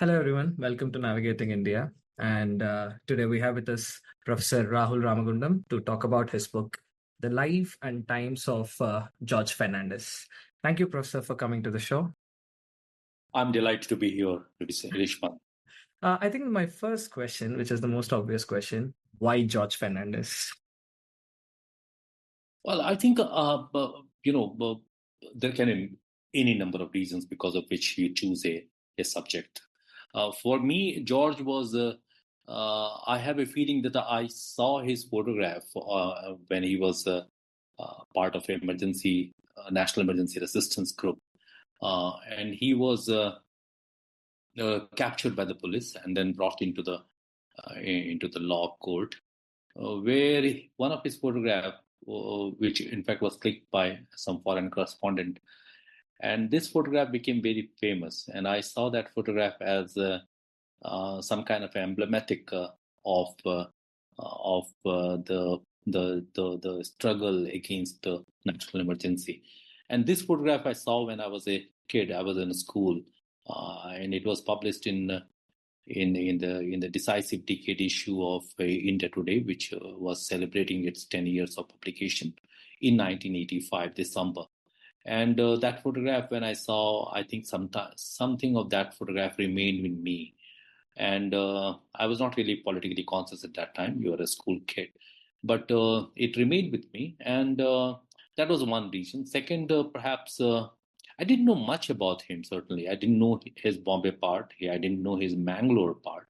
Hello, everyone. Welcome to Navigating India. And today we have with us Professor Rahul Ramagundam to talk about his book, The Life and Times of George Fernandes. Thank you, Professor, for coming to the show. I'm delighted to be here, Rishman. I think my first question, which is the most obvious question, why George Fernandes? Well, I think, there can be any number of reasons because of which you choose a subject. For me, George was, I have a feeling that I saw his photograph when he was part of national emergency resistance group. And he was captured by the police and then brought into the law court, where one of his photographs, which in fact was clicked by some foreign correspondent, and this photograph became very famous. And I saw that photograph as some kind of emblematic of the struggle against the national emergency. And this photograph I saw when I was a kid. I was in school, and it was published in the decisive decade issue of India Today, which was celebrating its 10 years of publication in 1985 December. And that photograph, when I saw, I think something of that photograph remained with me. And I was not really politically conscious at that time. You were a school kid, but it remained with me, and that was one reason. Second, perhaps I didn't know much about him. Certainly, I didn't know his Bombay part. I didn't know his Mangalore part.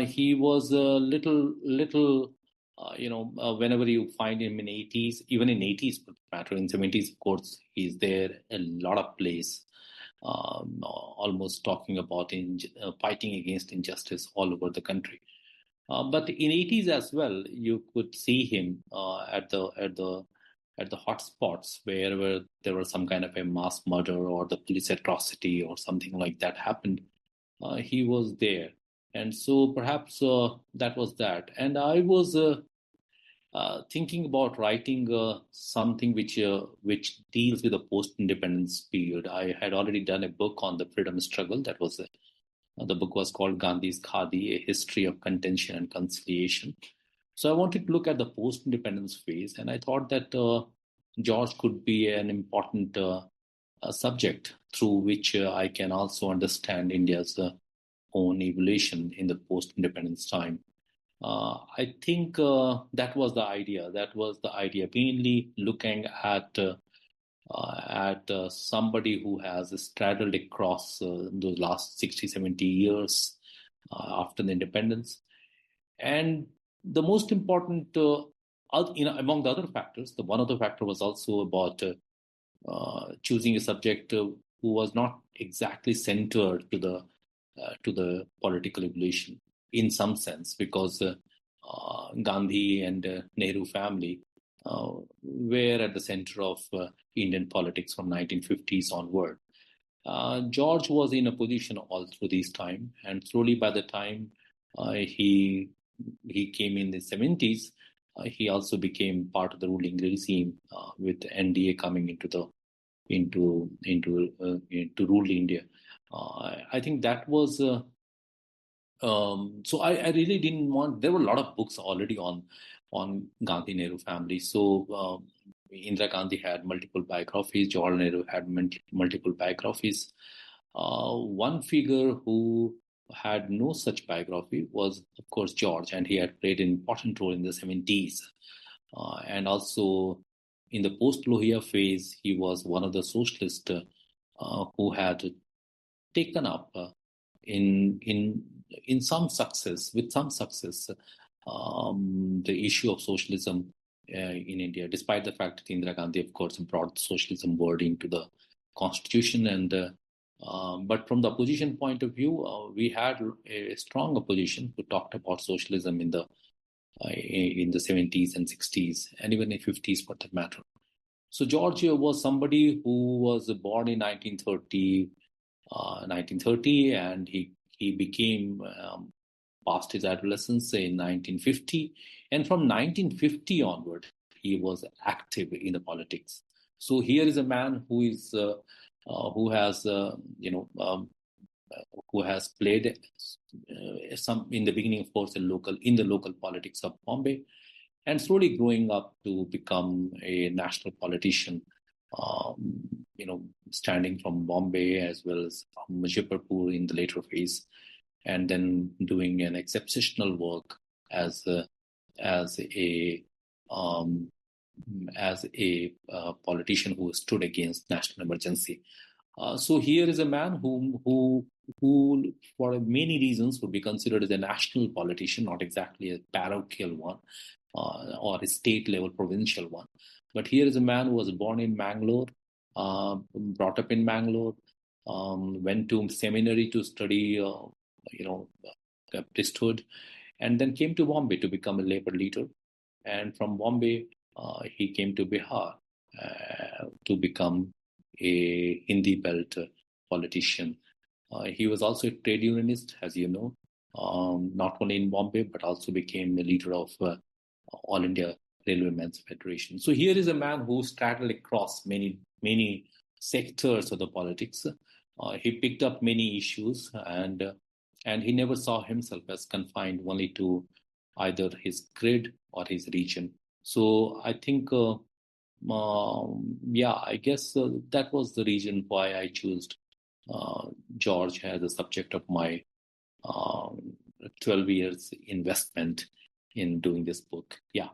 He was a little. Whenever you find him in 80s, even in 80s, for that matter, in 70s, of course, he's there a lot of place. Almost talking about fighting against injustice all over the country. But in 80s as well, you could see him at the hot spots wherever there was some kind of a mass murder or the police atrocity or something like that happened. He was there, and so perhaps that was that. And I was thinking about writing something which deals with the post-independence period. I had already done a book on the freedom struggle. That was the book was called Gandhi's Khadi: A History of Contention and Conciliation. So I wanted to look at the post-independence phase, and I thought that George could be an important subject through which I can also understand India's own evolution in the post-independence time. I think that was the idea. Mainly looking at somebody who has straddled across the last 60, 70 years after the independence. And the most important, among the other factors, one other factor was also about choosing a subject who was not exactly centered to the political evolution in some sense, because Gandhi and Nehru family were at the center of Indian politics from 1950s onward. George was in a position all through this time, and slowly by the time he came in the 70s, he also became part of the ruling regime with NDA coming into rule India. I think that was. So I really didn't want. There were a lot of books already on Gandhi Nehru family. So Indira Gandhi had multiple biographies. Jawaharlal Nehru had multiple biographies. One figure who had no such biography was, of course, George, and he had played an important role in the 70s. And also in the post-Lohia phase, he was one of the socialists who had taken up with some success, the issue of socialism in India, despite the fact that Indira Gandhi, of course, brought the socialism word into the constitution. And but from the opposition point of view, we had a strong opposition who talked about socialism in the 70s and 60s, and even in 50s for that matter. So George was somebody who was born in 1930, and he became past his adolescence in 1950, and from 1950 onward he was active in the politics. So here is a man who is who has who has played some in the beginning, of course, in the local politics of Bombay, and slowly growing up to become a national politician. Standing from Bombay as well as Muzaffarpur in the later phase, and then doing an exceptional work as a politician who stood against national emergency. So here is a man who, for many reasons, would be considered as a national politician, not exactly a parochial one or a state-level provincial one. But here is a man who was born in Mangalore, brought up in Mangalore, went to seminary to study, priesthood, and then came to Bombay to become a labor leader. And from Bombay, he came to Bihar to become a Hindi belt politician. He was also a trade unionist, as you know, not only in Bombay, but also became a leader of All India Railwaymen's Federation. So here is a man who straddled across many sectors of the politics. He picked up many issues, and he never saw himself as confined only to either his grid or his region. So I think, I guess that was the reason why I chose George as a subject of my 12 years investment in doing this book. Yeah.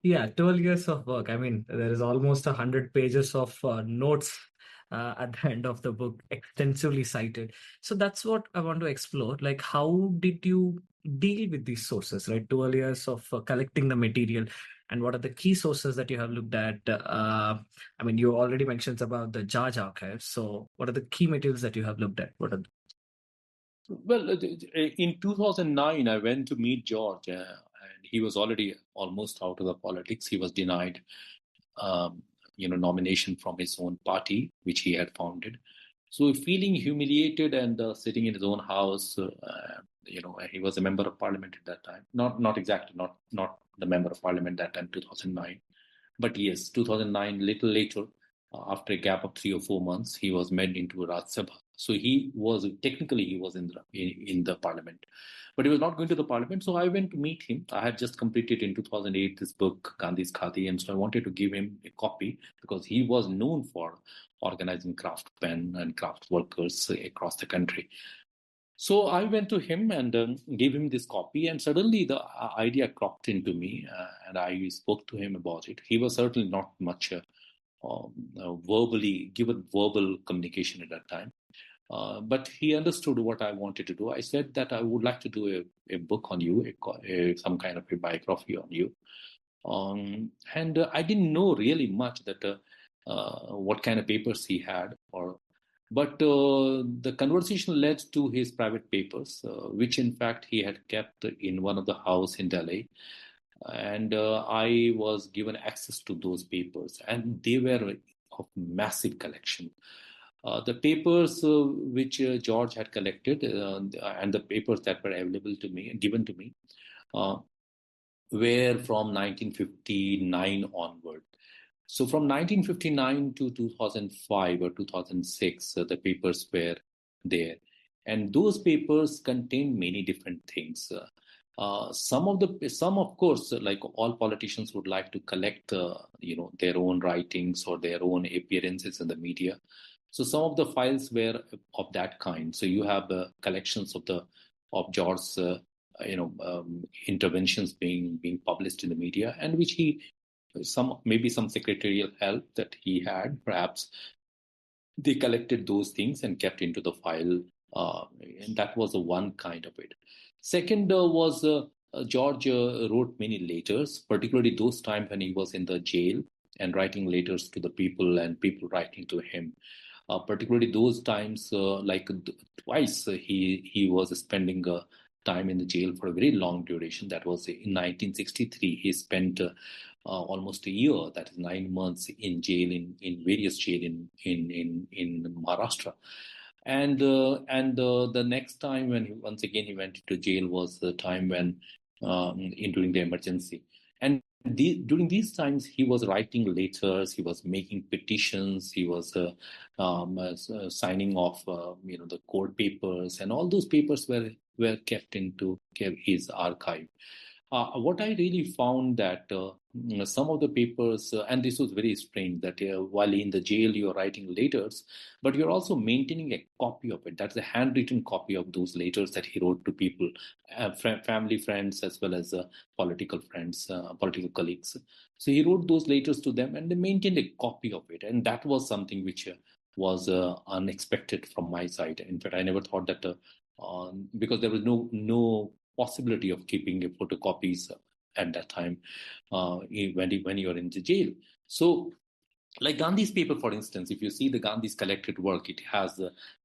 Yeah, 12 years of work. I mean, there is almost 100 pages of notes at the end of the book, extensively cited. So that's what I want to explore. Like, how did you deal with these sources, right? 12 years of collecting the material, and what are the key sources that you have looked at? I mean, you already mentioned about the George archives. So what are the key materials that you have looked at? What are Well, in 2009, I went to meet George, and he was already almost out of the politics. He was denied, nomination from his own party, which he had founded. So, feeling humiliated and sitting in his own house, he was a member of parliament at that time. Not exactly, not the member of parliament that time, 2009. But yes, 2009, little later, after a gap of 3 or 4 months, he was made into a Rajya Sabha. So he was in the parliament, but he was not going to the parliament. So I went to meet him. I had just completed in 2008 this book, Gandhi's Khadi, and so I wanted to give him a copy because he was known for organizing craftsmen and craft workers across the country. So I went to him and gave him this copy, and suddenly the idea cropped into me, and I spoke to him about it. He was certainly not much given verbal communication at that time. But he understood what I wanted to do. I said that I would like to do a book on you, some kind of a biography on you. And I didn't know really much that what kind of papers he had, but the conversation led to his private papers, which in fact he had kept in one of the house in Delhi. And I was given access to those papers, and they were of massive collection. The papers which George had collected and the papers that were given to me, were from 1959 onward. So from 1959 to 2005 or 2006, the papers were there. And those papers contained many different things. Some of course, like all politicians would like to collect, their own writings or their own appearances in the media. So some of the files were of that kind. So you have collections of George's, interventions being published in the media, and which maybe some secretarial help that he had, perhaps they collected those things and kept into the file, and that was the one kind of it. Second was George wrote many letters, particularly those times when he was in the jail and writing letters to the people and people writing to him. Particularly those times, twice he was spending time in the jail for a very long duration. That was in 1963. He spent almost a year, that is 9 months, in jail in various jail in Maharashtra. And the next time when once again he went to jail was the time when during the emergency. And during these times, he was writing letters, he was making petitions, he was signing off, the court papers, and all those papers were kept into his archive. What I really found that some of the papers, and this was very strange, that while in the jail you're writing letters, but you're also maintaining a copy of it. That's a handwritten copy of those letters that he wrote to people, family, friends, as well as political friends, political colleagues. So he wrote those letters to them, and they maintained a copy of it. And that was something which was unexpected from my side. In fact, I never thought that because there was no possibility of keeping a photocopies at that time when you're in the jail. So, like Gandhi's paper, for instance, if you see the Gandhi's collected work, it has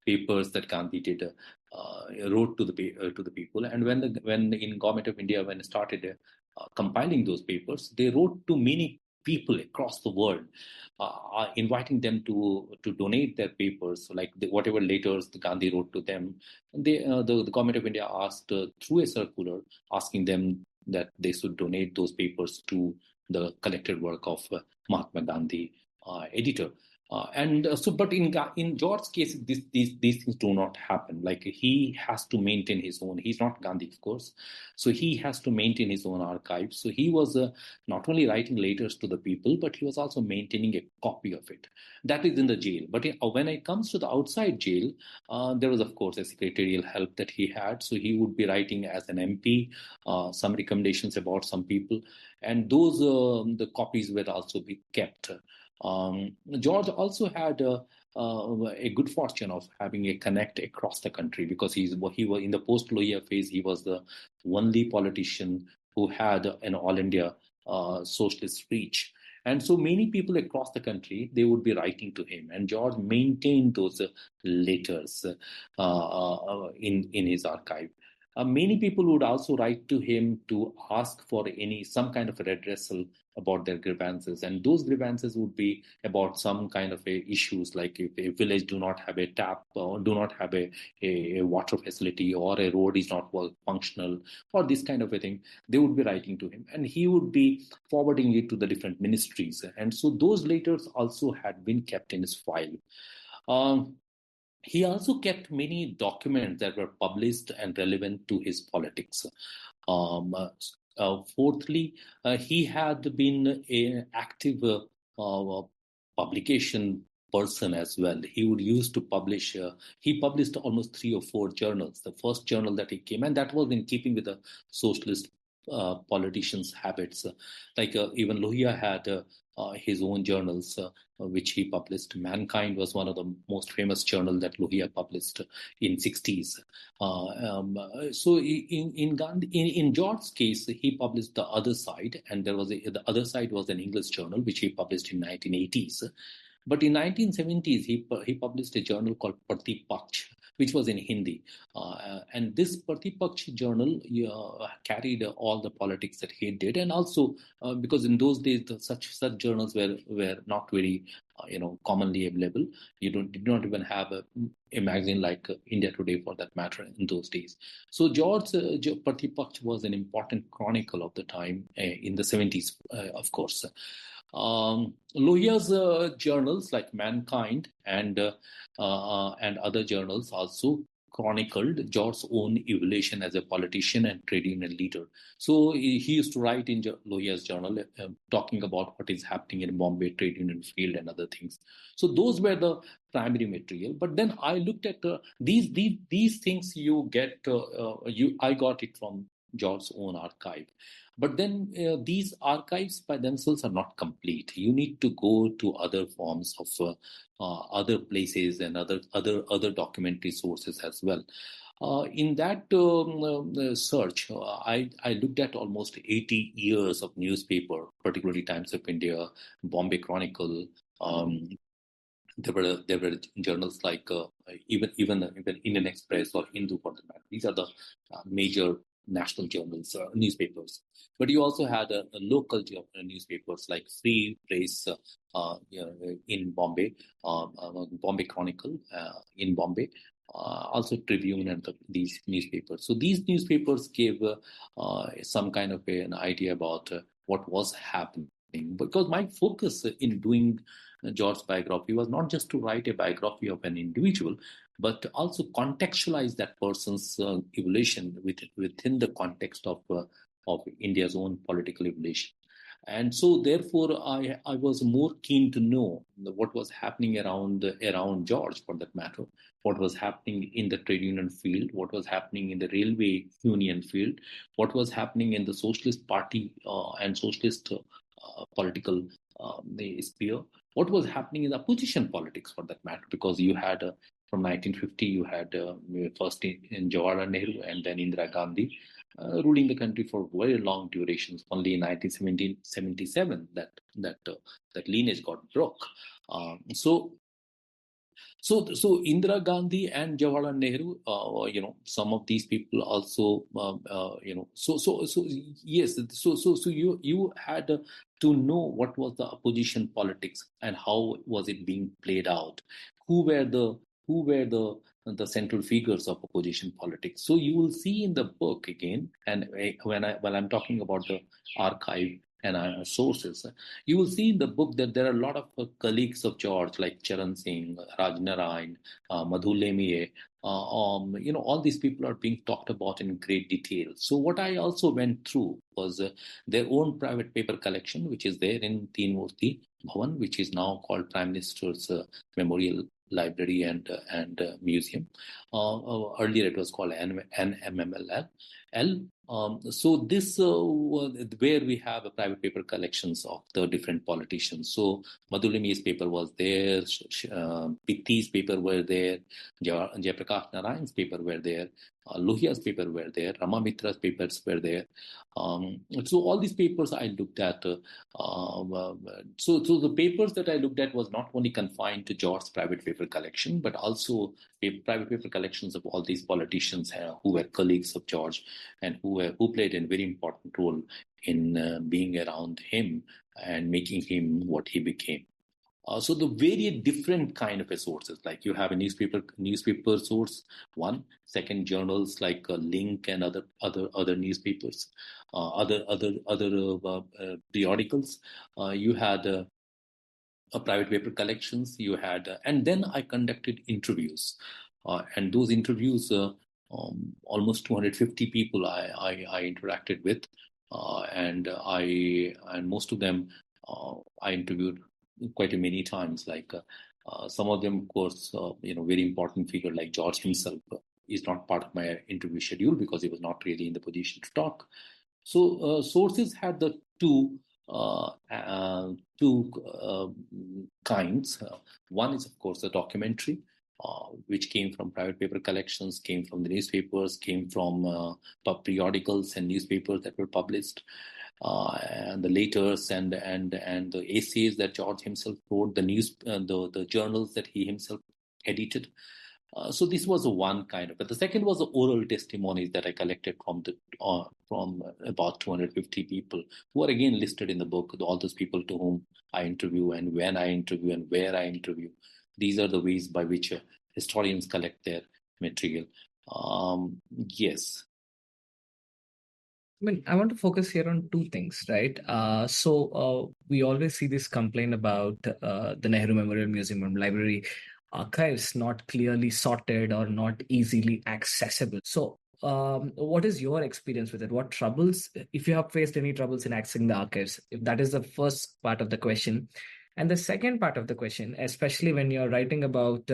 papers that Gandhi did wrote to the people. And when in Government of India, when it started compiling those papers, they wrote to many people across the world, inviting them to donate their papers, so like whatever letters the Gandhi wrote to them. And the Government of India asked through a circular, asking them that they should donate those papers to the collected work of Mahatma Gandhi editor. But in George's case, these things do not happen. Like, he has to maintain his own. He's not Gandhi, of course, so he has to maintain his own archives. So he was not only writing letters to the people, but he was also maintaining a copy of it. That is in the jail. But when it comes to the outside jail, there was, of course, a secretarial help that he had. So he would be writing as an MP some recommendations about some people, and those the copies were also be kept. George also had a good fortune of having a connect across the country, because he was in the post-Lohia phase. He was the only politician who had an all-India socialist reach. And so many people across the country, they would be writing to him, and George maintained those letters in his archive. Many people would also write to him to ask for some kind of a redressal about their grievances, and those grievances would be about some kind of issues, like if a village do not have a tap, or do not have a water facility, or a road is not functional, or this kind of a thing, they would be writing to him, and he would be forwarding it to the different ministries. And so those letters also had been kept in his file. He also kept many documents that were published and relevant to his politics. Fourthly, he had been an active publication person as well. He would used to publish. He published almost 3 or 4 journals. The first journal that he came, and that was in keeping with the socialist politicians' habits. Even Lohia had his own journals, which he published. Mankind was one of the most famous journals that Lohia published in 60s. So in George's case, he published The Other Side, and The Other Side was an English journal which he published in 1980s. But in 1970s, he published a journal called Pratipaksh, which was in Hindi. And this Pratipaksh journal carried all the politics that he did. And also, because in those days, such journals were not very commonly available. You did not even have a magazine like India Today, for that matter, in those days. So George Pratipaksh was an important chronicle of the time in the 70s, of course. Lohia's journals like Mankind and other journals also chronicled George's own evolution as a politician and trade union leader. So he used to write in Lohia's journal talking about what is happening in Bombay trade union field and other things. So those were the primary material. But then I looked at these things you get. I got it from George's own archive. But then these archives by themselves are not complete. You need to go to other forms of other places and other documentary sources as well. In that search, I looked at almost 80 years of newspaper, particularly Times of India, Bombay Chronicle. There were journals like even Indian Express or Hindu, for that matter. These are the major national journals, newspapers. But you also had local newspapers like Free Press in Bombay, Bombay Chronicle in Bombay, also Tribune and these newspapers. So these newspapers gave some kind of an idea about what was happening. Because my focus in doing George's biography was not just to write a biography of an individual, but also contextualize that person's evolution within the context of India's own political evolution. And so, therefore, I was more keen to know what was happening around George, for that matter, what was happening in the trade union field, what was happening in the railway union field, what was happening in the Socialist Party and Socialist political sphere, what was happening in the opposition politics, for that matter, because you had from 1950, you had first in Jawaharlal Nehru and then Indira Gandhi ruling the country for very long durations. Only in 1977 that lineage got broke. So Indira Gandhi and Jawaharlal Nehru, some of these people also, yes, so you had to know what was the opposition politics and how was it being played out. Who were the central figures of opposition politics? So you will see in the book again, and while I'm talking about the archive and sources, you will see in the book that there are a lot of colleagues of George, like Charan Singh, Raj Narayan, Madhu Lemie. All these people are being talked about in great detail. So what I also went through was their own private paper collection, which is there in Teen Murti Bhavan, which is now called Prime Minister's Memorial Library and Museum. Earlier it was called NMMLL. So this where we have a private paper collections of the different politicians. So Madhulimi's paper was there, Pitti's paper were there, Jayaprakash Narayan's paper were there, Lohia's paper were there, Rama Mitra's papers were there. So all these papers I looked at. So the papers that I looked at was not only confined to George's private paper collection, but also private paper collections of all these politicians who were colleagues of George and who played a very important role in being around him and making him what he became. So the very different kind of sources, like you have a newspaper source, one, second journals like Link and other newspapers, other periodicals. You had private paper collections. You had, and then I conducted interviews, and those interviews, almost 250 people I interacted with, and most of them I interviewed quite many times. Like some of them, of course, very important figure like George himself is not part of my interview schedule because he was not really in the position to talk. So sources had the two kinds. One is, of course, the documentary, which came from private paper collections, came from the newspapers, came from periodicals and newspapers that were published, and the letters and the essays that George himself wrote, the journals that he himself edited. So this was one kind of, but the second was the oral testimonies that I collected from about 250 people who are again listed in the book. All those people to whom I interview and when I interview and where I interview. These are the ways by which historians collect their material. Yes. I mean, I want to focus here on two things, right? So we always see this complaint about the Nehru Memorial Museum and Library archives not clearly sorted or not easily accessible. So what is your experience with it? What troubles, if you have faced any troubles in accessing the archives? If that is the first part of the question. And the second part of the question, especially when you're writing about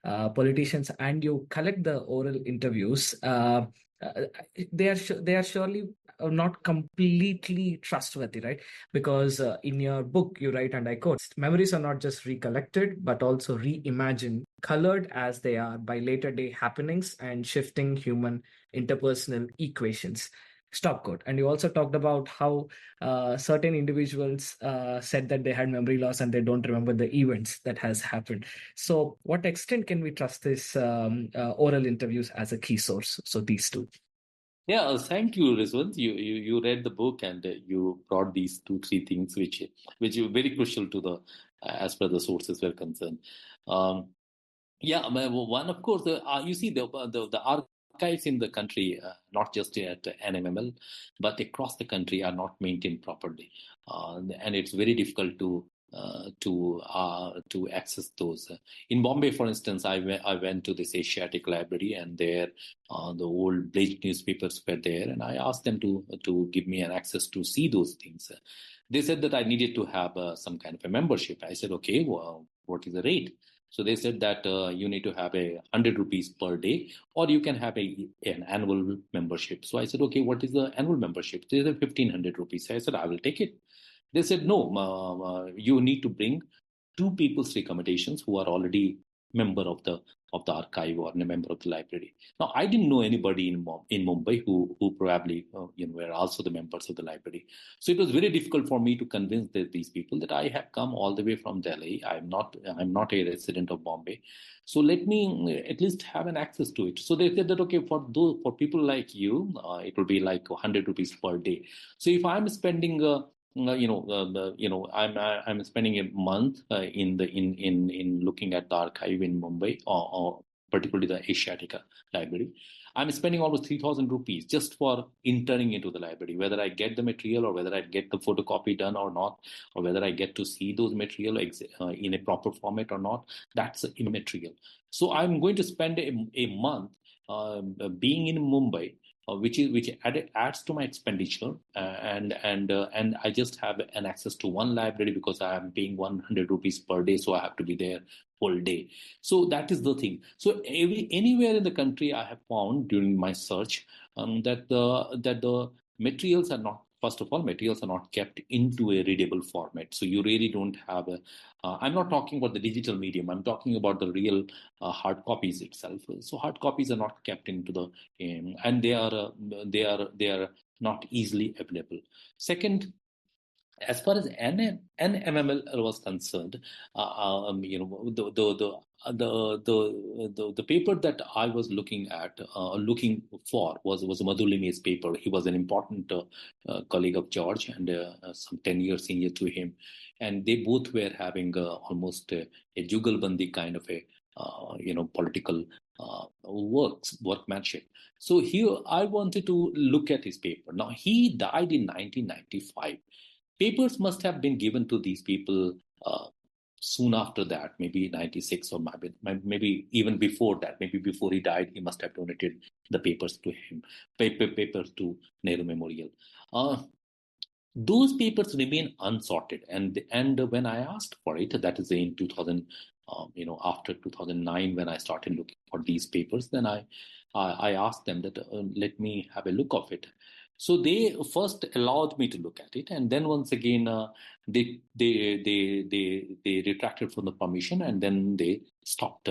politicians and you collect the oral interviews, they are surely not completely trustworthy, right? Because in your book you write, and I quote, memories are not just recollected but also reimagined, colored as they are by later day happenings and shifting human interpersonal equations. Stop quote. And you also talked about how certain individuals said that they had memory loss and they don't remember the events that has happened. So what extent can we trust this oral interviews as a key source? So these two. Yeah, thank you, Rizwan. You read the book and you brought these 2-3 things which are very crucial to the as per the sources were concerned. Yeah, one, of course, you see the archives in the country, not just at NMML, but across the country, are not maintained properly, and it's very difficult to access those. In Bombay, for instance, I went to this Asiatic library, and there the old Blade newspapers were there, and I asked them to give me an access to see those things. They said that I needed to have some kind of a membership. I said, okay, well, what is the rate? So they said that you need to have 100 rupees per day, or you can have an annual membership. So I said, okay, what is the annual membership? They said 1,500 rupees. I said, I will take it. They said, no, you need to bring two people's recommendations who are already member of the archive or a member of the library. Now, I didn't know anybody in Mumbai who probably were also the members of the library. So it was very difficult for me to convince these people that I have come all the way from Delhi. I'm not a resident of Bombay. So let me at least have an access to it. So they said that, okay, for people like you, it will be like 100 rupees per day. So if I'm spending I'm spending a month in looking at the archive in Mumbai, or particularly the Asiatic library. I'm spending almost 3,000 rupees just for entering into the library, whether I get the material or whether I get the photocopy done or not, or whether I get to see those material in a proper format or not. That's immaterial. So I'm going to spend a month being in Mumbai, which adds to my expenditure, and I just have an access to one library because I am paying 100 rupees per day, so I have to be there whole day. So that is the thing. So anywhere in the country, I have found during my search that the materials are not. First of all, materials are not kept into a readable format. So you really don't have I'm not talking about the digital medium. I'm talking about the real hard copies itself. So hard copies are not kept into the and they are not easily available. Second, as far as NMML was concerned, the paper that I was looking for was Madhu Lime's paper. He was an important colleague of George and some 10 years senior to him, and they both were having almost a jugalbandi kind of a political workmanship. So here I wanted to look at his paper. Now he died in 1995. Papers must have been given to these people soon after that, maybe 96 or maybe even before that. Maybe before he died, he must have donated the papers to him, papers to Nehru Memorial. Those papers remain unsorted, and when I asked for it, that is in 2000, after 2009, when I started looking for these papers, then I asked them that let me have a look of it. So they first allowed me to look at it, and then once again they retracted from the permission, and then they stopped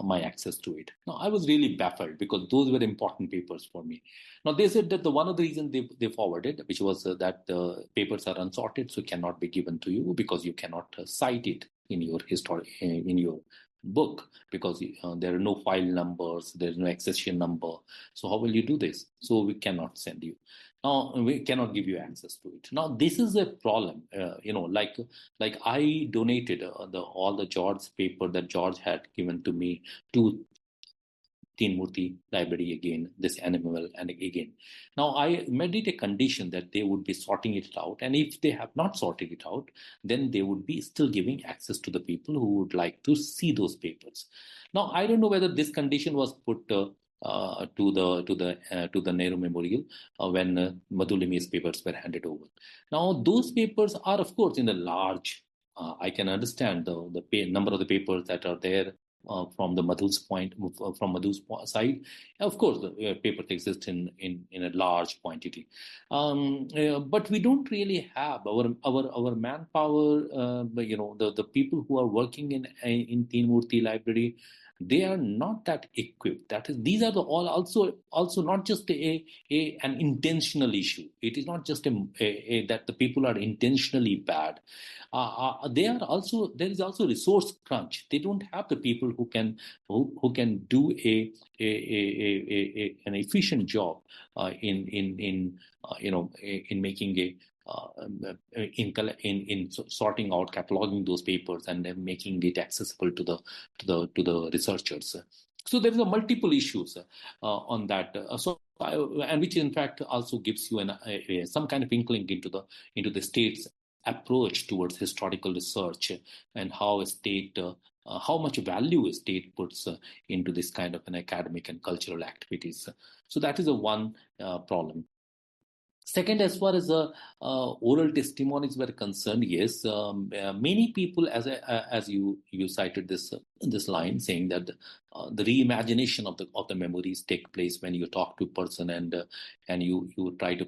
my access to it. Now I was really baffled because those were important papers for me. Now they said that the one of the reasons they forwarded, which was that the papers are unsorted, so cannot be given to you because you cannot cite it in your in your book, because there are no file numbers, there is no accession number. So how will you do this? So we cannot send you. Now we cannot give you access to it. Now this is a problem. Like I donated all the George's paper that George had given to me to Teen Murti library again, this animal and again. Now I made it a condition that they would be sorting it out, and if they have not sorted it out, then they would be still giving access to the people who would like to see those papers. Now I don't know whether this condition was put to the Nehru Memorial when Madhu Lime's papers were handed over. Now those papers are, of course, in the large. I can understand the number of the papers that are there. From Madhu's side, of course, the papers exist in a large quantity, but we don't really have our manpower. The people who are working in Teen Murti library, they are not that equipped. That is, these are also not just an intentional issue. It is not just that the people are intentionally bad. There is also resource crunch. They don't have the people who can do an efficient job in making in sorting out, cataloging those papers and then making it accessible to the researchers. So there is a multiple issues on that. And which in fact also gives you some kind of inkling into the state's approach towards historical research and how a state. How much value a state puts into this kind of an academic and cultural activities. So that is a one problem. Second, as far as oral testimonies were concerned, yes, many people, as you cited this line, saying that the reimagination of the memories take place when you talk to a person and you try to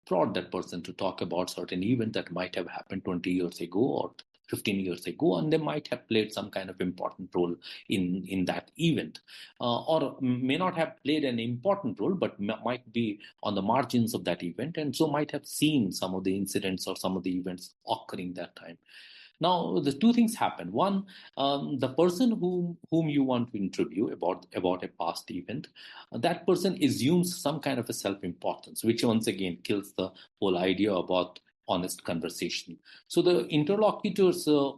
prod that person to talk about certain event that might have happened 20 years ago or 15 years ago, and they might have played some kind of important role in that event, or may not have played an important role, but might be on the margins of that event, and so might have seen some of the incidents or some of the events occurring that time. Now, the two things happen. One, the person whom you want to interview about a past event, that person assumes some kind of a self-importance, which once again kills the whole idea about honest conversation. So the interlocutors, a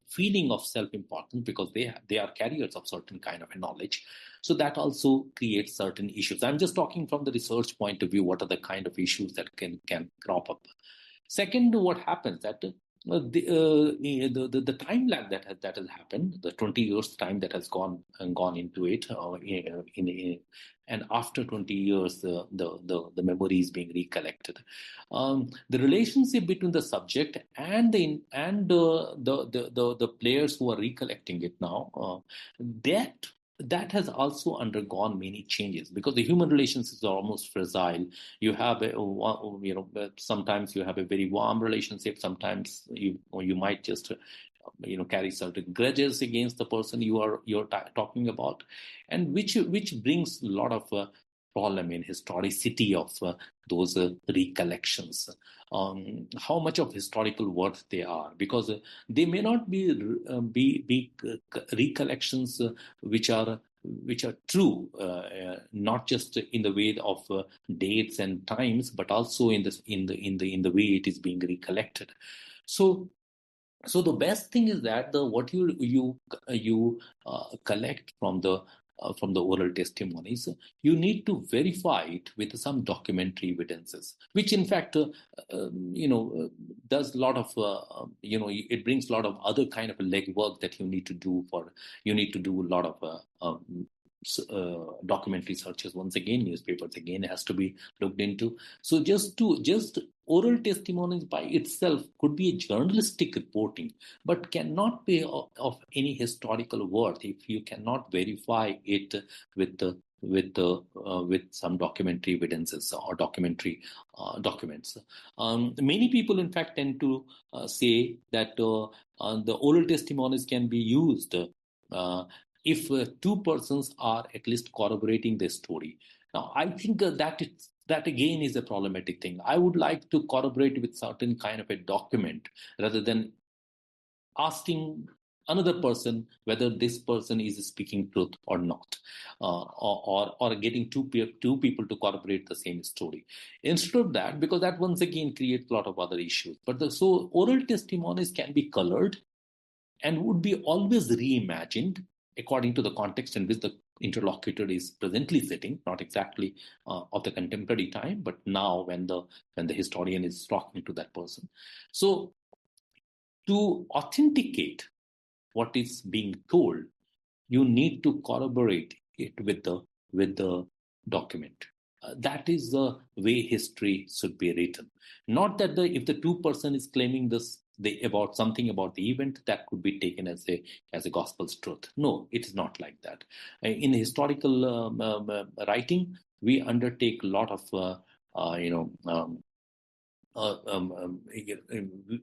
feeling of self-importance because they are carriers of certain kind of a knowledge. So that also creates certain issues. I'm just talking from the research point of view. What are the kind of issues that can crop up? Second, what happens that the time lag that has happened, the 20 years time that has gone into it, and after 20 years, the memory is being recollected. The relationship between the subject and the players who are recollecting it now, that has also undergone many changes because the human relations are almost fragile. You have sometimes you have a very warm relationship. Sometimes you might just carry certain grudges against the person you're talking about, and which brings a lot of problem in historicity of those recollections. How much of historical worth they are, because they may not be recollections which are true, not just in the way of dates and times, but also in the way it is being recollected. So the best thing is that what you collect from the oral testimonies, you need to verify it with some documentary evidences, which in fact does a lot of it brings a lot of other kind of legwork that you need to do a lot of documentary searches. Once again, newspapers again has to be looked into. So just oral testimonies by itself could be a journalistic reporting, but cannot be of any historical worth if you cannot verify it with some documentary evidences or documentary documents. Many people, in fact, tend to say that the oral testimonies can be used if two persons are at least corroborating the story. Now, I think that again is a problematic thing. I would like to corroborate with certain kind of a document rather than asking another person whether this person is speaking truth or not, or getting two people to corroborate the same story. Instead of that, because that once again creates a lot of other issues. But so oral testimonies can be colored and would be always reimagined according to the context in which the interlocutor is presently sitting, not exactly of the contemporary time, but now when the historian is talking to that person. So to authenticate what is being told, you need to corroborate it with the document. That is the way history should be written. Not that if the two person is claiming about something about the event, that could be taken as a gospel's truth. No, it is not like that. In historical writing, we undertake a lot of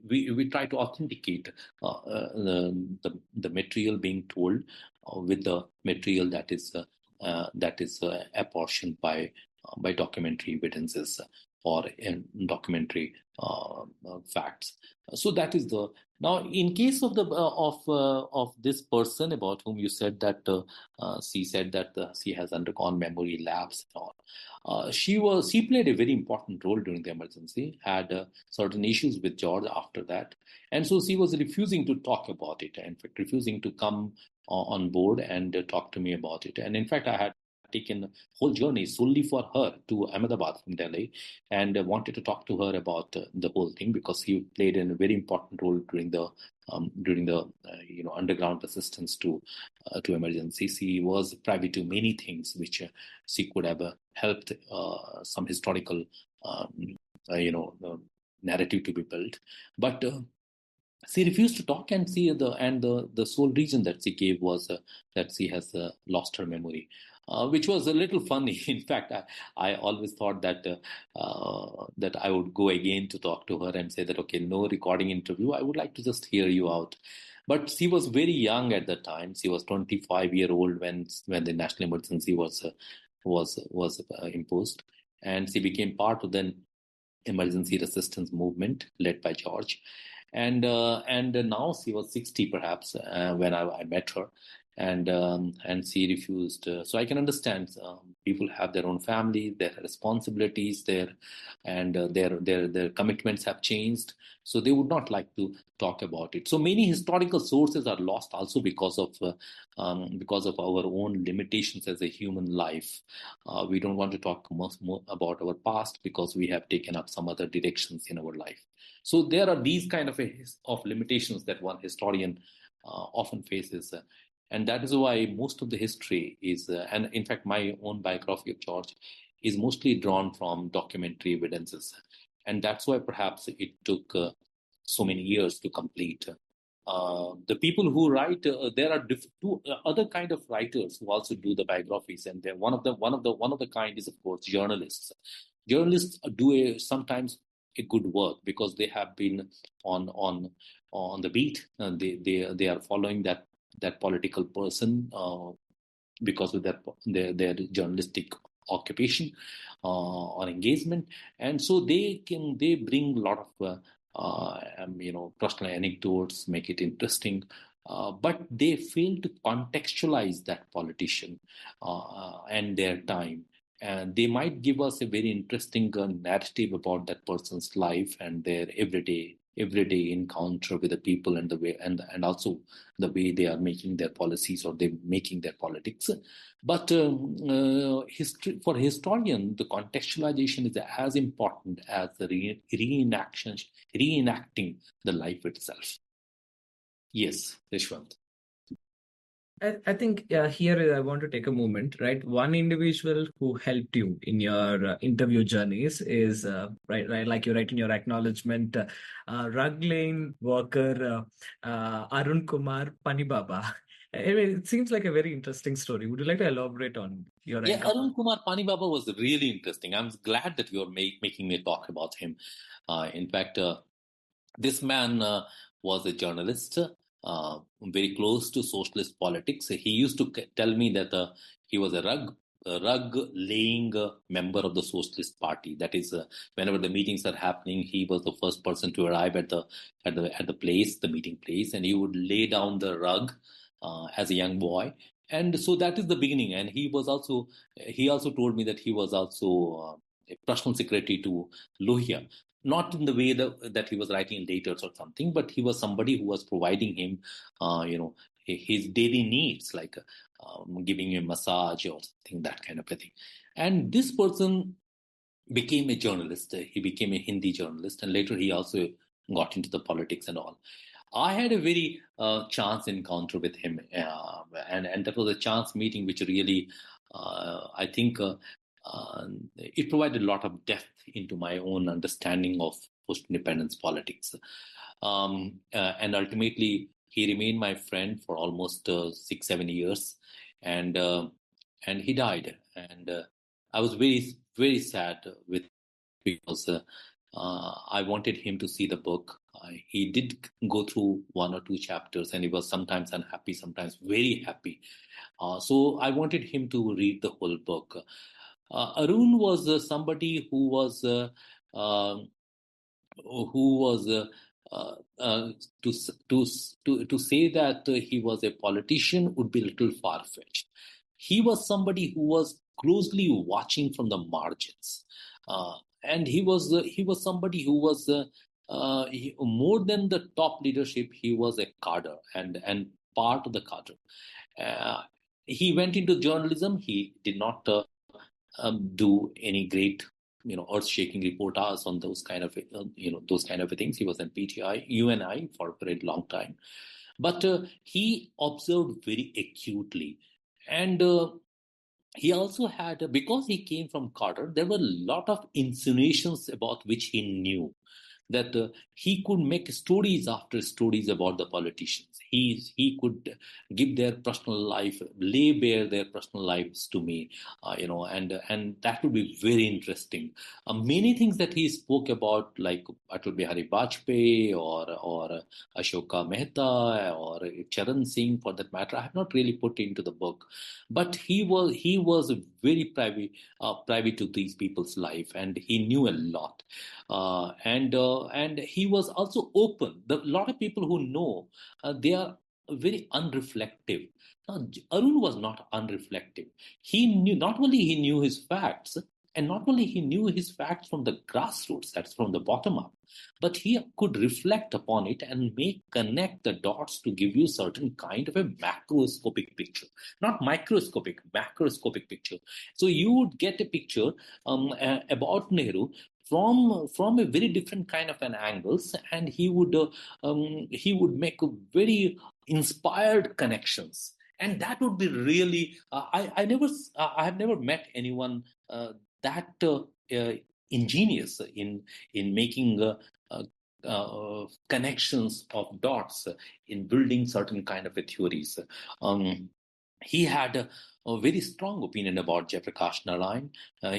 we try to authenticate the material being told with the material that is apportioned by documentary evidences. or documentary facts. So that is the now in case of the of this person about whom you said that she said that she has undergone memory lapse and all. She played a very important role during the emergency. Had certain issues with George after that, and so she was refusing to talk about it. In fact, refusing to come on board and talk to me about it. And in fact, I had taken a whole journey solely for her to Ahmedabad from Delhi, and wanted to talk to her about the whole thing, because he played a very important role during the underground resistance to emergency. She was privy to many things which she could have helped some historical narrative to be built, but she refused to talk, and the sole reason that she gave was that she has lost her memory, which was a little funny. In fact, I always thought that that I would go again to talk to her and say that, okay, no recording interview. I would like to just hear you out. But she was very young at the time. She was 25-year-old when the national emergency was imposed, and she became part of the emergency resistance movement led by George. And now she was 60 perhaps when I met her, and she refused. So I can understand people have their own family, their responsibilities, their commitments have changed, so they would not like to talk about it. So many historical sources are lost also because of our own limitations as a human life. We don't want to talk much more about our past because we have taken up some other directions in our life. So there are these kind of limitations that one historian often faces. And that is why most of the history is, and in fact, my own biography of George is mostly drawn from documentary evidences. And that's why perhaps it took so many years to complete. The people who write, there are two other kind of writers who also do the biographies, and one of the kind is, of course, journalists. Journalists do sometimes a good work because they have been on the beat. They are following that political person because of their journalistic occupation or engagement, and so they bring a lot of personal anecdotes, make it interesting. But they fail to contextualize that politician and their time. And they might give us a very interesting narrative about that person's life and their everyday encounter with the people, and the way and also the way they are making their policies or they making their politics. But history, for a historian, the contextualization is as important as the reenacting the life itself. Yes, Rishwant. I think here I want to take a moment, right? One individual who helped you in your interview journeys is, right, like you write in your acknowledgement, rug lane worker Arun Kumar Panibaba. I mean, it seems like a very interesting story. Would you like to elaborate on your encounter? Arun Kumar Panibaba was really interesting. I'm glad that you're making me talk about him. In fact, this man was a journalist, very close to socialist politics. He used to tell me that he was a rug laying member of the Socialist Party. That is, whenever the meetings are happening, he was the first person to arrive at the place, the meeting place, and he would lay down the rug as a young boy. And so that is the beginning. And he also told me that he was also a personal secretary to Lohia. Not in the way that he was writing letters or something, but he was somebody who was providing him, his daily needs, like giving him a massage or something, that kind of a thing. And this person became a journalist. He became a Hindi journalist, and later he also got into the politics and all. I had a very chance encounter with him, and that was a chance meeting, which really, I think, it provided a lot of depth into my own understanding of post-independence politics. And ultimately, he remained my friend for almost 6-7 years, and he died. And I was very, very sad because I wanted him to see the book. He did go through 1 or 2 chapters, and he was sometimes unhappy, sometimes very happy. So I wanted him to read the whole book. Arun was somebody who was who was uh, uh, to, to say that he was a politician would be a little far-fetched. He was somebody who was closely watching from the margins, and he was somebody who was more than the top leadership. He was a cadre and part of the cadre. Uh, he went into journalism. He did not do any great earth-shaking reportage on those kind of those kind of things. He was in PTI, UNI for a very long time, but he observed very acutely, and he also had, because he came from Carter, there were a lot of insinuations about which he knew that he could make stories after stories about the politicians. He could give their personal life, lay bare their personal lives to me, and that would be very interesting. Many things that he spoke about, like Atal Bihari Vajpayee or Ashoka Mehta or Charan Singh, for that matter, I have not really put into the book, but he was very private to these people's life, and he knew a lot. And he was also open. A lot of people who know, they are very unreflective. Now, Arun was not unreflective. He knew, not only he knew his facts, and not only he knew his facts from the grassroots, that's from the bottom up, but he could reflect upon it and connect the dots to give you certain kind of a macroscopic picture, not microscopic, macroscopic picture. So you would get a picture about Nehru from a very different kind of an angles, and he would make very inspired connections, and that would be really I have never met anyone that ingenious in making connections of dots in building certain kind of a theories. He had a very strong opinion about Jayaprakash Narayan.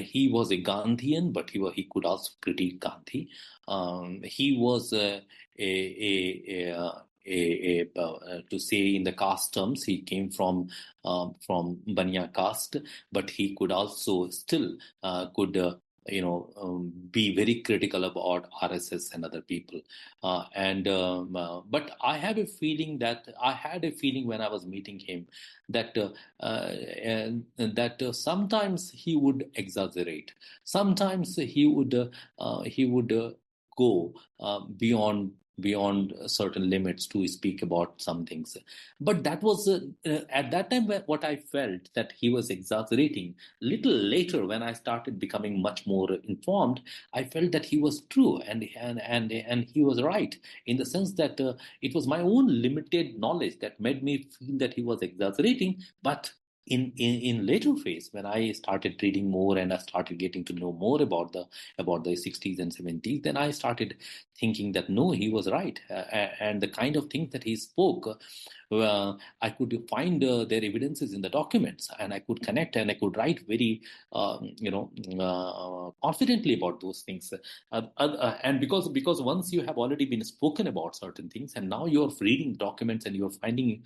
He was a Gandhian, but he could also critique Gandhi. He was to say in the caste terms, he came from Banya caste, but he could also still could be very critical about RSS and other people. But I had a feeling when I was meeting him that sometimes he would exaggerate. Sometimes he would go beyond certain limits to speak about some things. But that was at that time what I felt, that he was exaggerating. Little later, when I started becoming much more informed, I felt that he was true, and he was right, in the sense that it was my own limited knowledge that made me feel that he was exaggerating. But in later phase, when I started reading more and I started getting to know more about the 60s and 70s, then I started thinking that no, he was right, and the kind of things that he spoke, I could find their evidences in the documents, and I could connect, and I could write very confidently about those things. And because once you have already been spoken about certain things, and now you're reading documents and you're finding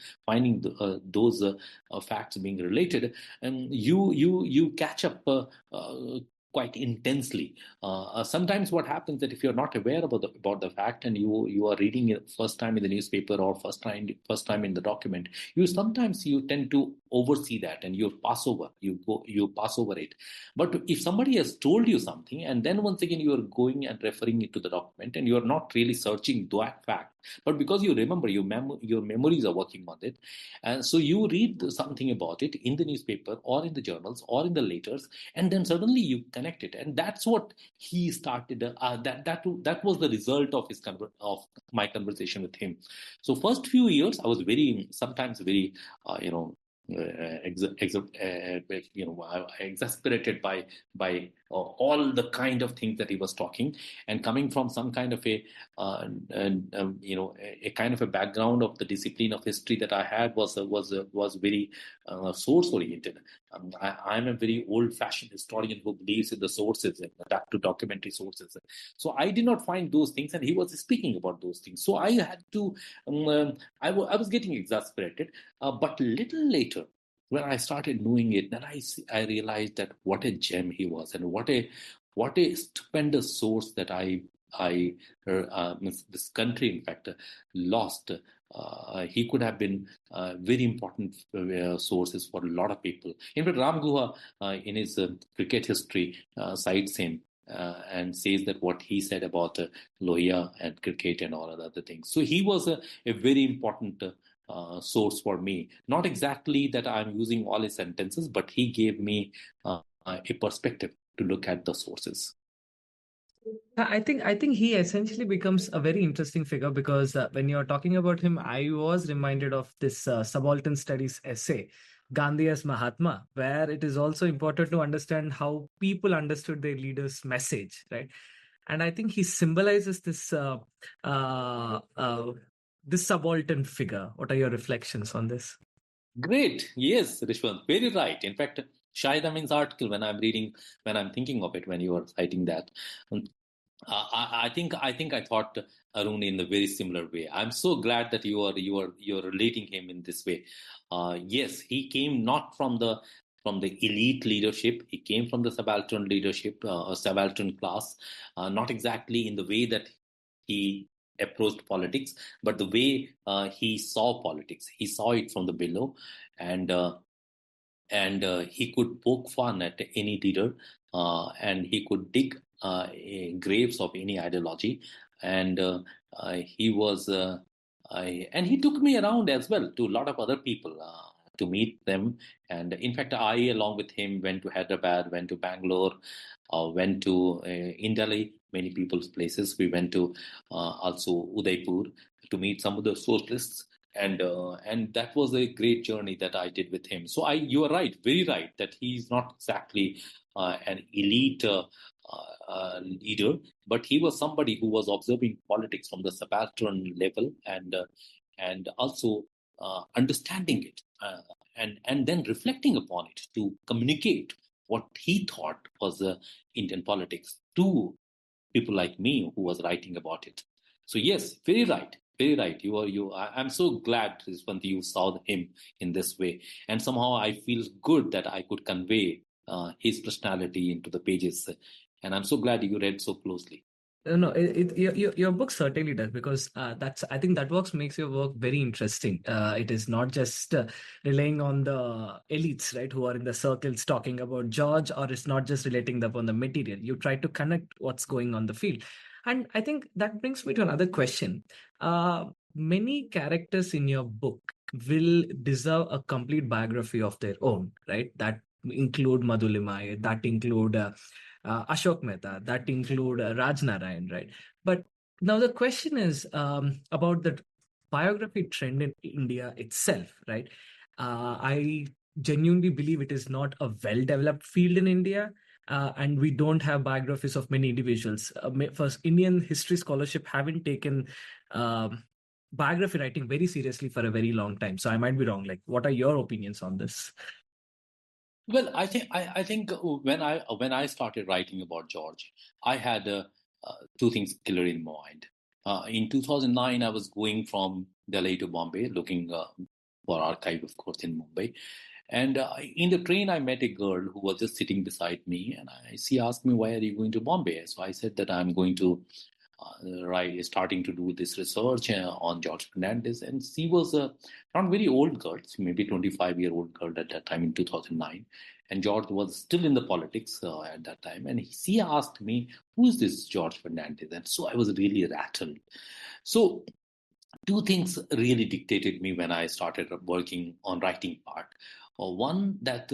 those facts being related, and you catch up quite intensely. Sometimes what happens that if you're not aware about the fact, and you are reading it first time in the newspaper or first time in the document, you tend to oversee that, and you pass over it. But if somebody has told you something, and then once again you are going and referring it to the document, and you are not really searching that fact, but because you remember, your memories are working on it, and so you read something about it in the newspaper or in the journals or in the letters, and then suddenly you connect it, and that's what he started. That was the result of of my conversation with him. So first few years, I was sometimes very exasperated by all the kind of things that he was talking, and coming from some kind of a kind of a background of the discipline of history that I had was very source oriented. I'm a very old fashioned historian who believes in the sources and adapt to documentary sources. So I did not find those things, and he was speaking about those things. So I had to I was getting exasperated. But little later, when I started knowing it, then I realized that what a gem he was, and what a stupendous source that this country, in fact, lost. He could have been very important sources for a lot of people. In fact, Ram Guha, in his cricket history, cites him and says that what he said about Lohia and cricket and all other things. So he was a very important source for me. Not exactly that I'm using all his sentences, but he gave me a perspective to look at the sources. I think he essentially becomes a very interesting figure because when you're talking about him, I was reminded of this subaltern studies essay, Gandhi as Mahatma, where it is also important to understand how people understood their leader's message, right? And I think he symbolizes uh, uh, this subaltern figure. What are your reflections on this? Great. Yes, Rishwant, very right. In fact, Shahid Amin's article, when I'm thinking of it, when you were citing that, I think I thought Arun in a very similar way. I'm so glad that you're relating him in this way. Yes, he came not from the elite leadership. He came from the subaltern leadership, or subaltern class. Not exactly in the way that he approached politics, but the way he saw politics. He saw it from the below, and he could poke fun at any leader, and he could dig graves of any ideology, and he was and he took me around as well to a lot of other people to meet them. And in fact, I along with him went to Hyderabad, went to Bangalore, went to in Delhi, many people's places. We went to also Udaipur to meet some of the socialists, and that was a great journey that I did with him. So you are right, very right, that he's not exactly an elite leader, but he was somebody who was observing politics from the subaltern level, and also understanding it, and then reflecting upon it to communicate what he thought was Indian politics to people like me who was writing about it. So yes, very right, very right. I'm so glad, Rizwanti, you saw him in this way, and somehow I feel good that I could convey his personality into the pages, and I'm so glad you read so closely. No, your book certainly does because that's I think that works makes your work very interesting. It is not just relying on the elites, right, who are in the circles talking about George, or it's not just relating upon the material. You try to connect what's going on the field, and I think that brings me to another question. Many characters in your book will deserve a complete biography of their own, right? That include Madhulimai, that include Ashok Mehta, that include Raj Narayan, right? But now the question is about the biography trend in India itself, right? I genuinely believe it is not a well-developed field in India, and we don't have biographies of many individuals. First, Indian history scholarship haven't taken biography writing very seriously for a very long time. So I might be wrong. Like, what are your opinions on this? Well, I think when I started writing about George, I had two things clear in mind. In 2009, I was going from Delhi to Bombay, looking for archive, of course, in Mumbai. And in the train, I met a girl who was just sitting beside me, and she asked me, "Why are you going to Bombay?" So I said that I'm going to starting to do this research on George Fernandes, and she was a not very old girl, maybe 25-year-old girl at that time in 2009, and George was still in the politics at that time, and she asked me, "Who is this George Fernandes?" And so I was really rattled. So two things really dictated me when I started working on writing part. One, that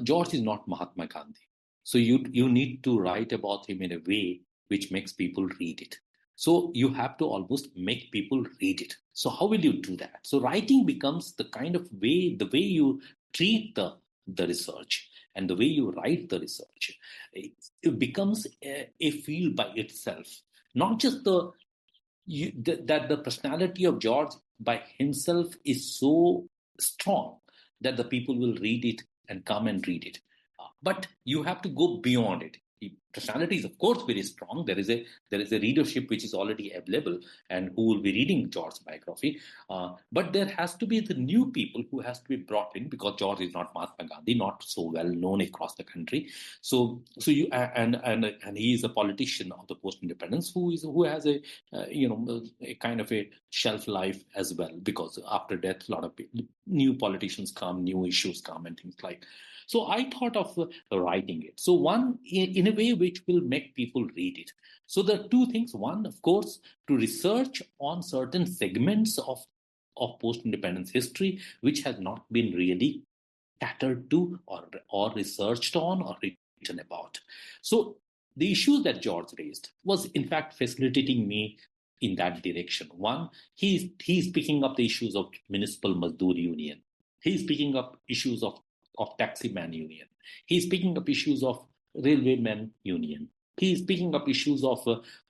George is not Mahatma Gandhi, so you need to write about him in a way which makes people read it. So you have to almost make people read it. So how will you do that? So writing becomes the kind of way, the way you treat the research and the way you write the research. It becomes a field by itself, not just that the personality of George by himself is so strong that the people will read it and come and read it. But you have to go beyond it. personality is of course very strong. There is a readership which is already available and who will be reading George's biography. But there has to be the new people who has to be brought in, because George is not Mahatma Gandhi, not so well known across the country. So you and he is a politician of the post-independence who has a a kind of a shelf life as well, because after death a lot of new politicians come, new issues come, and things like. So I thought of writing it. So one, in a way which will make people read it. So there are two things. One, of course, to research on certain segments of post-independence history which has not been really catered to or researched on or written about. So the issues that George raised was in fact facilitating me in that direction. One, he's picking up the issues of municipal Mazdoor union. He's picking up issues of taxi man union. He's picking up issues of railwayman union. He's picking up issues of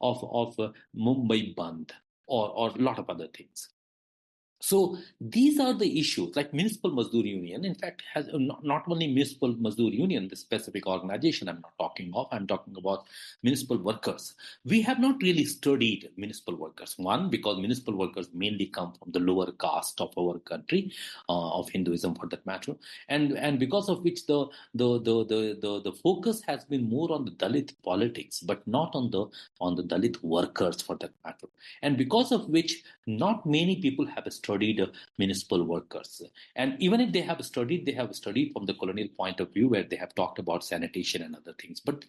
Mumbai Bandh or a lot of other things. So these are the issues, like Municipal Mazdoor Union, in fact, has not only Municipal Mazdoor Union, the specific organization I'm not talking of, I'm talking about municipal workers. We have not really studied municipal workers. One, because municipal workers mainly come from the lower caste of our country, of Hinduism for that matter, and because of which the focus has been more on the Dalit politics, but not on the Dalit workers for that matter, and because of which not many people have studied municipal workers. And even if they have studied from the colonial point of view, where they have talked about sanitation and other things, but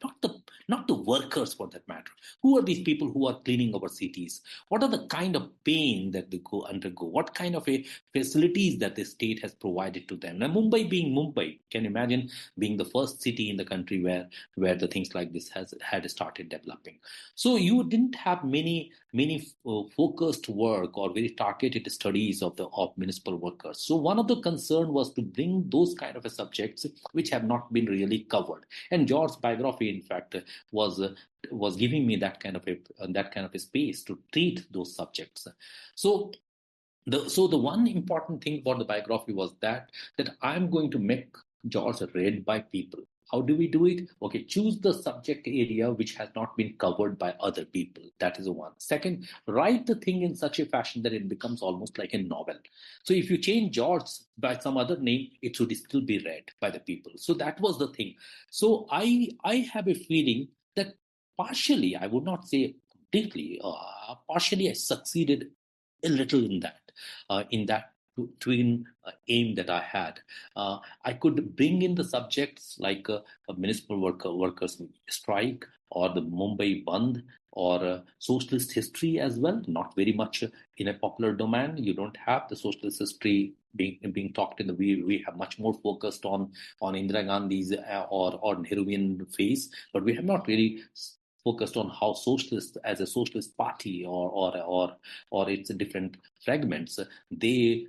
not the workers for that matter. Who are these people who are cleaning our cities? What are the kind of pain that they undergo? What kind of a facilities that the state has provided to them? Now, Mumbai being Mumbai, can you imagine being the first city in the country where the things like this had started developing. So you didn't have many focused work or very targeted studies of municipal workers. So one of the concern was to bring those kind of subjects which have not been really covered. And George's biography, in fact, was giving me that kind of a space to treat those subjects. So the one important thing about the biography was that I'm going to make George read by people. How do we do it? Okay, choose the subject area which has not been covered by other people. That is one. Second, write the thing in such a fashion that it becomes almost like a novel. So if you change George by some other name, it should still be read by the people. So that was the thing. So I have a feeling that partially, I would not say completely, partially I succeeded a little in that twin aim that I had. I could bring in the subjects like a municipal workers strike, or the Mumbai Bandh, or socialist history as well. Not very much in a popular domain. You don't have the socialist history being talked in the way. We have much more focused on Indira Gandhi's or Nehruvian phase, but we have not really focused on how socialist as a socialist party or its different fragments they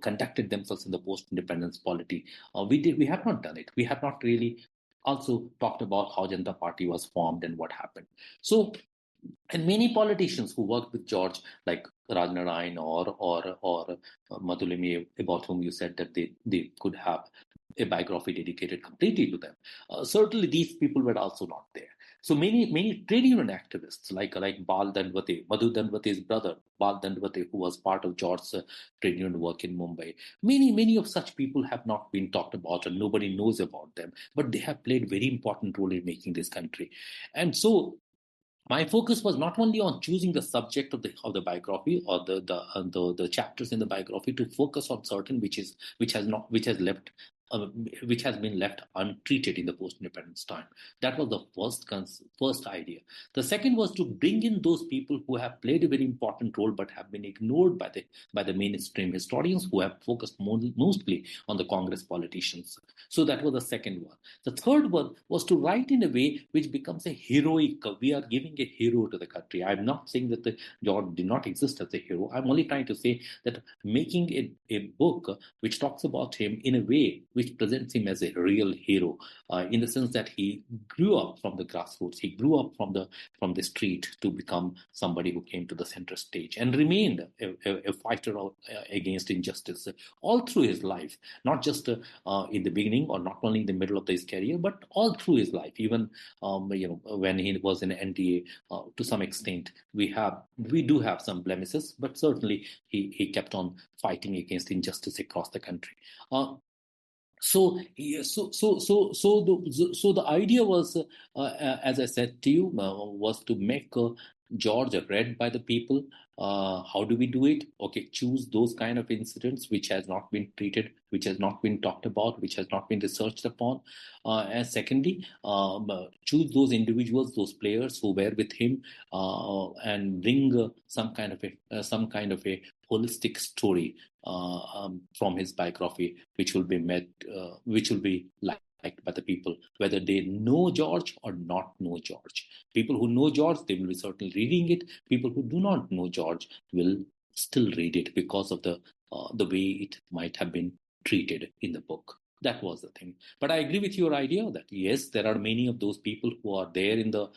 conducted themselves in the post-independence polity. We have not done it. We have not really also talked about how Janata Party was formed and what happened. So, and many politicians who worked with George, like Rajnarayan or Madhulimi, about whom you said that they could have a biography dedicated completely to them. Certainly, these people were also not there. So many trade union activists like Bal Dandavate, Madhu Dandavate's brother, Bal Dandavate, who was part of George's trade union work in Mumbai. Many of such people have not been talked about, and nobody knows about them, but they have played very important role in making this country. And so my focus was not only on choosing the subject of the biography or the chapters in the biography, to focus on certain which has been left untreated in the post-independence time. That was the first idea. The second was to bring in those people who have played a very important role but have been ignored by the mainstream historians, who have focused mostly on the Congress politicians. So that was the second one. The third one was to write in a way which becomes a heroic. We are giving a hero to the country. I'm not saying that the George did not exist as a hero. I'm only trying to say that making a book which talks about him in a way which which presents him as a real hero, in the sense that he grew up from the grassroots. He grew up from the street to become somebody who came to the center stage and remained a fighter against injustice all through his life, not just in the beginning or not only in the middle of his career, but all through his life. Even when he was in NDA, to some extent, we do have some blemishes, but certainly he kept on fighting against injustice across the country. So the idea was, as I said to you, was to make George read by the people. How do we do it? Okay, choose those kind of incidents which has not been treated, which has not been talked about, which has not been researched upon. And secondly, choose those individuals, those players who were with him, and bring some kind of a holistic story from his biography, which will be liked by the people, whether they know George or not know George. People who know George, they will be certainly reading it. People who do not know George will still read it because of the way it might have been treated in the book. That was the thing. But I agree with your idea that yes, there are many of those people who are there in the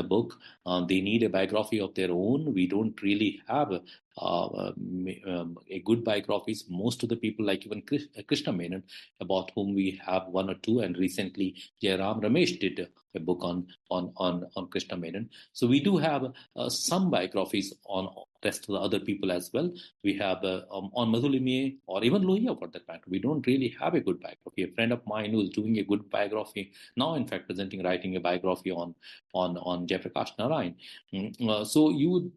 book. They need a biography of their own. We don't really have a good biographies. Most of the people, like even Krishna Menon, about whom we have one or two, and recently Jairam Ramesh did a book on Krishna Menon. So we do have some biographies on rest of the other people as well. We have on Madhulimiye or even Lohia for that matter. We don't really have a good biography. A friend of mine who is doing a good biography now, in fact, writing a biography on Jayaprakash Narayan. So you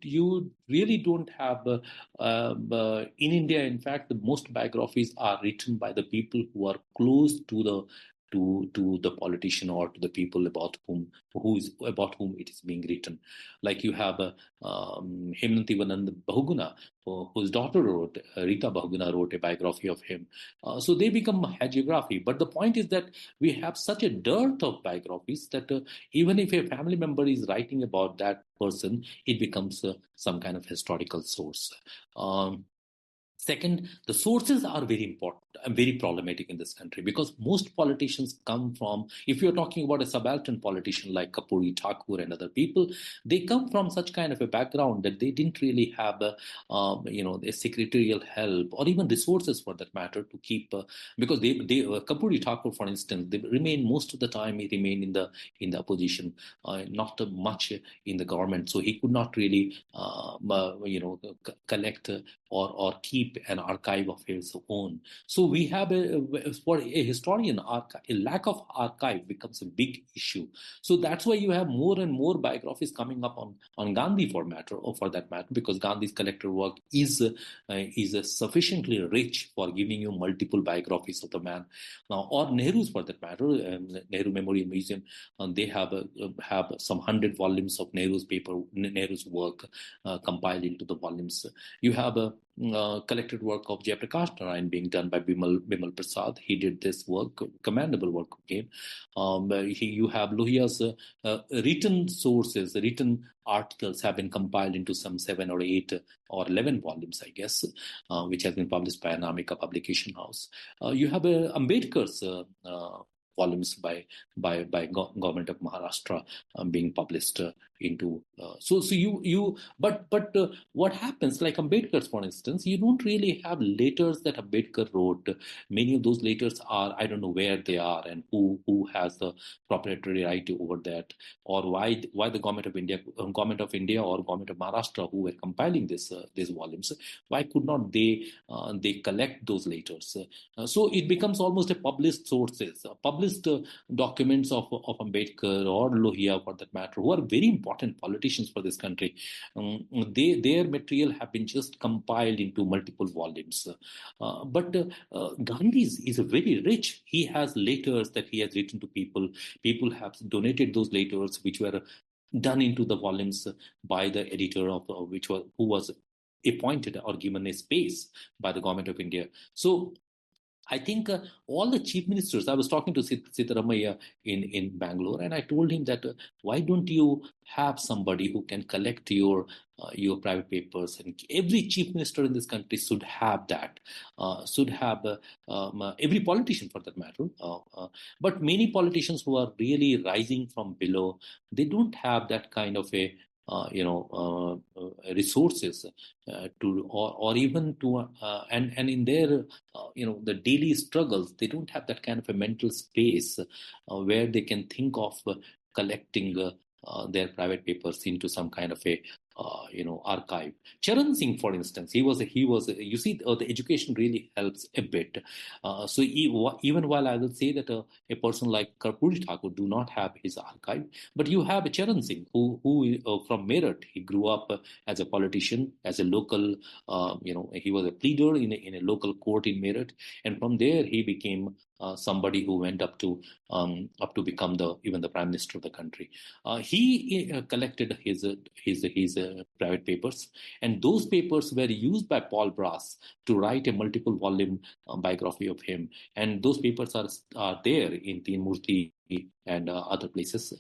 really don't have in India. In fact, the most biographies are written by the people who are close to the politician or to the people about whom it is being written. Like you have Hemant Bahuguna, whose daughter Rita Bahuguna wrote a biography of him. So they become hagiography. But the point is that we have such a dearth of biographies that even if a family member is writing about that person, it becomes some kind of historical source. Second, the sources are very important and very problematic in this country, because most politicians come from, if you're talking about a subaltern politician like Kapuri, Thakur and other people, they come from such kind of a background that they didn't really have a secretarial help or even resources for that matter to keep, because they Kapuri Thakur, for instance, they remain most of the time, he remained in the opposition, not much in the government, so he could not really collect or keep an archive of his own. So we have for a historian, a lack of archive becomes a big issue. So that's why you have more and more biographies coming up on Gandhi for that matter, because Gandhi's collected work is sufficiently rich for giving you multiple biographies of the man. Now, or Nehru's for that matter, Nehru Memorial Museum, they have some 100 volumes of Nehru's work compiled into the volumes. You have a collected work of Jayaprakash Narayan being done by Bimal Prasad. He did this work, commendable work again. You have Lohia's written sources, written articles have been compiled into some 7 or 8 or 11 volumes, I guess, which has been published by Anamika Publication House. You have Ambedkar's volumes by government of Maharashtra being published into. But what happens, like Ambedkar's, for instance, you don't really have letters that Ambedkar wrote. Many of those letters are, I don't know where they are and who has the proprietary right over that, or why the government of India or government of Maharashtra, who were compiling these volumes, why could not they collect those letters? So it becomes almost a published sources, published documents of Ambedkar or Lohia for that matter, who are very important politicians for this country. Their material have been just compiled into multiple volumes. But Gandhi is very rich. He has letters that he has written to people. People have donated those letters, which were done into the volumes by the editor of who was appointed or given a space by the government of India. So I think all the chief ministers, I was talking to Sitaramaya in Bangalore, and I told him that why don't you have somebody who can collect your private papers? And every chief minister in this country should have that, should have every politician for that matter. But many politicians who are really rising from below, they don't have that kind of a resources to or even to and in their the daily struggles, they don't have that kind of a mental space where they can think of collecting their private papers into some kind of a archive. Charan Singh, for instance, he was you see, the education really helps a bit. Even while I will say that a person like Karpuri Thakur do not have his archive, but you have a Charan Singh who from Meerut, he grew up as a politician, as a local, he was a pleader in a local court in Meerut, and from there he became somebody who went up to become even the prime minister of the country. He collected his private papers, and those papers were used by Paul Brass to write a multiple volume biography of him, and those papers are there in Teen Murthy and other places,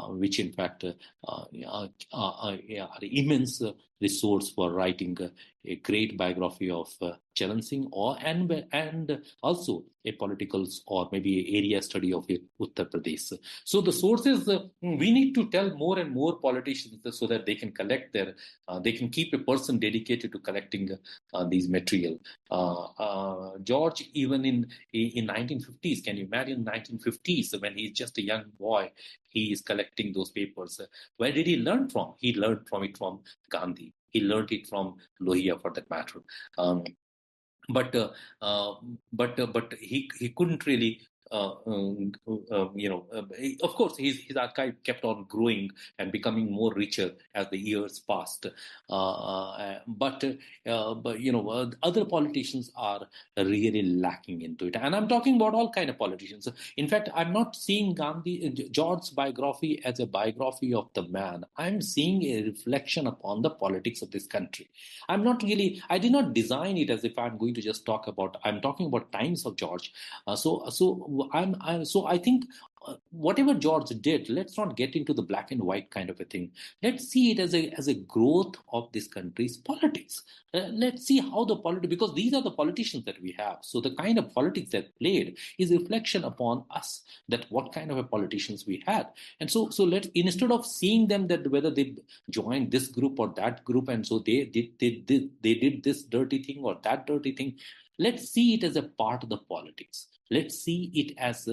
which in fact are immense resource for writing a great biography of Charan Singh, and also a political or maybe area study of Uttar Pradesh. So the sources, we need to tell more and more politicians so that they can collect they can keep a person dedicated to collecting these material. George, even in 1950s, can you imagine 1950s when he's just a young boy, he is collecting those papers. Where did he learn from? He learned from it from Gandhi. He learned it from Lohia, for that matter. Um, but uh, but he couldn't really of course his archive kept on growing and becoming more richer as the years passed, but other politicians are really lacking into it, and I'm talking about all kind of politicians. In fact, I'm not seeing George's biography as a biography of the man. I'm seeing a reflection upon the politics of this country. I did not design it as if I'm going to just I'm talking about times of George. So I think whatever George did, let's not get into the black and white kind of a thing. Let's see it as a growth of this country's politics. Let's see how because these are the politicians that we have. So the kind of politics that played is a reflection upon us, that what kind of a politicians we had. And so let's, instead of seeing them that whether they joined this group or that group, and so they did this dirty thing or that dirty thing, let's see it as a part of the politics. Let's see it as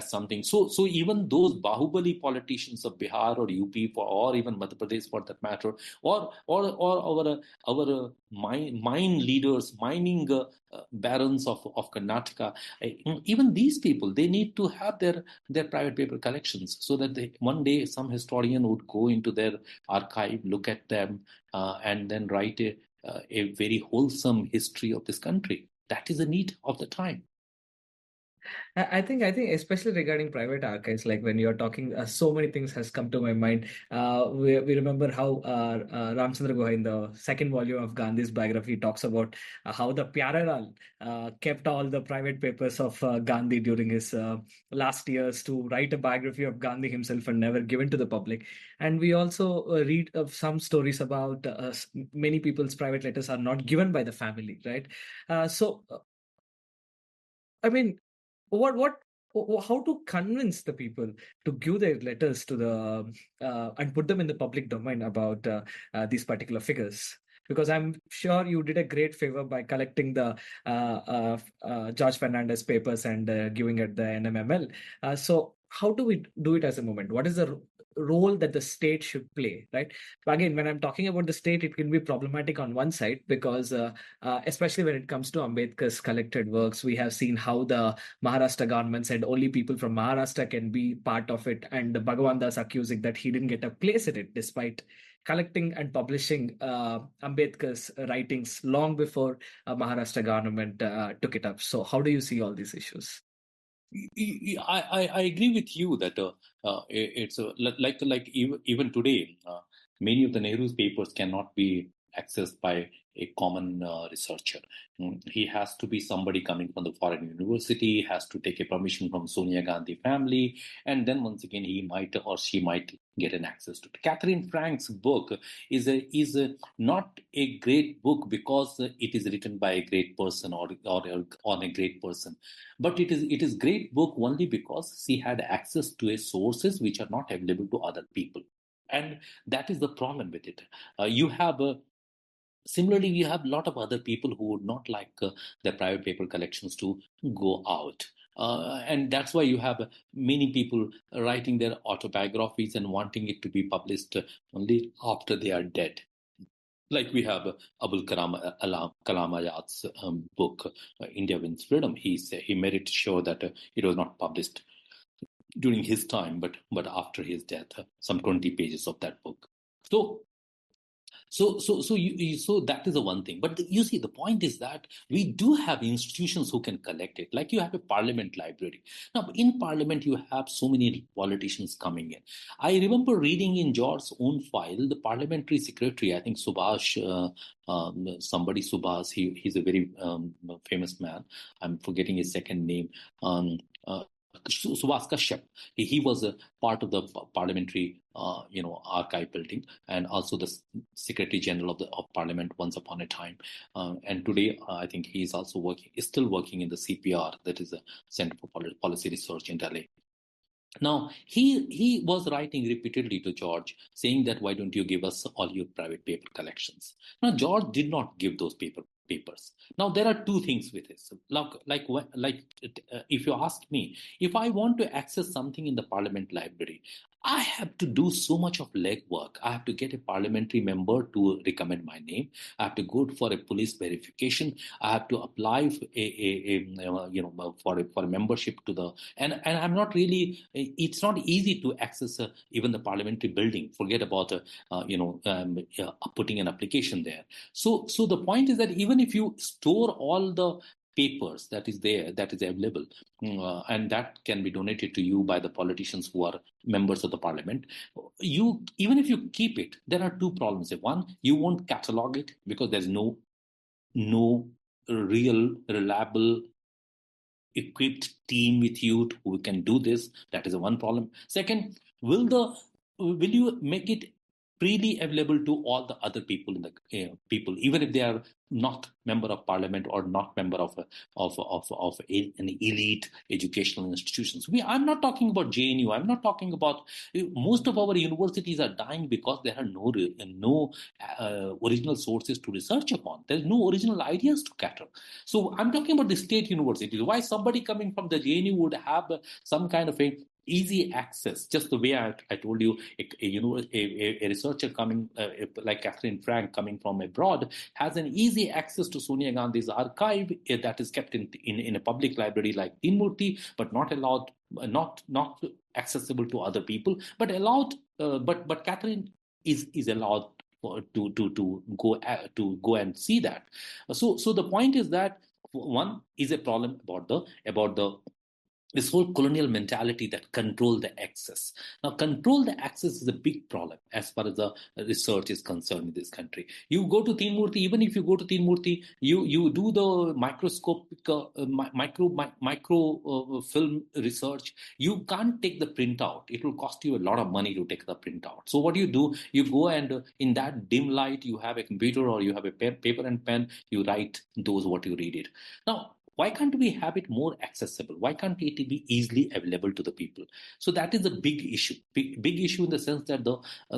something. So even those Bahubali politicians of Bihar or UP or even Madhya Pradesh for that matter, or our mine leaders, mining barons of Karnataka, even these people, they need to have their private paper collections so that one day some historian would go into their archive, look at them, and then write a very wholesome history of this country. That is the need of the time. I think especially regarding private archives, like when you're talking, so many things has come to my mind. We remember how Ramchandra Guha in the second volume of Gandhi's biography talks about how the Pyarelal kept all the private papers of Gandhi during his last years to write a biography of Gandhi himself and never given to the public. And we also read of some stories about many people's private letters are not given by the family, right? I mean, what how to convince the people to give their letters to the and put them in the public domain about these particular figures? Because I'm sure you did a great favor by collecting the George Fernandes papers and giving it the NMML. So how do we do it as a movement? What is the role that the state should play, right? Again, when I'm talking about the state, it can be problematic on one side because especially when it comes to Ambedkar's collected works, we have seen how the Maharashtra government said only people from Maharashtra can be part of it, and Bhagwan Das accusing that he didn't get a place in it despite collecting and publishing Ambedkar's writings long before Maharashtra government took it up. So how do you see all these issues? I agree with you that it's like even today, many of the Nehru's papers cannot be accessed by a common researcher. He has to be somebody coming from the foreign university, has to take a permission from Sonia Gandhi family, and then once again he might or she might get an access to it. Catherine Frank's book is not a great book because it is written by a great person or on a great person, but it is great book only because she had access to a sources which are not available to other people, and that is the problem with it. You have Similarly, we have a lot of other people who would not like their private paper collections to go out. And that's why you have many people writing their autobiographies and wanting it to be published only after they are dead. Like we have Abul Kalam Azad's book, India Wins Freedom. He made it sure that it was not published during his time, but after his death, some 20 pages of that book. So that is the one thing. But you see, the point is that we do have institutions who can collect it. Like you have a parliament library. Now, in parliament, you have so many politicians coming in. I remember reading in George's own file, the parliamentary secretary, I think Subhash, Subhash, he's a very famous man. I'm forgetting his second name. Subhash Kashyap. He was a part of the parliamentary, archive building, and also the Secretary General of Parliament once upon a time. And today, I think he is also still working in the CPR, that is the Center for Policy Research in Delhi. Now, he was writing repeatedly to George, saying that, why don't you give us all your private paper collections? Now, George did not give those papers. Now, there are two things with this. If you ask me, if I want to access something in the Parliament Library, I have to do so much of legwork. I have to get a parliamentary member to recommend my name. I have to go for a police verification. I have to apply for a membership to the and I'm not really. It's not easy to access even the parliamentary building. Forget about putting an application there. So the point is that even if you store all the papers that is available, and that can be donated to you by the politicians who are members of the parliament, even if you keep it, there are two problems. One, you won't catalog it because there's no real reliable equipped team with you who can do this. That is one problem. Second, will you make it freely available to all the other people in the people, even if they are not member of parliament or not member of an elite educational institutions? I'm not talking about JNU. I'm not talking about most of our universities are dying because there are no original sources to research upon. There's no original ideas to cater. So I'm talking about the state universities. Why somebody coming from the JNU would have some kind of a easy access, just the way I told you, a researcher coming like Catherine Frank coming from abroad has an easy access to Sonia Gandhi's archive that is kept in a public library like Tinmurti, but not allowed, not accessible to other people, but allowed. But Catherine is allowed to go and see that. So the point is that one is a problem about the this whole colonial mentality that control the access. Now, control the access is a big problem as far as the research is concerned in this country. You go to Tinmurti, even if you go to Tinmurti, you do the microscopic micro film research. You can't take the printout. It will cost you a lot of money to take the printout. So what do? You go and in that dim light, you have a computer or you have a paper and pen. You write those what you read it. Now, why can't we have it more accessible? Why can't it be easily available to the people? So that is a big issue. Big issue in the sense that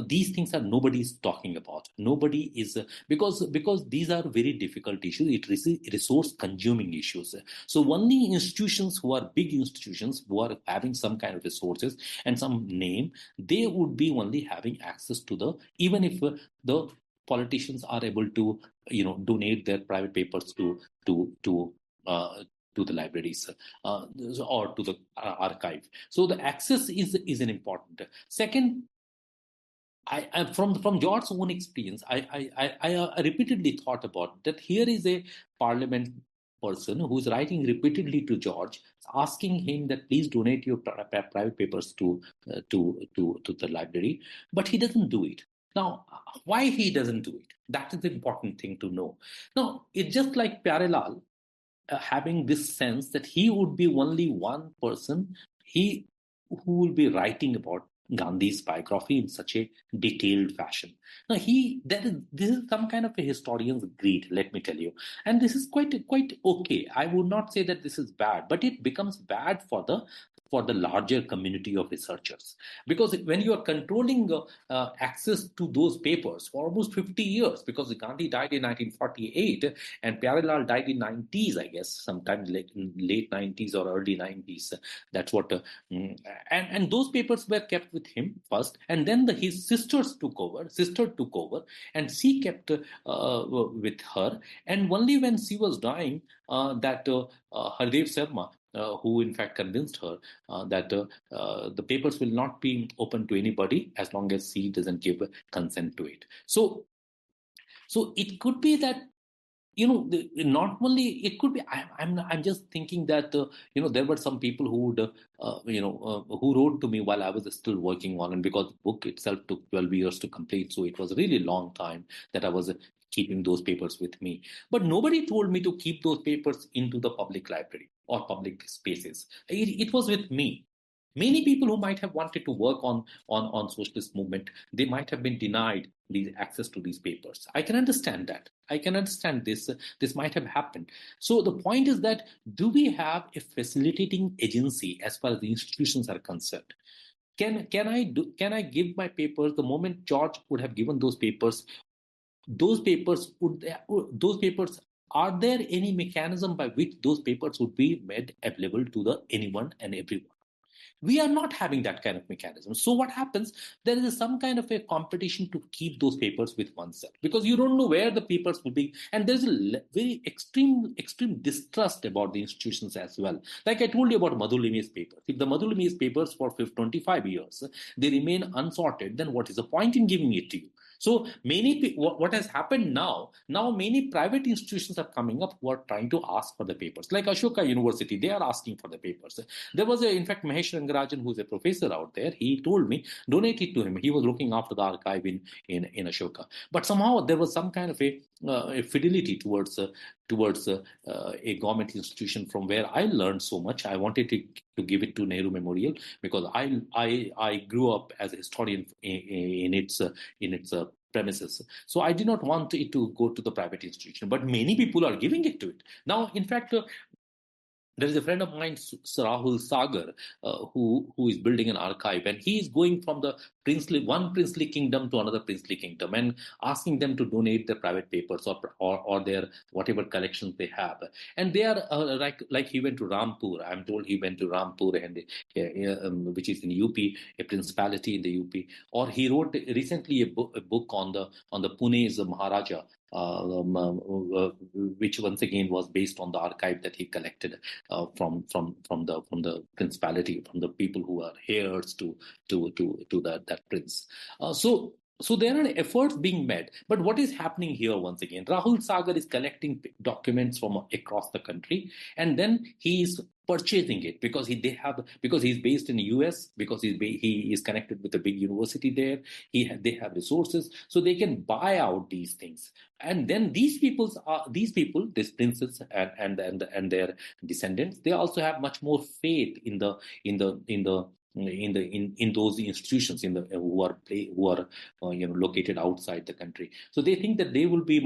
these things are nobody's talking about. Nobody is because these are very difficult issues. It is resource consuming issues. So only institutions who are big institutions who are having some kind of resources and some name, they would be only having access to even if the politicians are able to donate their private papers to the libraries or to the archive. So the access is an important. Second, I from George's own experience, I repeatedly thought about that. Here is a parliament person who is writing repeatedly to George, asking him that please donate your private papers to the library, but he doesn't do it. Now, why he doesn't do it? That is the important thing to know. Now, it's just like Pyarelal having this sense that he would be only one person who will be writing about Gandhi's biography in such a detailed fashion. Now, this is some kind of a historian's greed, let me tell you, and this is quite okay. I would not say that this is bad, but it becomes bad for the larger community of researchers, because when you are controlling access to those papers for almost 50 years, because Gandhi died in 1948 and Pyarelal died in 90s, I guess, sometime late 90s or early 90s. That's what, and those papers were kept with him first, and then his sister took over, and she kept with her. And only when she was dying, that Hardev Sharma, who in fact convinced her that the papers will not be open to anybody as long as she doesn't give consent to it. So it could be that, not only it could be. I'm just thinking that there were some people who would who wrote to me while I was still working on it, because the book itself took 12 years to complete, so it was a really long time that I was keeping those papers with me. But nobody told me to keep those papers into the public library or public spaces. It was with me. Many people who might have wanted to work on socialist movement, they might have been denied these access to these papers. I can understand that. I can understand this. This might have happened. So the point is that, do we have a facilitating agency as far as the institutions are concerned? Can I give my papers the moment George would have given those papers? Those papers are there any mechanism by which those papers would be made available to anyone and everyone? We are not having that kind of mechanism. So what happens? There is some kind of a competition to keep those papers with oneself, because you don't know where the papers will be, and there's a very extreme distrust about the institutions as well. Like I told you about Madhulimi's papers. If the Madhulimi's papers for 25 years they remain unsorted, then what is the point in giving it to you? So what has happened now many private institutions are coming up who are trying to ask for the papers. Like Ashoka University, they are asking for the papers. There was in fact, Mahesh Rangarajan, who's a professor out there. He told me, donate it to him. He was looking after the archive in Ashoka. But somehow there was some kind of a fidelity towards a government institution from where I learned so much. I wanted to give it to Nehru Memorial, because I grew up as a historian in its premises. So I did not want it to go to the private institution, but many people are giving it to it. Now, in fact, there is a friend of mine, Sir Rahul Sagar, who is building an archive, and he is going from one princely kingdom to another princely kingdom and asking them to donate their private papers or their whatever collections they have. And they are like he went to Rampur. I'm told he went to Rampur, and which is in UP, a principality in the UP. Or he wrote recently a book on the Pune's Maharaja, which once again was based on the archive that he collected from the principality, from the people who are heirs to that prince. So there are efforts being made, but what is happening here once again? Rahul Sagar is collecting documents from across the country, and then he is purchasing it because he's based in the US, because he is connected with a big university there. They have resources, so they can buy out these things, and then these princes and their descendants, they also have much more faith in those institutions who are located outside the country. So they think that they will be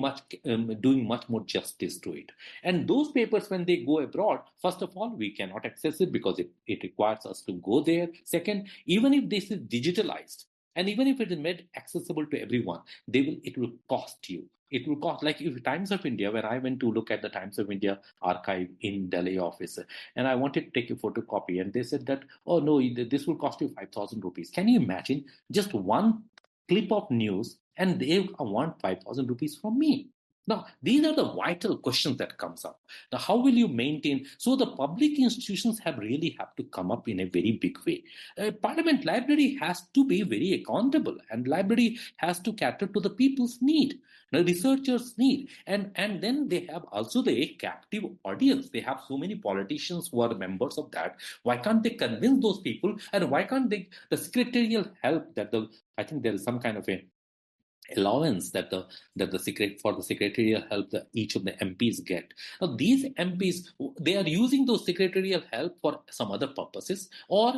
doing much more justice to it. And those papers, when they go abroad, first of all, we cannot access it because it requires us to go there. Second, even if this is digitalized, and even if it is made accessible to everyone, it will cost you. It will cost, like if Times of India, where I went to look at the Times of India archive in Delhi office, and I wanted to take a photocopy, and they said that, oh no, this will cost you 5,000 rupees. Can you imagine? Just one clip of news, and they want 5,000 rupees from me. Now, these are the vital questions that comes up. Now, how will you maintain? So the public institutions really have to come up in a very big way. Parliament library has to be very accountable, and library has to cater to the people's need, the researchers' need. And then they have also the captive audience. They have so many politicians who are members of that. Why can't they convince those people? And why can't the secretarial help I think there is some kind of a allowance that the secretarial help that each of the MPs get. Now these MPs, they are using those secretarial help for some other purposes, or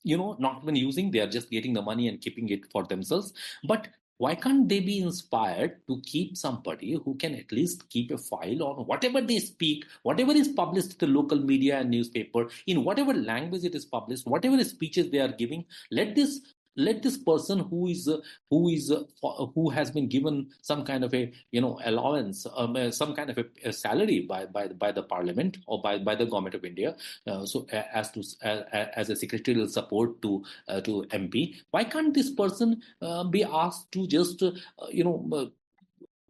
not even using, they are just getting the money and keeping it for themselves. But why can't they be inspired to keep somebody who can at least keep a file on whatever they speak, whatever is published in the local media and newspaper, in whatever language it is published, whatever speeches they are giving? Let this person who has been given some kind of a allowance, some kind of a salary by the parliament or by the government of India, as a secretarial support to MP. Why can't this person be asked to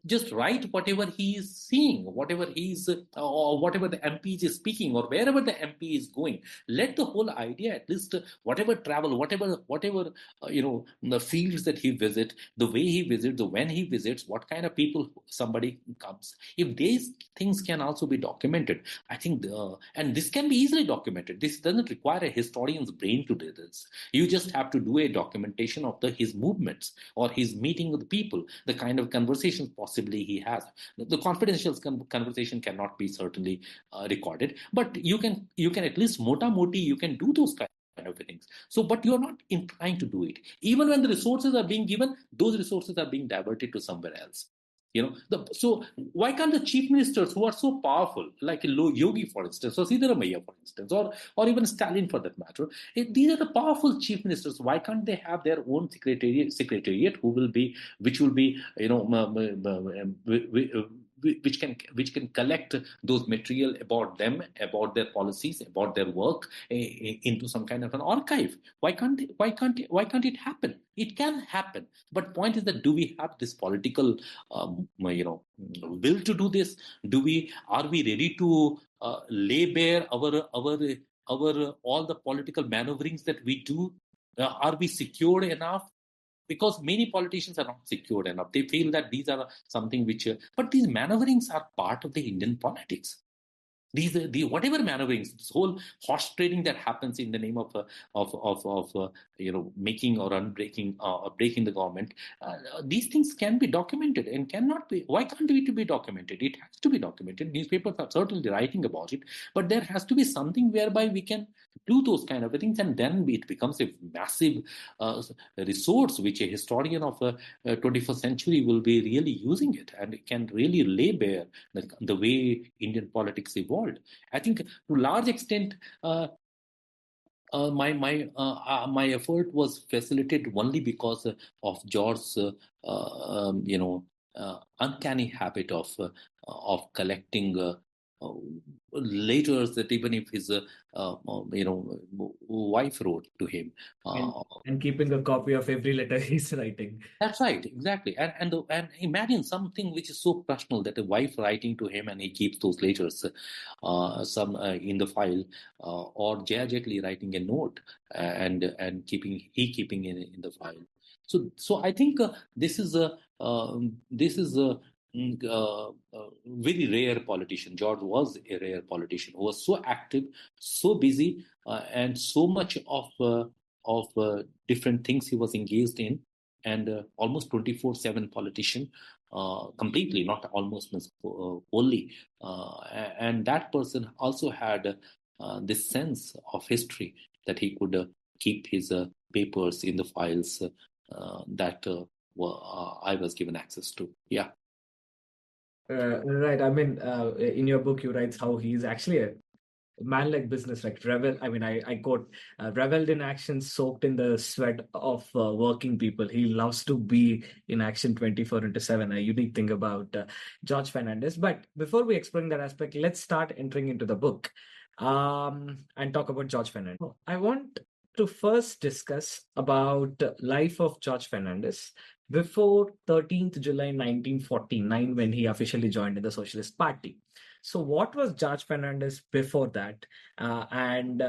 just write whatever he is seeing, whatever he's or whatever the MP is speaking, or wherever the MP is going? Let the whole idea, at least whatever travel, whatever the fields that he visits, the way he visits, the when he visits, what kind of people somebody comes. If these things can also be documented, I think and this can be easily documented. This doesn't require a historian's brain to do this. You just have to do a documentation of his movements or his meeting with people, the kind of conversations possibly he has. The confidential conversation cannot be certainly recorded, but you can at least moti you can do those kind of things. So, but you're not inclined to do it. Even when the resources are being given, those resources are being diverted to somewhere else. So why can't the chief ministers who are so powerful, like Yogi, for instance, or Siddaramaiah, for instance, or even Stalin, for that matter, these are the powerful chief ministers. Why can't they have their own secretariat which will be which can collect those material about them, about their policies, about their work, into some kind of an archive? Why can't it happen? It can happen, but point is that, do we have this political will to do this? Are we ready to lay bare our all the political maneuverings that we do? Are we secured enough? Because many politicians are not secured enough. They feel that these are something which, but these maneuverings are part of the Indian politics. The whatever maneuverings, this whole horse trading that happens in the name of making or unbreaking or breaking the government, these things can be documented and cannot be. Why can't it be documented? It has to be documented. Newspapers are certainly writing about it, but there has to be something whereby we can do those kind of things, and then it becomes a massive resource which a historian of 21st century will be really using it, and it can really lay bare the way Indian politics evolved. I think to a large extent, my effort was facilitated only because of George's uncanny habit of collecting letters that even if his wife wrote to him, and keeping a copy of every letter he's writing. That's right, exactly. And imagine something which is so personal, that a wife writing to him and he keeps those letters some in the file, or Jaya Jaitly writing a note and keeping in the file. So I think this is a very rare politician. George was a rare politician who was so active, so busy, and so much of different things he was engaged in, and almost 24/7 politician, completely, not almost, wholly. And that person also had this sense of history, that he could keep his papers in the files that I was given access to. Yeah. Right. I mean, in your book, you write how he's actually a man like business, like I quote, reveled in action, soaked in the sweat of working people. He loves to be in action 24/7, a unique thing about George Fernandes. But before we explain that aspect, let's start entering into the book and talk about George Fernandes. I want to first discuss about life of George Fernandes before 13th July 1949, when he officially joined in the Socialist Party. So what was George Fernandes before that? And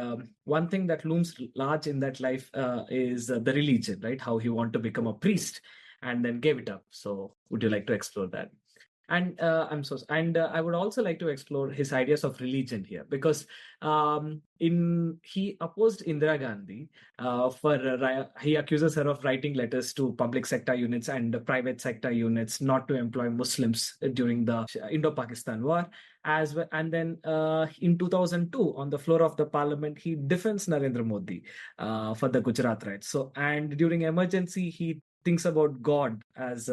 one thing that looms large in that life is the religion, right? How he wanted to become a priest and then gave it up. So would you like to explore that? And I would also like to explore his ideas of religion here, because he opposed Indira Gandhi he accuses her of writing letters to public sector units and private sector units not to employ Muslims during the Indo-Pakistan War, as well. And then in 2002, on the floor of the parliament, he defends Narendra Modi for the Gujarat riots. So, and during emergency, he thinks about God as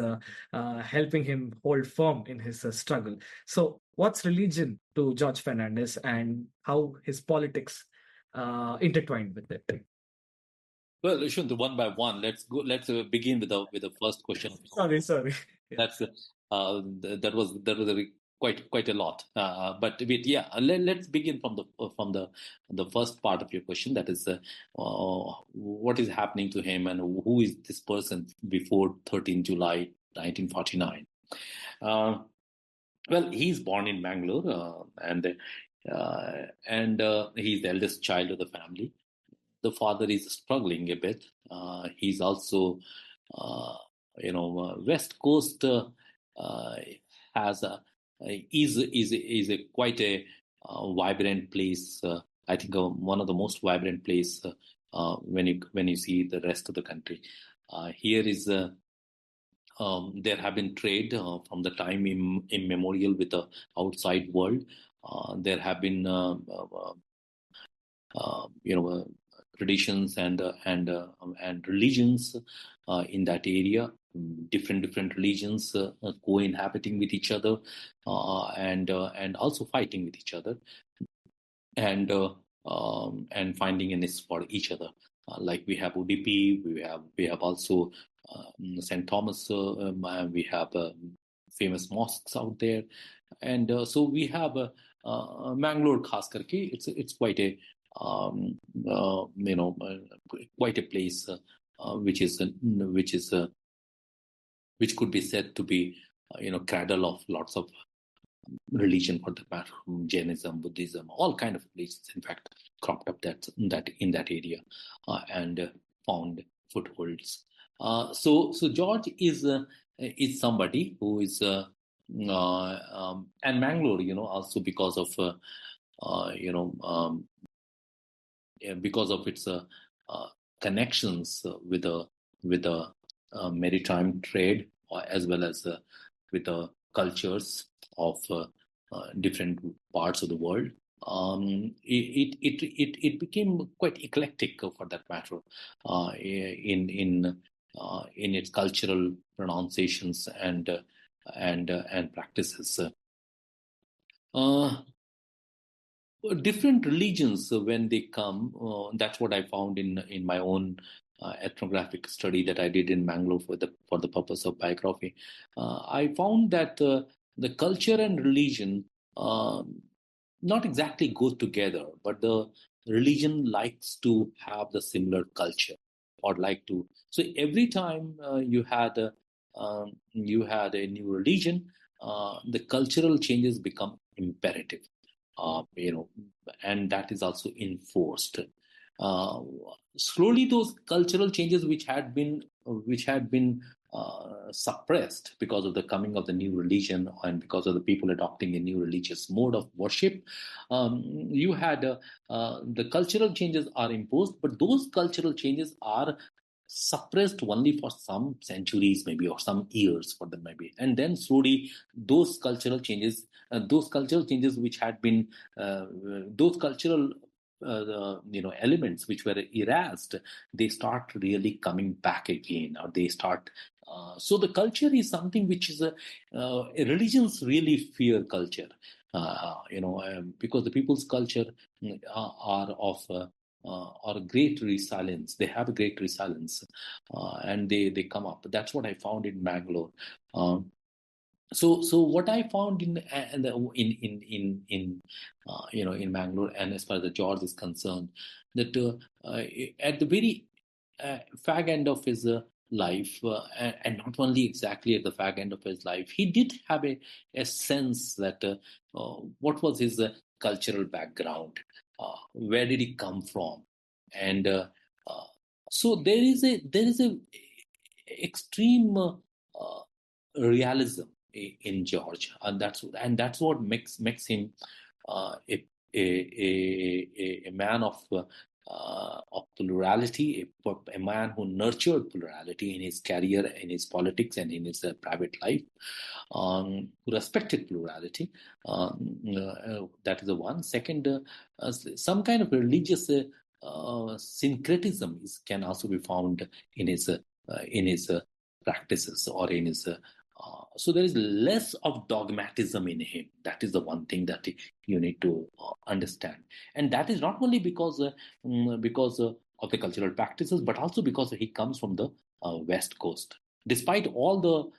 helping him hold firm in his struggle. So, what's religion to George Fernandes, and how his politics intertwined with it? Well, Yashwant, one by one, let's go. Let's begin with the first question. Sorry. That's that was quite a lot. But yeah, let's begin from the first part of your question. That is, what is happening to him, and who is this person before 13 July 1949? Well, he's born in Bangalore, and he's the eldest child of the family. The father is struggling a bit. He's also, West Coast has is a quite a vibrant place. I think one of the most vibrant place when you see the rest of the country. Here is there have been trade from the time immemorial with the outside world. There have been traditions and religions in that area. Different religions co-inhabiting with each other and also fighting with each other and finding a niche for each other. Like we have UDP, we have also St. Thomas, we have famous mosques out there, and so we have Mangalore khas karke. It's quite a quite a place which could be said to be cradle of lots of religion, for that matter, Jainism, Buddhism, all kind of religions, in fact, cropped up in that area and found footholds. So George is somebody who is and Mangalore, also because of because of its connections with the maritime trade, as well as with the cultures of different parts of the world. It became quite eclectic, for that matter, in its cultural pronunciations and practices. Different religions, when they come, that's what I found in my own ethnographic study that I did in Mangalore for the purpose of biography. I found that the culture and religion not exactly go together, but the religion likes to have the similar culture, or like to. So every time you had a new religion, the cultural changes become imperative. And that is also enforced. Slowly, those cultural changes which had been suppressed because of the coming of the new religion and because of the people adopting a new religious mode of worship, you had the cultural changes are imposed, but those cultural changes are suppressed only for some centuries, maybe, or some years for them, maybe, and then slowly those cultural changes which had been those cultural elements which were erased, they start really coming back again, or they start. So the culture is something which is religions really fear culture, because the people's culture are of or great resilience. They have a great resilience, and they come up. That's what I found in Bangalore. So what I found in Bangalore, and as far as the George is concerned, that at the very fag end of his life, and not only exactly at the fag end of his life, he did have a sense that what was his cultural background, where did he come from, and so there is a extreme realism in George, and that's what makes him a man of plurality, a man who nurtured plurality in his career, in his politics, and in his private life, who respected plurality. That is the one. Second, some kind of religious syncretism can also be found in his practices or in his. So there is less of dogmatism in him. That is the one thing that you need to understand, and that is not only because of the cultural practices, but also because he comes from the West Coast. Despite all the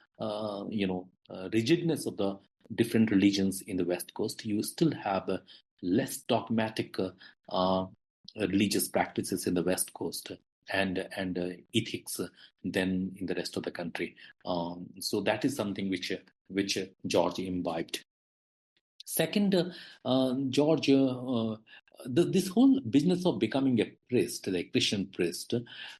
rigidness of the different religions in the West Coast, you still have less dogmatic religious practices in the West Coast and ethics than in the rest of the country. So that is something which George imbibed. Second, George, this whole business of becoming a priest, the Christian priest,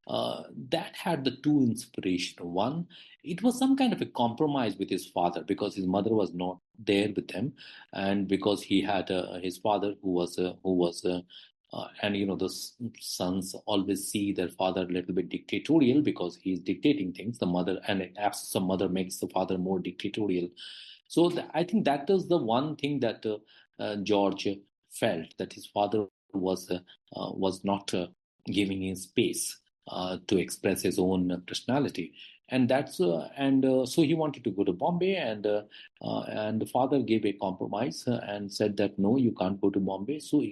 that had the two inspiration. One, it was some kind of a compromise with his father because his mother was not there with him, and because he had his father who was and the sons always see their father a little bit dictatorial because he's dictating things. The mother, and an absence of mother makes the father more dictatorial. So I think that is the one thing that George felt, that his father was not giving him space to express his own personality, and that's so he wanted to go to Bombay, and the father gave a compromise and said that no, you can't go to Bombay. So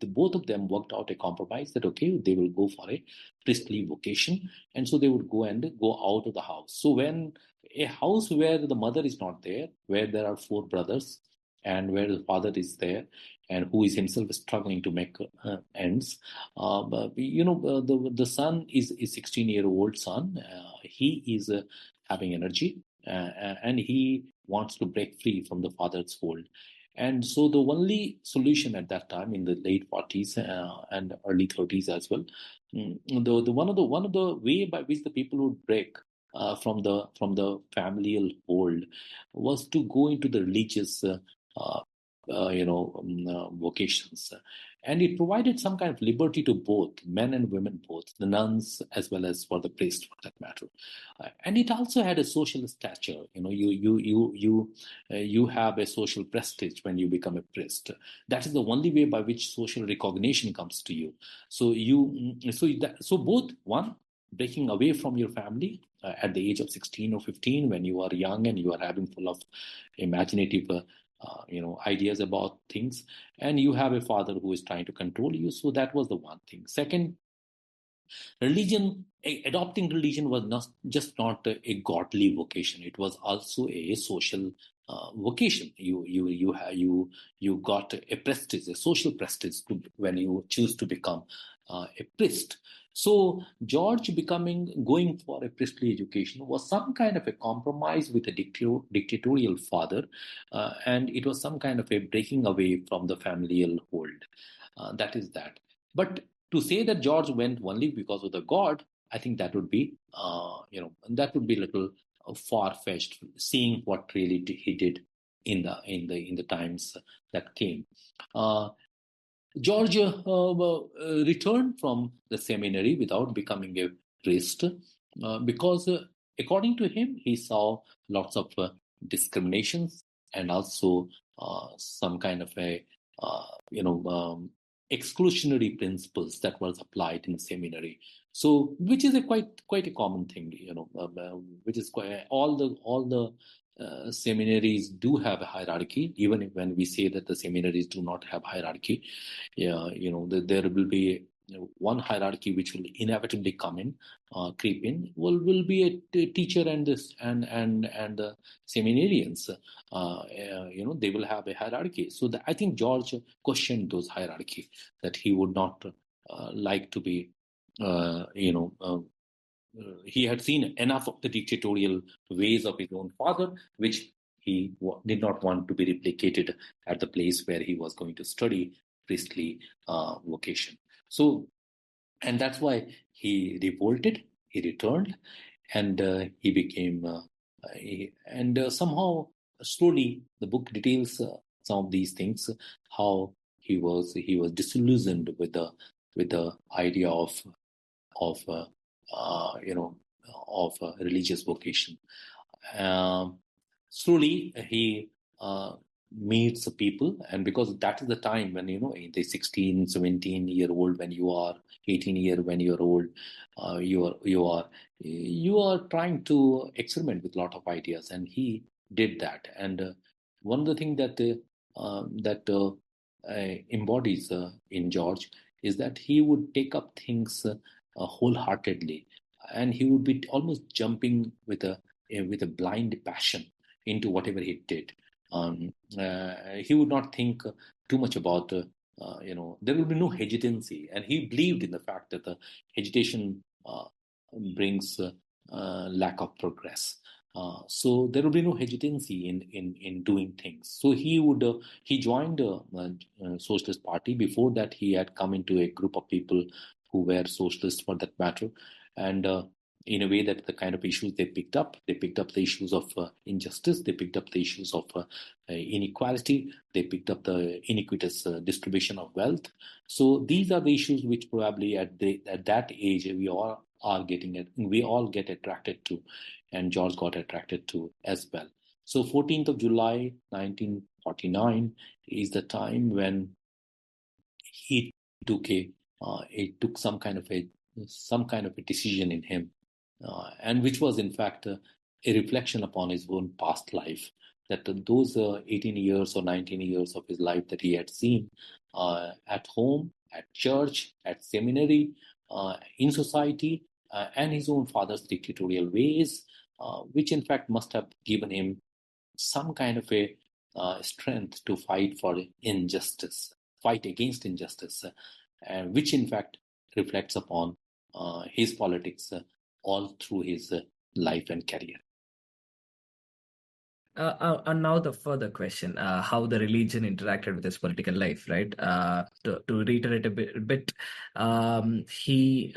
both of them worked out a compromise that okay, they will go for a priestly vocation, and so they would go out of the house. So when a house where the mother is not there, where there are four brothers, and where the father is there, and who is himself struggling to make ends. But, the son is a 16-year-old son. He is having energy, and he wants to break free from the father's hold. And so the only solution at that time, in the late 40s and early 30s as well, one of the way by which the people would break from the familial hold was to go into the religious vocations, and it provided some kind of liberty to both men and women, both the nuns as well as for the priest, for that matter. And it also had a social stature. You have a social prestige when you become a priest. That is the only way by which social recognition comes to you. So both, one, breaking away from your family at the age of 16 or 15, when you are young and you are having full of imaginative ideas about things, and you have a father who is trying to control you. So that was the one thing. Second, adopting religion was not a godly vocation. It was also a social vocation. You got a prestige, a social prestige, when you choose to become a priest. So George going for a priestly education was some kind of a compromise with a dictatorial father, and it was some kind of a breaking away from the familial hold. That is that. But to say that George went only because of the God, I think that would be a little far-fetched, seeing what really he did in the times that came. George returned from the seminary without becoming a priest because, according to him, he saw lots of discriminations and also some kind of a exclusionary principles that was applied in the seminary. So, which is a quite a common thing, which is quite all the seminaries do have a hierarchy, even when we say that the seminaries do not have hierarchy. There will be one hierarchy which will inevitably creep in. Will be a teacher and the seminarians. They will have a hierarchy. So I think George questioned those hierarchy, that he would not like to be, he had seen enough of the dictatorial ways of his own father, which he did not want to be replicated at the place where he was going to study priestly vocation. So, and that's why he revolted, he returned, and he became And somehow, slowly, the book details some of these things, how he was disillusioned with the idea of religious vocation. Um, Slowly, he meets people, and because that is the time when, in the 16, 17-year-old, when you are 18 when you're old, you are trying to experiment with a lot of ideas, and he did that. And one of the things that embodies in George is that he would take up things wholeheartedly, and he would be almost jumping with a blind passion into whatever he did. He would not think too much about, there will be no hesitancy. And he believed in the fact that the hesitation brings lack of progress. So there will be no hesitancy in doing things. So he joined Socialist Party. Before that, he had come into a group of people who were socialists for that matter. And in a way that the kind of issues they picked up the issues of injustice, they picked up the issues of inequality, they picked up the iniquitous distribution of wealth. So these are the issues which probably at that age we all get attracted to, and George got attracted to as well. So 14th of July 1949 is the time when he took some kind of a decision in him, and which was in fact a reflection upon his own past life, that those 18 years or 19 years of his life that he had seen at home, at church, at seminary, in society, and his own father's dictatorial ways, which in fact must have given him some kind of a strength to fight against injustice, which in fact reflects upon his politics all through his life and career. And now the further question, how the religion interacted with his political life, right? To reiterate a bit, he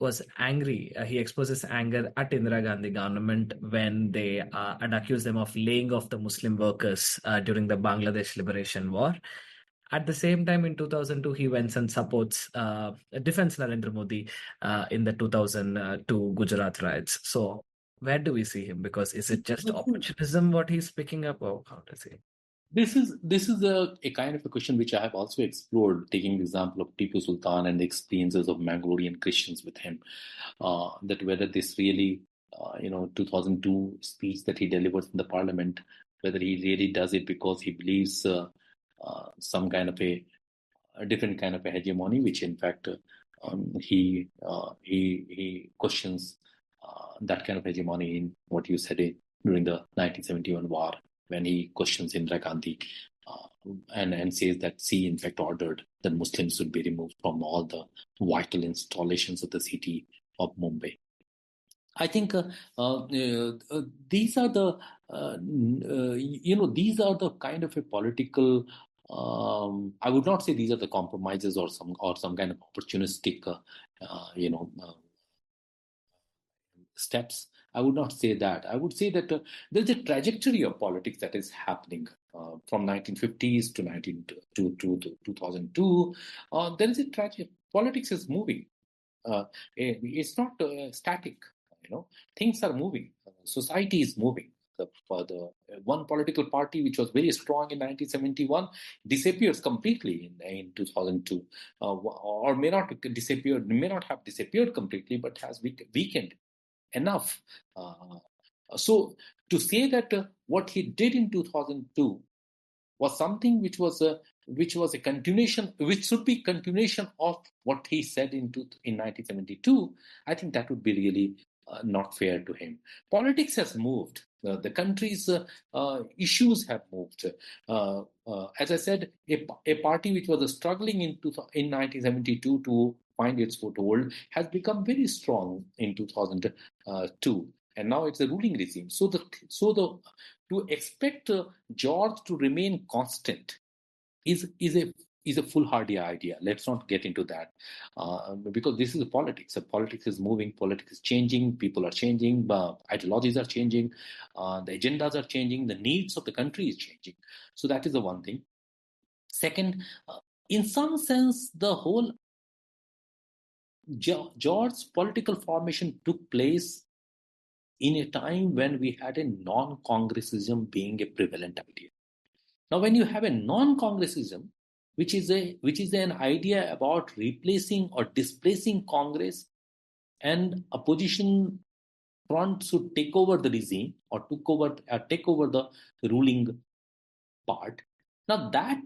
was angry. He expresses anger at Indira Gandhi government when they had accused them of laying off the Muslim workers during the Bangladesh Liberation War. At the same time, in 2002, he went and supports defense Narendra Modi in the 2002 Gujarat riots. So where do we see him? Because is it just opportunism what he's picking up, or how does he? This is a kind of a question which I have also explored, taking the example of Tipu Sultan and the experiences of Mangalorean Christians with him. That whether this really, 2002 speech that he delivers in the parliament, whether he really does it because he believes some kind of a different kind of a hegemony, which in fact he questions that kind of hegemony in what you said during the 1971 war, when he questions Indira Gandhi and says that she in fact ordered that Muslims should be removed from all the vital installations of the city of Mumbai. I think these are the these are the kind of a political. I would not say these are the compromises or some kind of opportunistic, steps. I would not say that. I would say that there's a trajectory of politics that is happening from 1950s to 2002. There is a trajectory. Politics is moving. It's not static. Things are moving. Society is moving. The one political party which was very strong in 1971 disappears completely in 2002, or may not have disappeared completely, but has weakened enough. So to say that what he did in 2002 was something which was a continuation, which should be continuation of what he said in 1972, I think that would be really not fair to him. Politics has moved. The country's issues have moved. As I said, a party which was struggling in 1972 to find its foothold has become very strong in 2002, and now it's a ruling regime. So to expect George to remain constant is is a foolhardy idea. Let's not get into that because this is politics. Politics is moving, politics is changing, people are changing, ideologies are changing, the agendas are changing, the needs of the country is changing. So that is the one thing. Second, in some sense, the whole George's political formation took place in a time when we had a non-congressism being a prevalent idea. Now, when you have a non-congressism, which is an idea about replacing or displacing Congress, and opposition front should take over the regime or take over the ruling part. Now that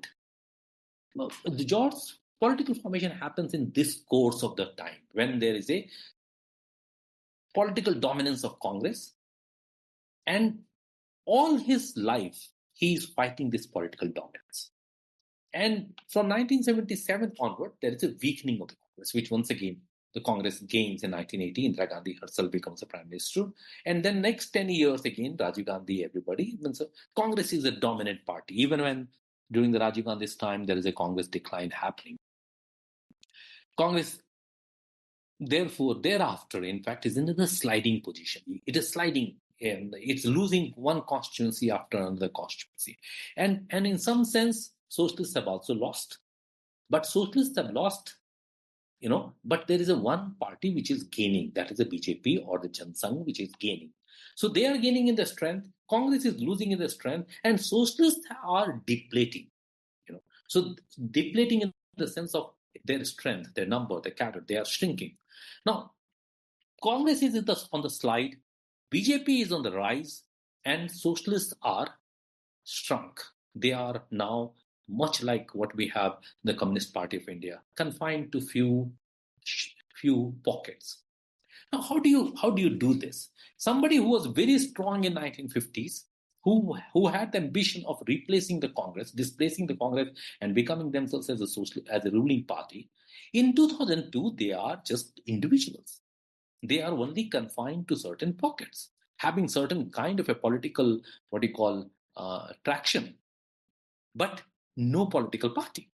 the George's political formation happens in this course of the time when there is a political dominance of Congress, and all his life he is fighting this political dominance. And from 1977 onward, there is a weakening of the Congress, which once again the Congress gains in 1980. Indira Gandhi herself becomes the prime minister. And then next 10 years again, Rajiv Gandhi, everybody. So Congress is a dominant party. Even when during the Rajiv Gandhi's time, there is a Congress decline happening. Congress, therefore, thereafter, in fact, is in the sliding position. It is sliding. And it's losing one constituency after another constituency. And in some sense, socialists have also lost. But socialists have lost, but there is a one party which is gaining. That is the BJP or the Jansangh, which is gaining. So they are gaining in the strength. Congress is losing in the strength. And socialists are depleting. So depleting in the sense of their strength, their number, their cadre, they are shrinking. Now, Congress is on the slide. BJP is on the rise, and socialists are shrunk. They are now much like what we have the Communist Party of India, confined to few pockets. Now, how do you do this? Somebody who was very strong in 1950s, who had the ambition of replacing the Congress, displacing the Congress, and becoming themselves as a ruling party, in 2002 they are just individuals. They are only confined to certain pockets, having certain kind of a political, traction, but no political party.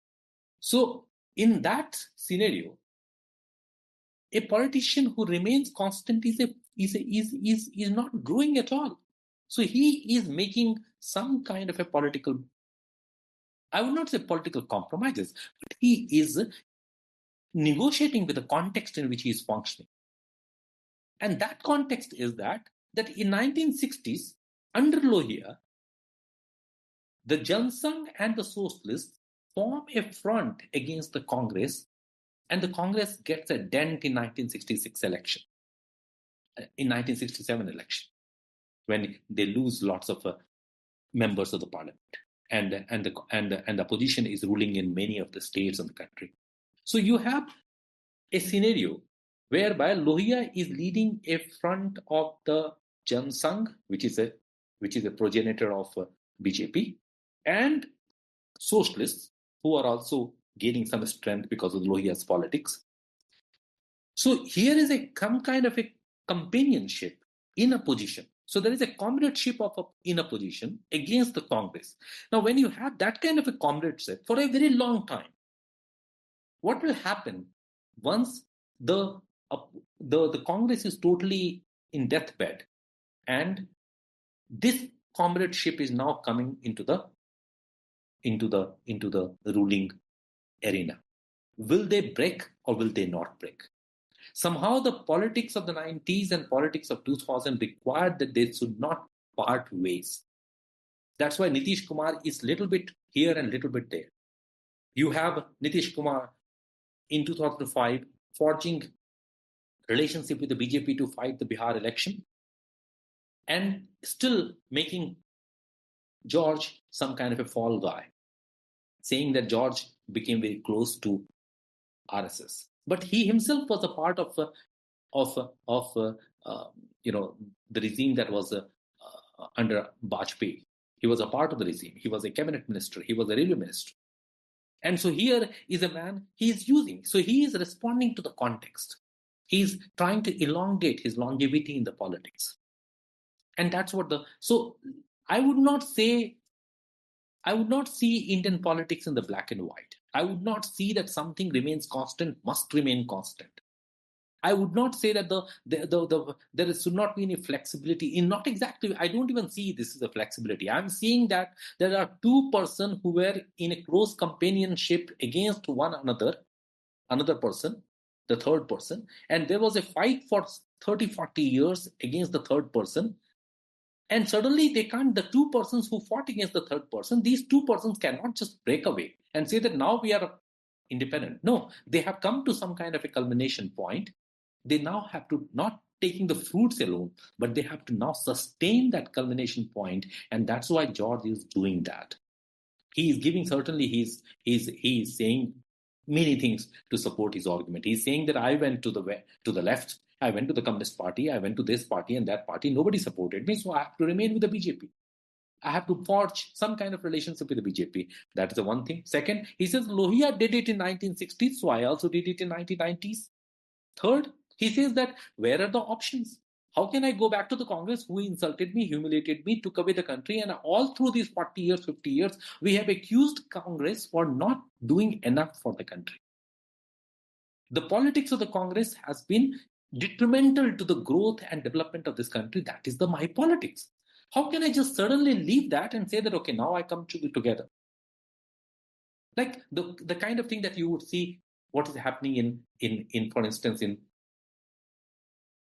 So in that scenario, a politician who remains constant is not growing at all. So he is making some kind of a political, I would not say political compromises, but he is negotiating with the context in which he is functioning. And that context is that in 1960s, under Lohia, the Jansangh and the socialists form a front against the Congress, and the Congress gets a dent in 1966 election, in 1967 election, when they lose lots of members of the parliament, and the opposition is ruling in many of the states of the country. So you have a scenario whereby Lohia is leading a front of the Jansangh, which is a progenitor of BJP, and socialists who are also gaining some strength because of Lohia's politics. So here is some kind of a companionship in opposition. So there is a comradeship in opposition against the Congress. Now, when you have that kind of a comradeship for a very long time, what will happen once the Congress is totally in deathbed, and this comradeship is now coming into the ruling arena? Will they break or will they not break? Somehow the politics of the 90s and politics of 2000 required that they should not part ways. That's why Nitish Kumar is little bit here and little bit there. You have Nitish Kumar in 2005 forging relationship with the BJP to fight the Bihar election, and still making George some kind of a fall guy, saying that George became very close to RSS. But he himself was a part of the regime that was under Vajpayee. He was a part of the regime. He was a cabinet minister. He was a railway minister. And so here is a man he is using. So he is responding to the context. He's trying to elongate his longevity in the politics. And that's what so I would not see Indian politics in the black and white. I would not see that something remains constant, must remain constant. I would not say that there should not be any flexibility in, not exactly, I don't even see this as a flexibility. I'm seeing that there are two persons who were in a close companionship against one another person, the third person, and there was a fight for 30, 40 years against the third person. And suddenly they can't, the two persons who fought against the third person, these two persons cannot just break away and say that now we are independent. No, they have come to some kind of a culmination point. They now have to not taking the fruits alone, but they have to now sustain that culmination point, and that's why George is doing that. He is giving, certainly he is saying many things to support his argument. He's saying that I went to the left, I went to the Communist Party, I went to this party and that party, nobody supported me, so I have to remain with the BJP. I have to forge some kind of relationship with the BJP. That is the one thing. Second, he says Lohia did it in 1960s, so I also did it in 1990s. Third, he says that where are the options? How can I go back to the Congress who insulted me, humiliated me, took away the country? And all through these 40 years, 50 years, we have accused Congress for not doing enough for the country. The politics of the Congress has been detrimental to the growth and development of this country. That is my politics. How can I just suddenly leave that and say that, okay, now I come together? Like the kind of thing that you would see what is happening in for instance,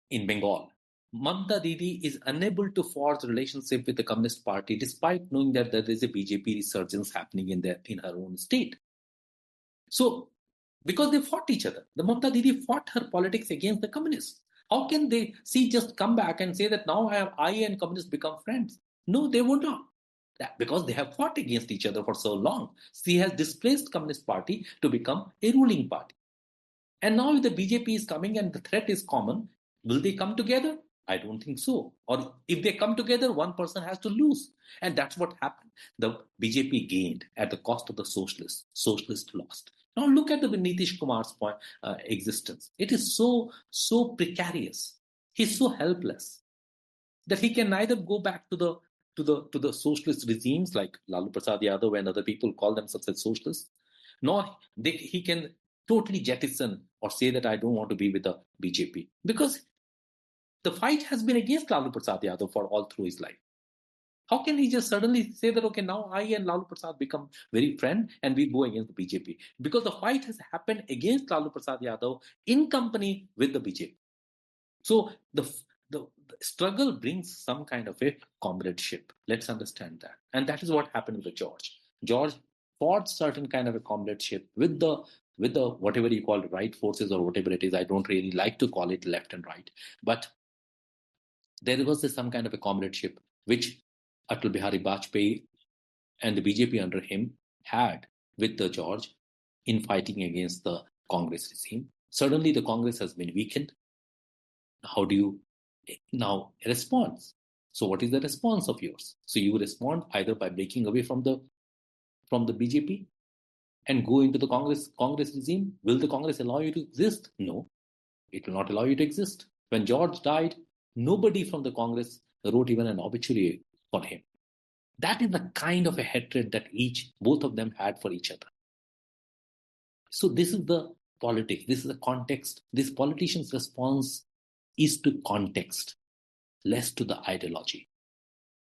in Bengal. Mamta Didi is unable to forge relationship with the Communist Party despite knowing that there is a BJP resurgence happening in her own state. So, because they fought each other, the Mamta Didi fought her politics against the communists. How can they just come back and say that now I and communists become friends? No, they would not. Because they have fought against each other for so long. She has displaced Communist Party to become a ruling party. And now if the BJP is coming and the threat is common, will they come together? I don't think so. Or if they come together, one person has to lose. And that's what happened. The BJP gained at the cost of the socialists. Socialists lost. Now look at the Nitish Kumar's existence. It is so precarious. He's so helpless that he can neither go back to the socialist regimes like Lalu Prasad Yadav and other people call themselves as socialists, nor he can totally jettison or say that I don't want to be with the BJP, because the fight has been against Lalu Prasad Yadav for all through his life. How can he just suddenly say that, okay, now I and Lalu Prasad become very friend and we go against the BJP? Because the fight has happened against Lalu Prasad Yadav in company with the BJP. So the struggle brings some kind of a comradeship. Let's understand that. And that is what happened with George. George forged certain kind of a comradeship with the whatever you call right forces or whatever it is. I don't really like to call it left and right. But there was some kind of a comradeship which Atal Bihari Vajpayee and the BJP under him had with the George in fighting against the Congress regime. Suddenly the Congress has been weakened. How do you now respond? So what is the response of yours? So you respond either by breaking away from the BJP and go into the Congress regime. Will the Congress allow you to exist? No, it will not allow you to exist. When George died, nobody from the Congress wrote even an obituary for him. That is the kind of a hatred that both of them had for each other. So this is the politics. This is the context. This politician's response is to context, less to the ideology.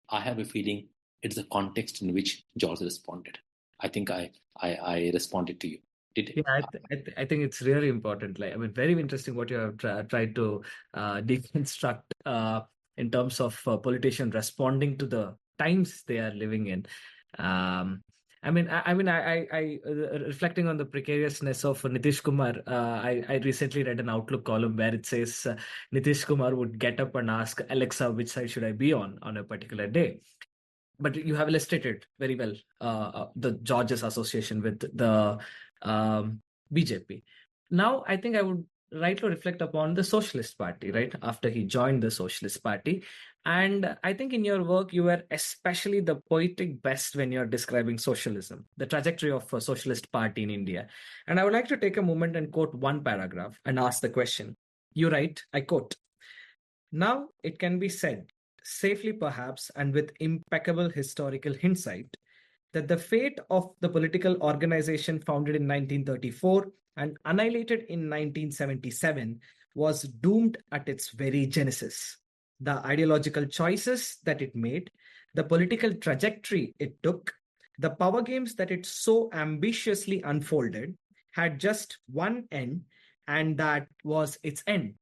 I have a feeling it's the context in which George responded. I think I responded to you. I think it's really important. Like, I mean, very interesting what you have tried to deconstruct in terms of politicians responding to the times they are living in. I mean, reflecting on the precariousness of Nitish Kumar, I recently read an Outlook column where it says Nitish Kumar would get up and ask Alexa, which side should I be on a particular day? But you have illustrated very well the George's association with the BJP. Now, I think I would like to reflect upon the Socialist Party, right? After he joined the Socialist Party. And I think in your work, you were especially the poetic best when you're describing socialism, the trajectory of a Socialist Party in India. And I would like to take a moment and quote one paragraph and ask the question. You write, I quote, "Now it can be said, safely perhaps, and with impeccable historical hindsight, that the fate of the political organization founded in 1934 and annihilated in 1977 was doomed at its very genesis. The ideological choices that it made, the political trajectory it took, the power games that it so ambitiously unfolded had just one end, and that was its end.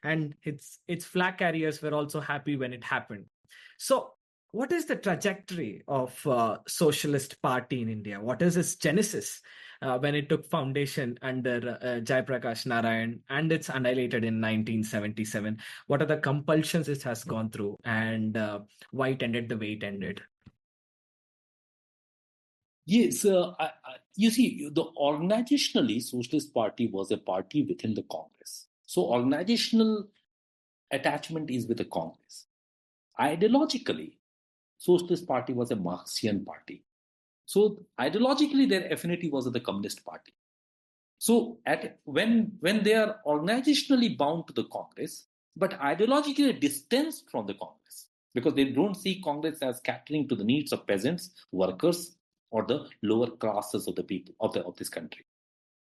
And its flag carriers were also happy when it happened. So, what is the trajectory of Socialist Party in India? What is its genesis when it took foundation under Jayaprakash Narayan and it's annihilated in 1977? What are the compulsions it has gone through, and why it ended the way it ended? Yes, you see, the organizationally, Socialist Party was a party within the Congress. So organizational attachment is with the Congress. Ideologically, Socialist Party was a Marxian party. So ideologically, their affinity was with the Communist Party. So when they are organizationally bound to the Congress, but ideologically distanced from the Congress, because they don't see Congress as catering to the needs of peasants, workers, or the lower classes of the people of this country.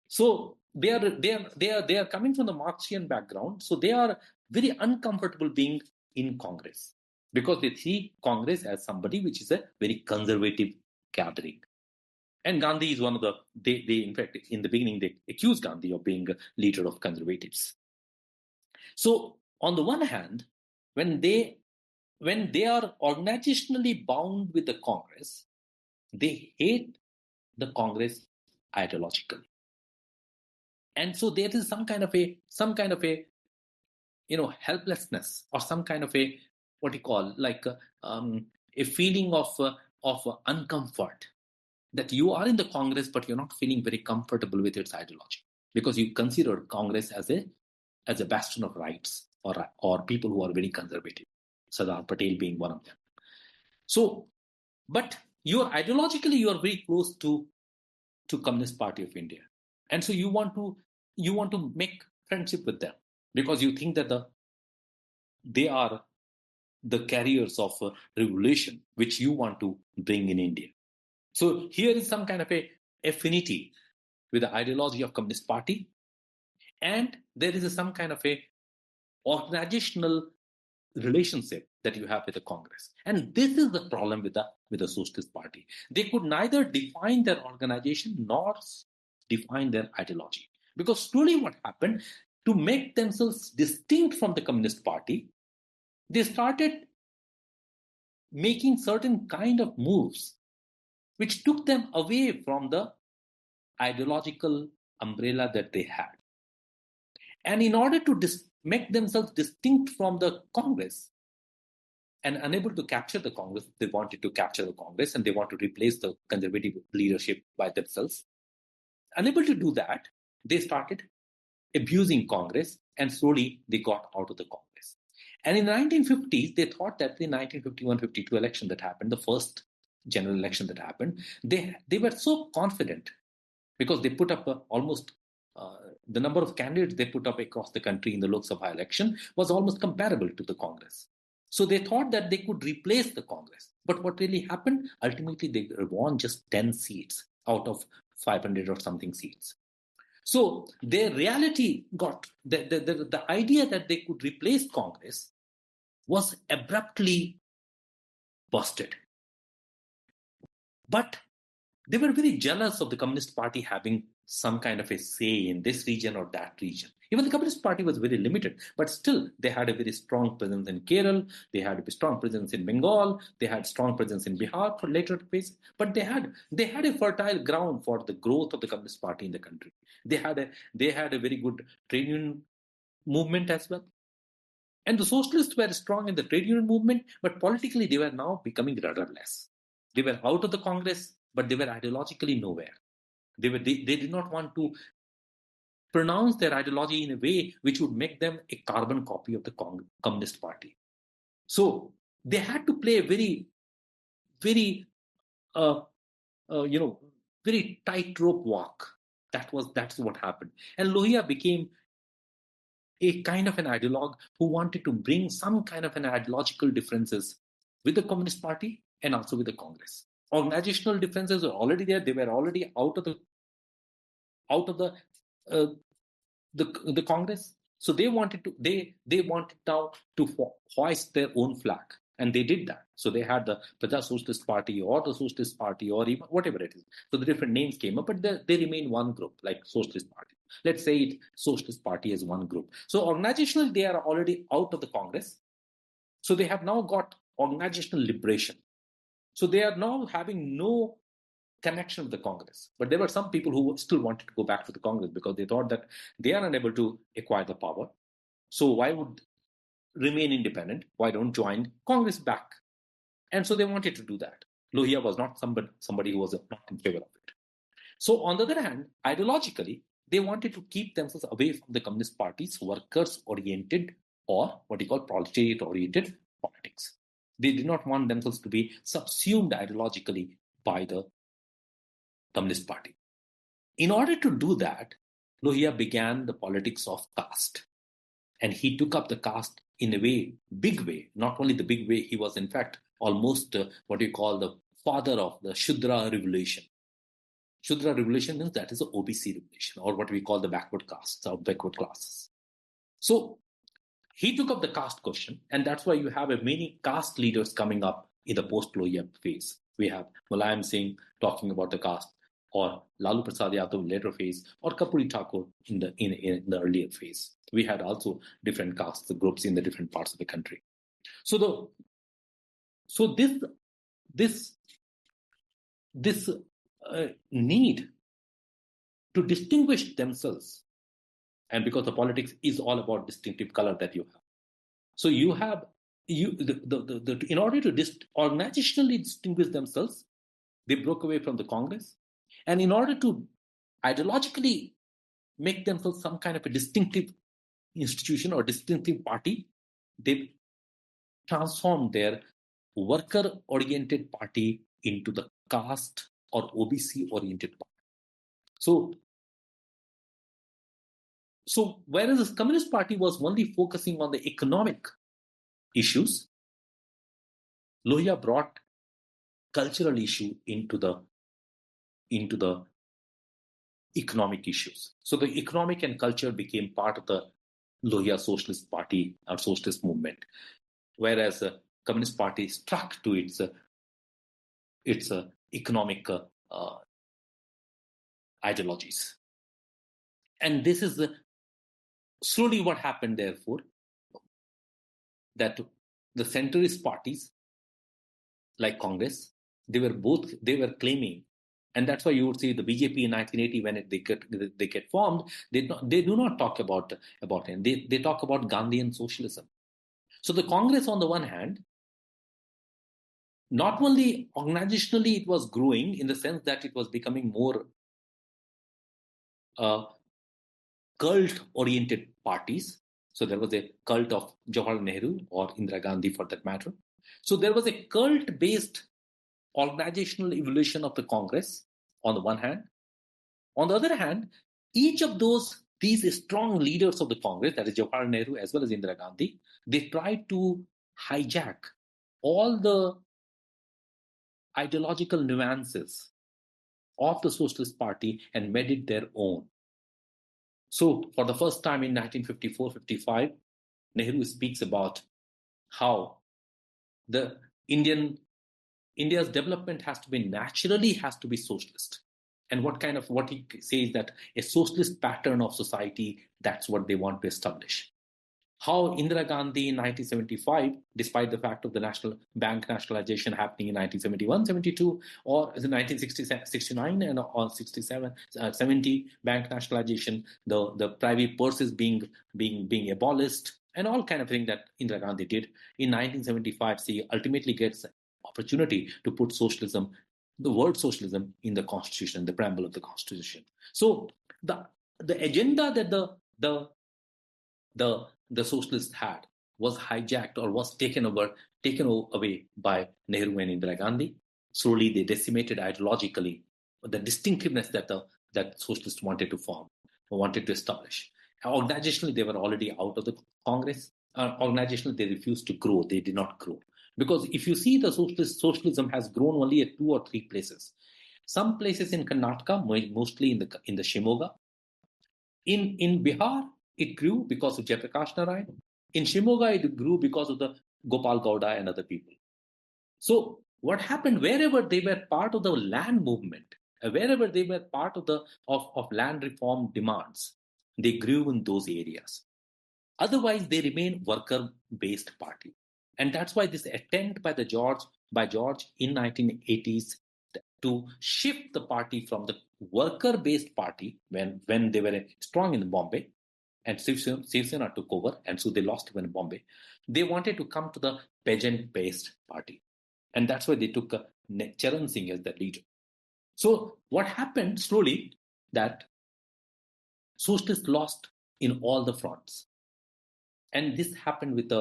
So they are coming from the Marxian background, so they are very uncomfortable being in Congress because they see Congress as somebody which is a very conservative gathering. And Gandhi is one of they in fact, in the beginning, they accused Gandhi of being a leader of conservatives. So on the one hand, when they are organizationally bound with the Congress, they hate the Congress ideologically. And so there is some kind of a helplessness, or some kind of a what you call like a feeling of uncomfort, that you are in the Congress but you're not feeling very comfortable with its ideology because you consider Congress as a bastion of rights, or people who are very conservative, Sardar Patel being one of them. So, but ideologically you are very close to Communist Party of India, and so you want to make friendship with them because you think that they are the carriers of revolution which you want to bring in India. So here is some kind of a affinity with the ideology of Communist Party, and there is some kind of a organizational relationship that you have with the Congress. And this is the problem with the Socialist Party. They could neither define their organization nor define their ideology. Because slowly what happened, to make themselves distinct from the Communist Party, they started making certain kind of moves which took them away from the ideological umbrella that they had. And in order to make themselves distinct from the Congress and unable to capture the Congress, they wanted to capture the Congress and they want to replace the conservative leadership by themselves. Unable to do that, they started abusing Congress, and slowly they got out of the Congress. And in the 1950s, they thought that the 1951-52 election that happened, the first general election that happened, they were so confident because they put up almost the number of candidates they put up across the country in the Lok Sabha election was almost comparable to the Congress. So they thought that they could replace the Congress. But what really happened? Ultimately, they won just 10 seats out of 500 or something seats. So their reality got, the idea that they could replace Congress was abruptly busted. But they were very jealous of the Communist Party having some kind of a say in this region or that region. Even the Communist Party was very limited, but still they had a very strong presence in Kerala, they had a strong presence in Bengal, they had strong presence in Bihar for later phase, but they had a fertile ground for the growth of the Communist Party in the country. They had a very good trade union movement as well. And the socialists were strong in the trade union movement, but politically they were now becoming rudderless. They were out of the Congress, but they were ideologically nowhere. They did not want to pronounce their ideology in a way which would make them a carbon copy of the Communist Party. So they had to play a very, very, very tightrope walk. That's what happened. And Lohia became a kind of an ideologue who wanted to bring some kind of an ideological differences with the Communist Party and also with the Congress. Organizational differences were already there. They were already out of the uh, the Congress. So they wanted now to hoist their own flag, and they did that. So they had the Praja Socialist Party or the Socialist Party or even whatever it is. So the different names came up, but they remain one group, like Socialist Party. Let's say it Socialist Party as one group. So organizationally, they are already out of the Congress. So they have now got organizational liberation. So they are now having no connection with the Congress. But there were some people who still wanted to go back to the Congress because they thought that they are unable to acquire the power. So why would remain independent? Why don't join Congress back? And so they wanted to do that. Lohia was not somebody who was not in favor of it. So on the other hand, ideologically, they wanted to keep themselves away from the Communist Party's workers-oriented or what you call proletariat-oriented politics. They did not want themselves to be subsumed ideologically by the Communist Party. In order to do that, Lohia began the politics of caste. And he took up the caste in a way, big way. Not only the big way, he was in fact almost what you call the father of the Shudra revolution. Shudra revolution means that is the OBC revolution, or what we call the backward castes or backward classes. So he took up the caste question, and that's why you have many caste leaders coming up in the post-Lohia phase. We have Mulayam Singh talking about the caste, or Lalu Prasad Yadav later phase, or Kapuri Thakur in the earlier phase. We had also different castes, groups in the different parts of the country. So this need to distinguish themselves, and because the politics is all about distinctive color that you have. So you have in order to organizationally distinguish themselves, they broke away from the Congress, and in order to ideologically make themselves some kind of a distinctive institution or distinctive party, they transformed their worker-oriented party into the caste or OBC-oriented party. So whereas the Communist Party was only focusing on the economic issues, Lohia brought cultural issue into the economic issues. So the economic and culture became part of the Lohia Socialist Party or socialist movement, whereas the Communist Party stuck to its economic ideologies. And this is slowly what happened, therefore, that the centrist parties like Congress, they were claiming, and that's why you would see the BJP in 1980 when they get formed, they do not talk about it. They talk about Gandhian socialism. So the Congress, on the one hand, not only organizationally it was growing in the sense that it was becoming more cult-oriented parties. So there was a cult of Jawaharlal Nehru or Indira Gandhi for that matter. So there was a cult-based organizational evolution of the Congress on the one hand. On the other hand, each of these strong leaders of the Congress, that is Jawaharlal Nehru as well as Indira Gandhi, they tried to hijack all the ideological nuances of the Socialist Party and made it their own. So for the first time in 1954-55, Nehru speaks about how the India's development has to be socialist. And what he says that a socialist pattern of society, that's what they want to establish. How Indira Gandhi in 1975, despite the fact of the national bank nationalization happening in 1971-72, or in 1969 and or 67-70 bank nationalization, the private purses being abolished, and all kind of thing that Indira Gandhi did in 1975, she ultimately gets opportunity to put socialism, the word socialism, in the constitution, the preamble of the constitution. So the agenda that the socialists had was hijacked or was taken away by Nehru and Indira Gandhi. Slowly they decimated ideologically the distinctiveness that socialists wanted to form, or wanted to establish. Organizationally, they were already out of the Congress. Organizationally, they refused to grow. They did not grow. Because if you see the socialism has grown only at 2 or 3 places. Some places in Karnataka, mostly in the Shimoga. In Bihar, it grew because of Jayaprakash Narayan. In Shimoga, it grew because of the Gopal Gowda and other people. So what happened, wherever they were part of the land movement, wherever they were part of the of land reform demands, they grew in those areas. Otherwise, they remain worker-based party. And that's why this attempt by George in 1980s to shift the party from the worker-based party when they were strong in Bombay, and Shiv Sena took over, and so they lost even in Bombay. They wanted to come to the peasant-based party. And that's why they took Charan Singh as the leader. So what happened slowly, that socialists lost in all the fronts. And this happened with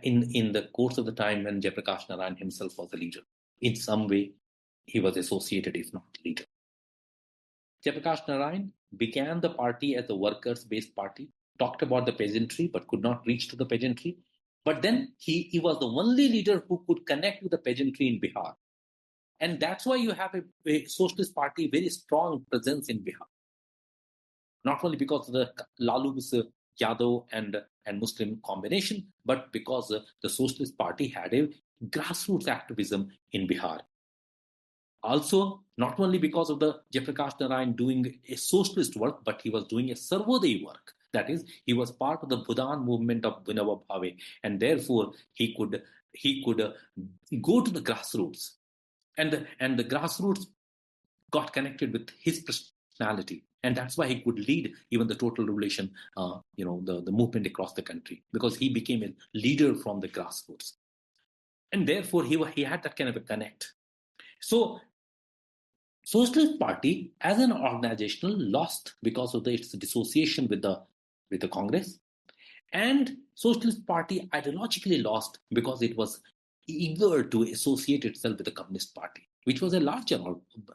in the course of the time when Jayaprakash Narayan himself was the leader. In some way, he was associated, if not leader. Jayaprakash Narayan began the party as a workers-based party, talked about the peasantry, but could not reach to the peasantry. But then he was the only leader who could connect with the peasantry in Bihar. And that's why you have a Socialist Party, very strong presence in Bihar. Not only because of the Lalu's Yadav and Muslim combination, but because the Socialist Party had a grassroots activism in Bihar. Also, not only because of the Jayaprakash Narayan doing a socialist work, but he was doing a Sarvodaya work. That is, he was part of the Bhudan movement of Vinova Bhave, and therefore he could go to the grassroots, and the grassroots got connected with his personality, and that's why he could lead even the total revolution, the movement across the country, because he became a leader from the grassroots, and therefore he had that kind of a connect. So Socialist Party as an organizational lost because of its dissociation with the Congress, and Socialist Party ideologically lost because it was eager to associate itself with the Communist Party, which was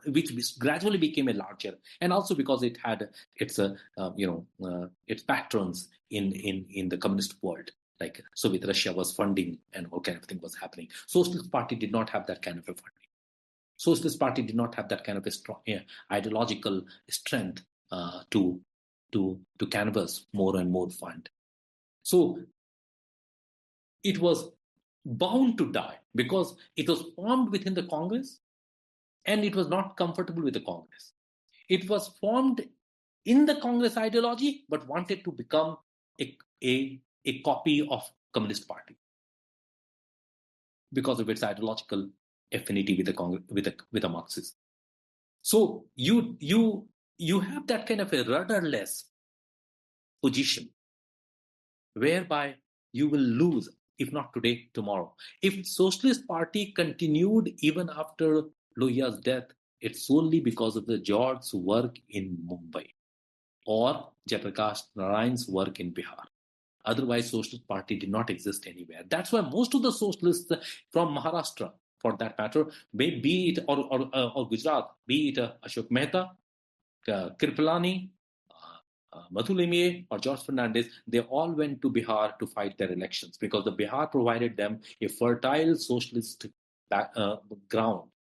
which gradually became a larger, and also because it had its patrons in the communist world, like Soviet Russia was funding and all kind of thing was happening. Socialist Party did not have that kind of a funding. Socialist Party did not have that kind of a strong ideological strength to canvass more and more fund. So it was bound to die because it was formed within the Congress and it was not comfortable with the Congress. It was formed in the Congress ideology but wanted to become a copy of Communist Party because of its ideological affinity with the Marxists. So you have that kind of a rudderless position whereby you will lose, if not today, tomorrow. If Socialist Party continued even after Lohiya's death, it's solely because of the George's work in Mumbai or Jayaprakash Narayan's work in Bihar. Otherwise, Socialist Party did not exist anywhere. That's why most of the socialists from Maharashtra, for that matter, be it or Gujarat, be it Ashok Mehta, Kirpalani, Madhulemiye or George Fernandes, they all went to Bihar to fight their elections because the Bihar provided them a fertile socialist ground,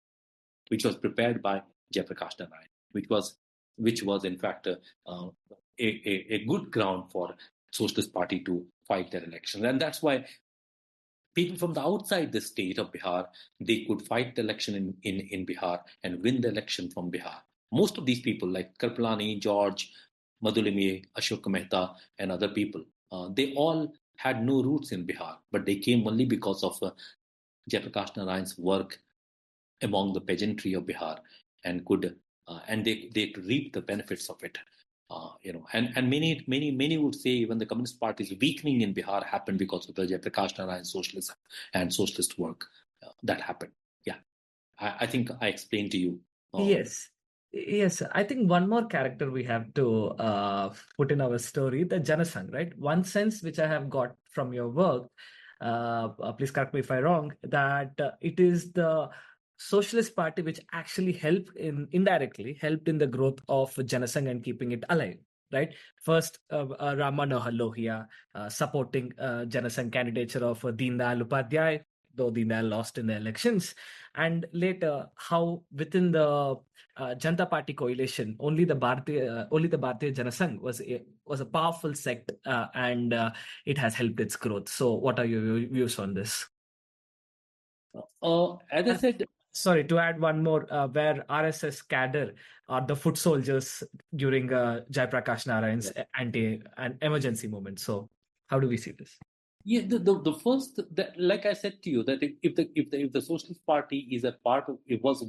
which was prepared by Jayaprakash Narayan, which was in fact a good ground for Socialist Party to fight their elections. And that's why people from the outside the state of Bihar, they could fight the election in Bihar and win the election from Bihar. Most of these people like Karpalani, George, Madhulemiye, Ashok Mehta, and other people, they all had no roots in Bihar, but they came only because of Jayaprakash Narayan's work among the peasantry of Bihar, and they reap the benefits of it. And many would say even the Communist Party's weakening in Bihar happened because of the Jayaprakash Narayan socialism and socialist work that happened. Yeah, I think I explained to you. Yes. Yes, I think one more character we have to put in our story, the Janasangh, right? One sense which I have got from your work, please correct me if I'm wrong, that it is the Socialist Party which actually indirectly helped in the growth of Janasangh and keeping it alive, right? First, Ram Manohar Lohia supporting Janasangh candidature of Deen Dayal Upadhyay, though Deen Dayal lost in the elections, and later how within the Janata Party coalition, only the Bharatiya Janasangh was a powerful sect, and it has helped its growth. So, what are your views on this? As I said, sorry, to add one more, where RSS cadre are the foot soldiers during Jayaprakash Narayan's an emergency moment. So, how do we see this? Yeah, the first, like I said to you, that if the Socialist Party is a part of, it was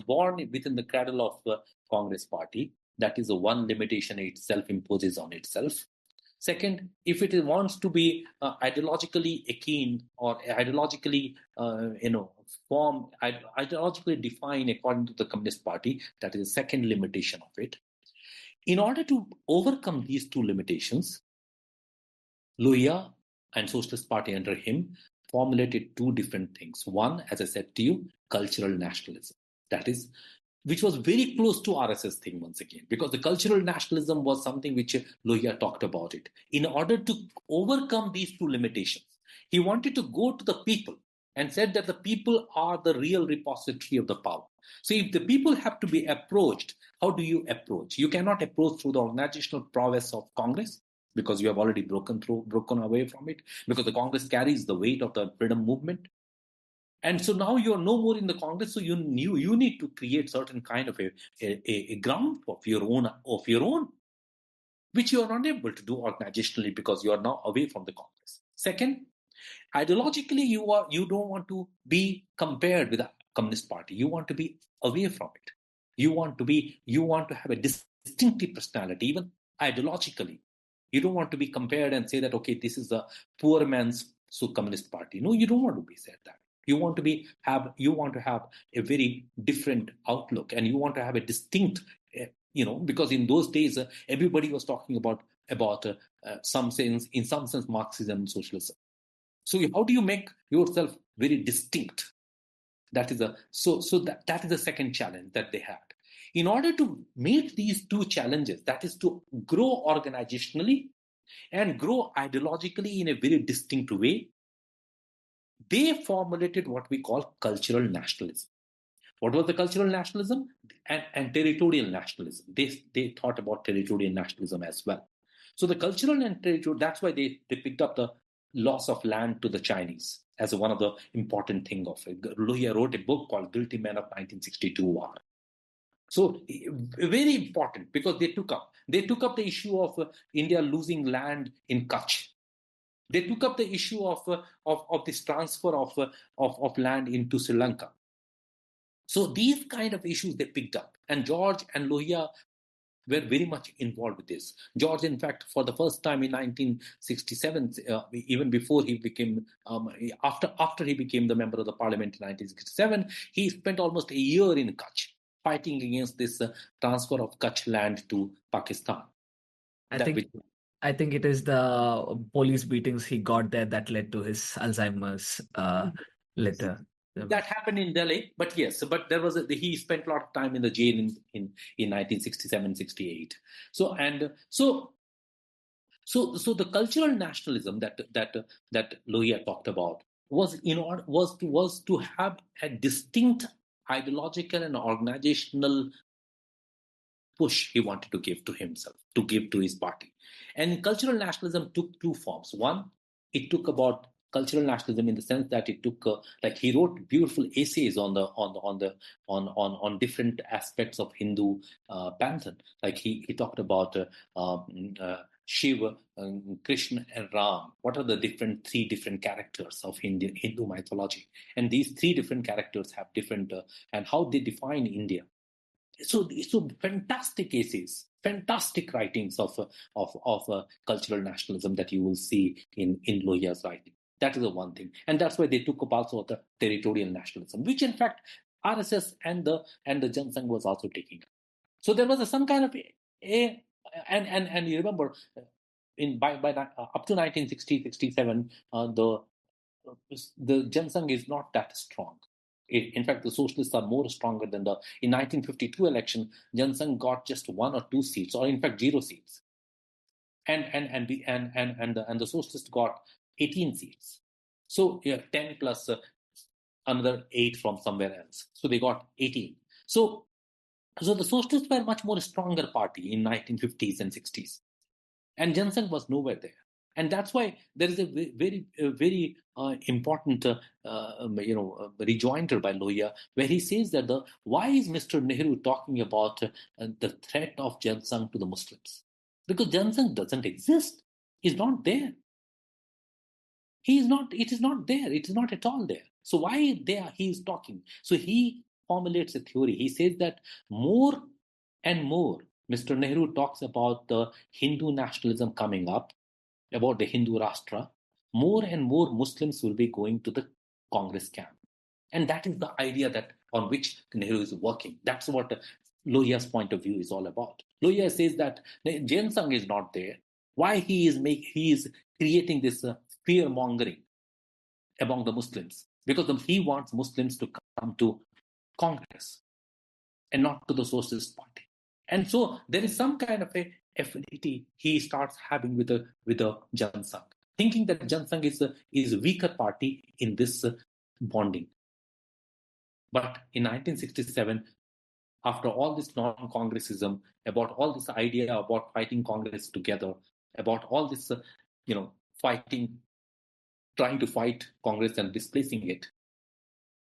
born within the cradle of the Congress Party, that is the one limitation it self imposes on itself. Second, if it wants to be ideologically akin or ideologically, ideologically defined according to the Communist Party, that is the second limitation of it. In order to overcome these two limitations, Lohia and Socialist Party under him formulated two different things. One, as I said to you, cultural nationalism. That is, which was very close to RSS thing once again, because the cultural nationalism was something which Lohia talked about it. In order to overcome these two limitations, he wanted to go to the people and said that the people are the real repository of the power. So if the people have to be approached, how do you approach? You cannot approach through the organizational prowess of Congress, because you have already broken away from it, because the Congress carries the weight of the freedom movement. And so now you're no more in the Congress, so you need to create certain kind of a ground of your own, which you are not able to do organizationally because you are now away from the Congress. Second, ideologically, you don't want to be compared with the Communist Party. You want to be away from it. You want to have a distinctive personality, even ideologically. You don't want to be compared and say that, okay, this is the poor man's Communist Party. No, you don't want to be said that. You want to have a very different outlook, and you want to have a distinct, because in those days everybody was talking about in some sense Marxism and socialism. So how do you make yourself very distinct? That is that is the second challenge that they had. In order to meet these two challenges, that is to grow organizationally and grow ideologically in a very distinct way, they formulated what we call cultural nationalism. What was the cultural nationalism? And territorial nationalism. They thought about territorial nationalism as well. So the cultural and territorial, that's why they picked up the loss of land to the Chinese as one of the important things of it. Lohia wrote a book called Guilty Men of 1962 War. So very important, because they took up the issue of India losing land in Kutch. They took up the issue of this transfer of land into Sri Lanka. So these kind of issues they picked up, and George and Lohia were very much involved with this. George, in fact, for the first time in 1967, even before he became, after he became the member of the parliament in 1967, he spent almost a year in Kutch fighting against this transfer of Kutch land to Pakistan. I think it is the police beatings he got there that led to his Alzheimer's later. That happened in Delhi, but yes, but there was he spent a lot of time in the jail in 1967-68. So the cultural nationalism that Lohia talked about was to have a distinct ideological and organizational push he wanted to give to himself, to give to his party. And cultural nationalism took two forms. One, it took about cultural nationalism in the sense that it took, like he wrote beautiful essays on different aspects of Hindu pantheon. Like he talked about Shiva, Krishna, and Ram. What are the three different characters of Hindu mythology? And these three different characters have different and how they define India. So fantastic essays, fantastic writings of cultural nationalism that you will see in Lohia's writing. That is the one thing, and that's why they took up also the territorial nationalism, which in fact RSS and the Janasangh was also taking up. So there was some kind of and you remember by up to 1960-67 the Janasangh is not that strong. In fact, the socialists are more stronger than in 1952 election, Janasangh got just 1 or 2 seats, or in fact 0 seats, and the socialists got 18 seats. So 10 plus another 8 from somewhere else. So they got 18. So the socialists were a much more stronger party in 1950s and 60s. And Johnson was nowhere there. And that's why there is a very important rejoinder by Lohia, where he says that why is Mr. Nehru talking about the threat of Johnson to the Muslims? Because Johnson doesn't exist. He's not there. He is not. It is not there. It is not at all there. So why there he is talking? So he formulates a theory. He says that more and more, Mr. Nehru talks about the Hindu nationalism coming up, about the Hindu Rashtra. More and more Muslims will be going to the Congress camp. And that is the idea that on which Nehru is working. That's what Lohia's point of view is all about. Lohia says that Jain Sangh is not there. Why he is creating this fear mongering among the Muslims? Because he wants Muslims to come to Congress and not to the Socialist Party. And so there is some kind of a affinity he starts having with the Jan Sangh, thinking that Jan Sangh is a weaker party in this bonding. But in 1967, after all this non-Congressism, about all this idea about fighting Congress together, about all this, fighting, trying to fight Congress and displacing it,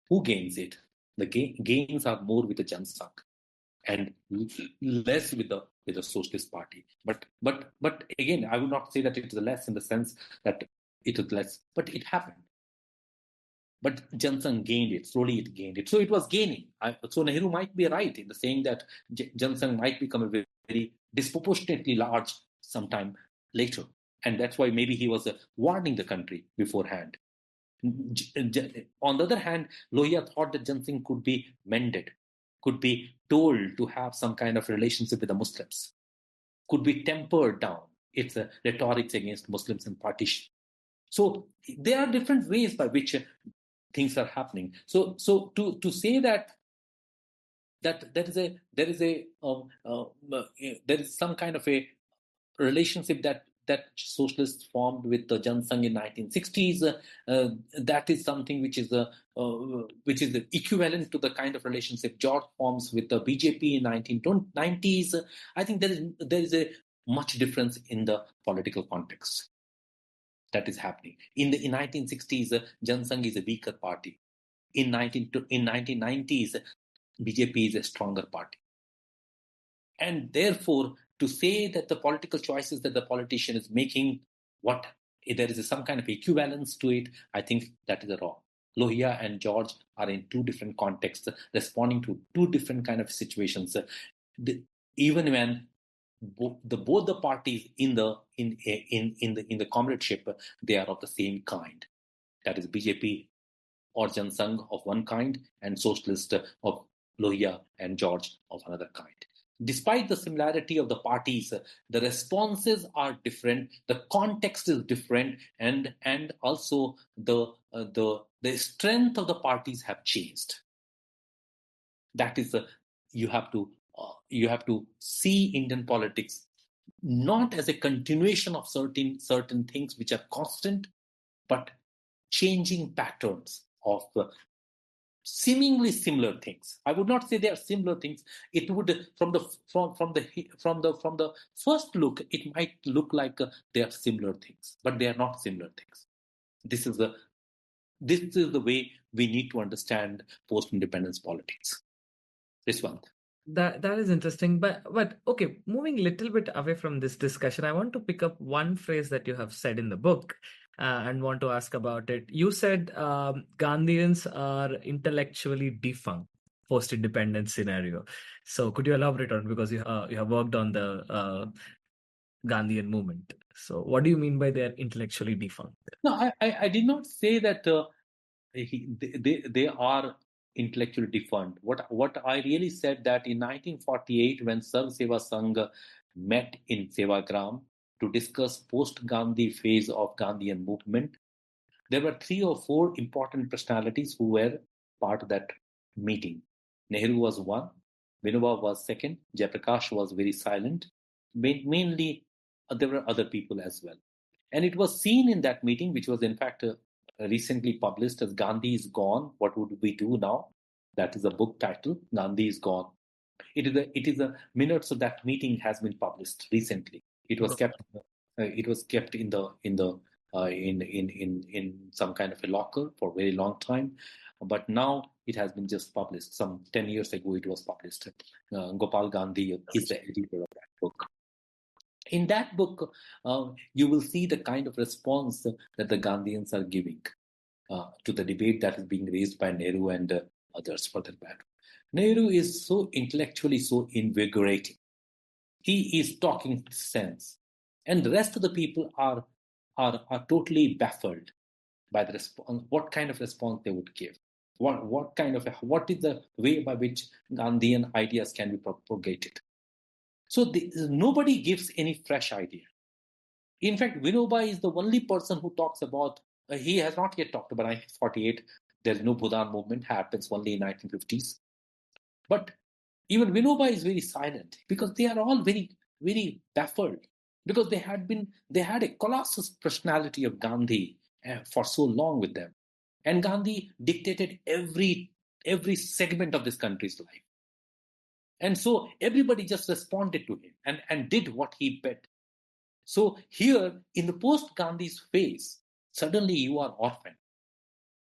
who gains it? The gains are more with the Jan Sangh and less with the Socialist Party. But again, I would not say that it is less in the sense that it is less, but it happened. But Johnson gained it. Slowly it gained it. So it was gaining. So Nehru might be right in the saying that Johnson might become a very disproportionately large sometime later. And that's why maybe he was warning the country beforehand. On the other hand, Lohia thought that Johnson could be mended, could be told to have some kind of relationship with the Muslims, could be tempered down its rhetorics against Muslims and partition. So there are different ways by which things are happening. So to say that there is some kind of a relationship that socialists formed with the Jan Sangh in 1960s, that is something which is the equivalent to the kind of relationship George forms with the BJP in 1990s. I think there is a much difference in the political context that is happening. In 1960s, Jan Sangh is a weaker party. In 1990s, BJP is a stronger party. And therefore, to say that the political choices that the politician is making, there is some kind of equivalence to it, I think that is wrong. Lohia and George are in two different contexts, responding to two different kind of situations. Even when both the parties in the comradeship, they are of the same kind. That is BJP or Jan Sangh of one kind, and socialist of Lohia and George of another kind. Despite the similarity of the parties, the responses are different, the context is different, and also the strength of the parties have changed. That is, you have to see Indian politics not as a continuation of certain things which are constant, but changing patterns of seemingly similar things. I would not say they are similar things. It would, from the first look, it might look like they are similar things, but they are not similar things. This is the way we need to understand post-independence politics. This one. That is interesting, but okay, moving a little bit away from this discussion, I want to pick up one phrase that you have said in the book and want to ask about it. You said Gandhians are intellectually defunct post-independence scenario. So could you elaborate on it? Because you have worked on the Gandhian movement. So what do you mean by they're intellectually defunct? No, I did not say that they are intellectually defunct. What I really said that in 1948, when Sarv Seva Sangh met in Sevagram to discuss post-Gandhi phase of Gandhian movement, there were 3 or 4 important personalities who were part of that meeting. Nehru was one, Vinoba was second, Jayaprakash was very silent. Mainly, there were other people as well. And it was seen in that meeting, which was in fact recently published as Gandhi is Gone, What Would We Do Now? That is a book title, Gandhi is Gone. It is a minutes of that meeting has been published recently. It was kept in some kind of a locker for a very long time, but now it has been just published. Some 10 years ago, it was published. Gopal Gandhi is the editor of that book. In that book, you will see the kind of response that the Gandhians are giving to the debate that is being raised by Nehru and others for that matter. Nehru is so intellectually so invigorating. He is talking sense. And the rest of the people are totally baffled by the response, what kind of response they would give. What is the way by which Gandhian ideas can be propagated? So nobody gives any fresh idea. In fact, Vinoba is the only person who talks about, he has not yet talked about 1948. There's no Bhudan movement, happens only in 1950s. But even Vinoba is very silent because they are all very, very baffled because they had a colossus personality of Gandhi for so long with them. And Gandhi dictated every segment of this country's life. And so everybody just responded to him and did what he bet. So here, in the post-Gandhi's phase, suddenly you are orphan.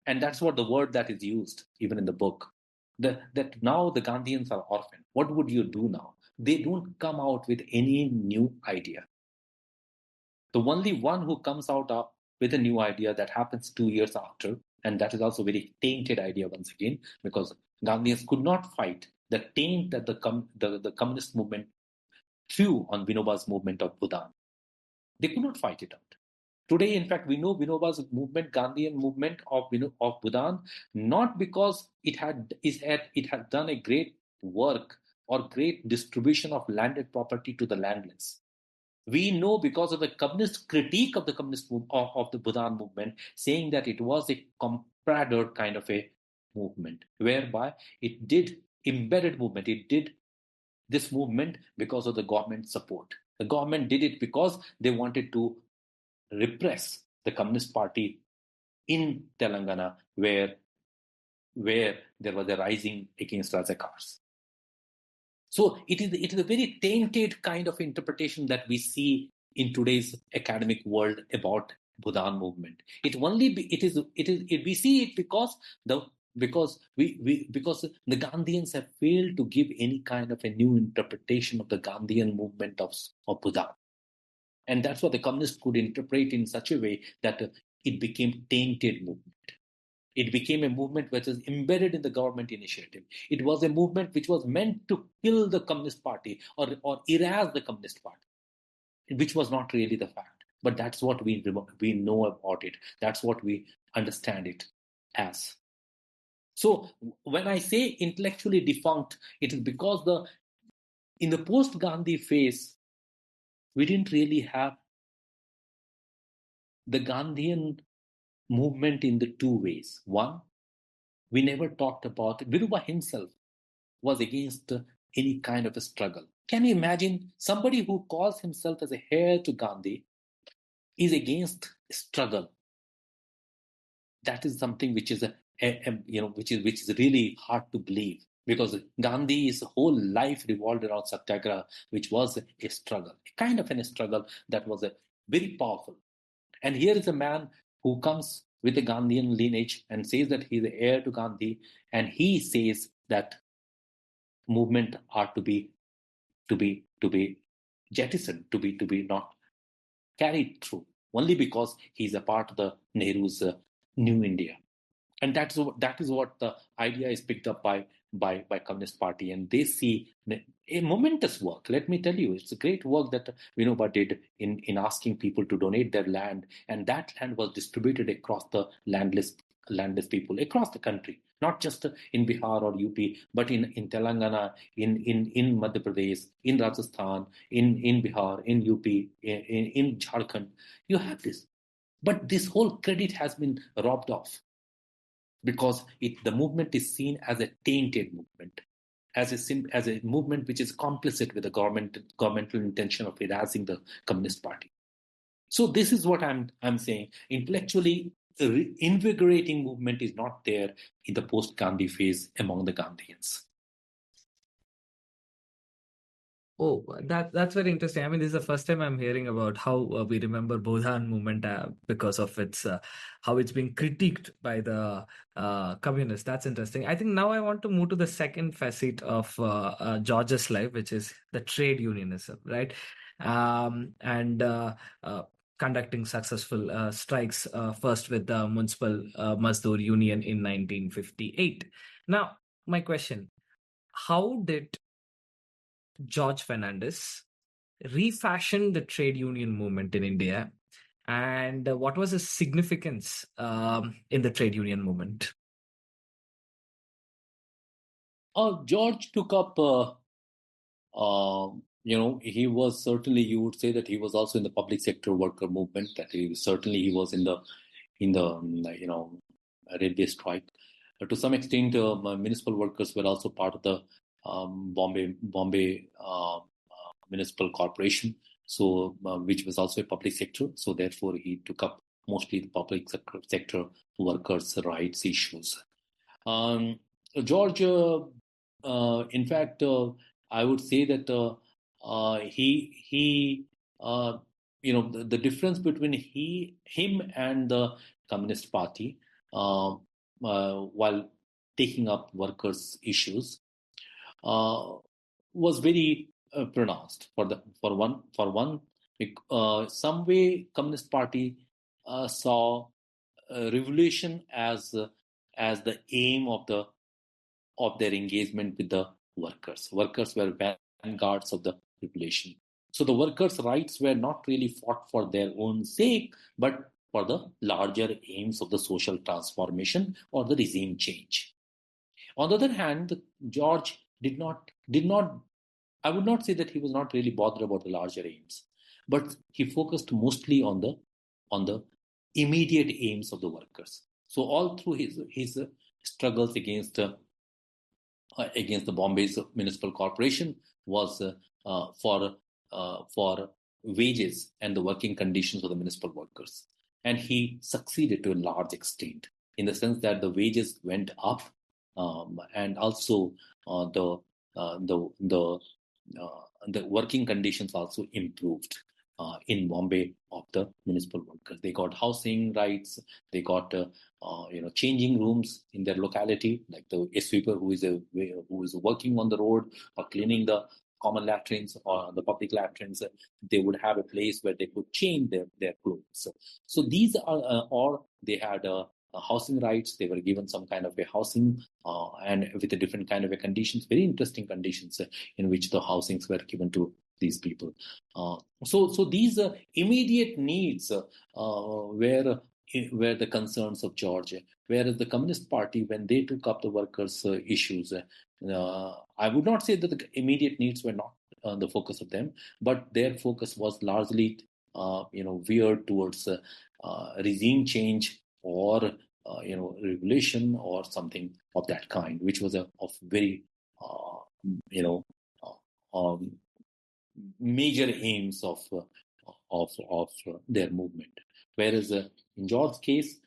And that's what the word that is used, even in the book. That now the Gandhians are orphan. What would you do now? They don't come out with any new idea. The only one who comes out with a new idea that happens 2 years after, and that is also a very tainted idea once again, because Gandhians could not fight the taint that the communist movement threw on Vinoba's movement of Bhudan. They could not fight it out. Today, in fact, we know Vinoba's movement, Gandhian movement of Bhudan, not because it had done a great work or great distribution of landed property to the landless. We know because of the communist critique of the communist of the Bhudan movement, saying that it was a comprador kind of a movement, whereby it did embedded movement. It did this movement because of the government support. The government did it because they wanted to repress the Communist Party in Telangana, where there was a rising against Razakars. So it is a very tainted kind of interpretation that we see in today's academic world about Bhudan movement. We see it because the Gandhians have failed to give any kind of a new interpretation of the Gandhian movement of Bhudan. And that's what the communists could interpret in such a way that it became tainted movement. It became a movement which was embedded in the government initiative. It was a movement which was meant to kill the Communist Party or erase the Communist Party, which was not really the fact. But that's what we know about it. That's what we understand it as. So when I say intellectually defunct, it is because in the post-Gandhi phase, we didn't really have the Gandhian movement in the two ways. One, we never talked about Vinoba himself was against any kind of a struggle. Can you imagine somebody who calls himself as a heir to Gandhi is against struggle? That is something which is which is really hard to believe, because Gandhi's whole life revolved around satyagraha, which was a struggle, a kind of a struggle that was very powerful. And here is a man who comes with a Gandhian lineage and says that he is the heir to Gandhi, and he says that movement are to be jettisoned, to be not carried through, only because he's a part of the Nehru's New India. And that is what the idea is picked up by Communist Party, and they see a momentous work. Let me tell you, it's a great work that Vinoba did in asking people to donate their land, and that land was distributed across the landless people across the country, not just in Bihar or UP, but in Telangana, in Madhya Pradesh, in Rajasthan, in Bihar, in UP, in Jharkhand. You have this, but this whole credit has been robbed off, because the movement is seen as a tainted movement, as a movement which is complicit with the governmental intention of erasing the Communist Party. So this is what I'm saying. Intellectually, invigorating movement is not there in the post-Gandhi phase among the Gandhians. Oh, that's very interesting. I mean, this is the first time I'm hearing about how we remember Bodhan movement because of its how it's being critiqued by the communists. That's interesting. I think now I want to move to the second facet of George's life, which is the trade unionism, right? And conducting successful strikes, first with the Municipal Mazdoor Union in 1958. Now, my question: how did George Fernandes refashioned the trade union movement in India, and what was his significance in the trade union movement? George took up, he was certainly, you would say that he was also in the public sector worker movement, that he was in the railway strike. To some extent, municipal workers were also part of the Bombay Municipal Corporation, so which was also a public sector. So therefore, he took up mostly the public sector workers' rights issues. George, in fact, I would say that the difference between him and the Communist Party, while taking up workers' issues, was very pronounced. For one, some way Communist Party saw revolution as the aim of their engagement with the workers. Workers were vanguards of the revolution. So the workers' rights were not really fought for their own sake, but for the larger aims of the social transformation or the regime change. On the other hand, George did not. I would not say that he was not really bothered about the larger aims, but he focused mostly on the immediate aims of the workers. So all through his struggles against the Bombay's Municipal Corporation was for wages and the working conditions of the municipal workers, and he succeeded to a large extent in the sense that the wages went up, and also the working conditions also improved in Bombay of the municipal workers. They got housing rights. They got changing rooms in their locality, like a sweeper who is working on the road or cleaning the common latrines or the public latrines. They would have a place where they could change their clothes. So these are, or they had housing rights. They were given some kind of a housing and with a different kind of a conditions, very interesting conditions in which the housings were given to these people. So these immediate needs were the concerns of George. Whereas the Communist Party, when they took up the workers' issues, I would not say that the immediate needs were not the focus of them, but their focus was largely veered towards regime change or revolution or something of that kind, which was of very major aims of their movement. Whereas in George's case,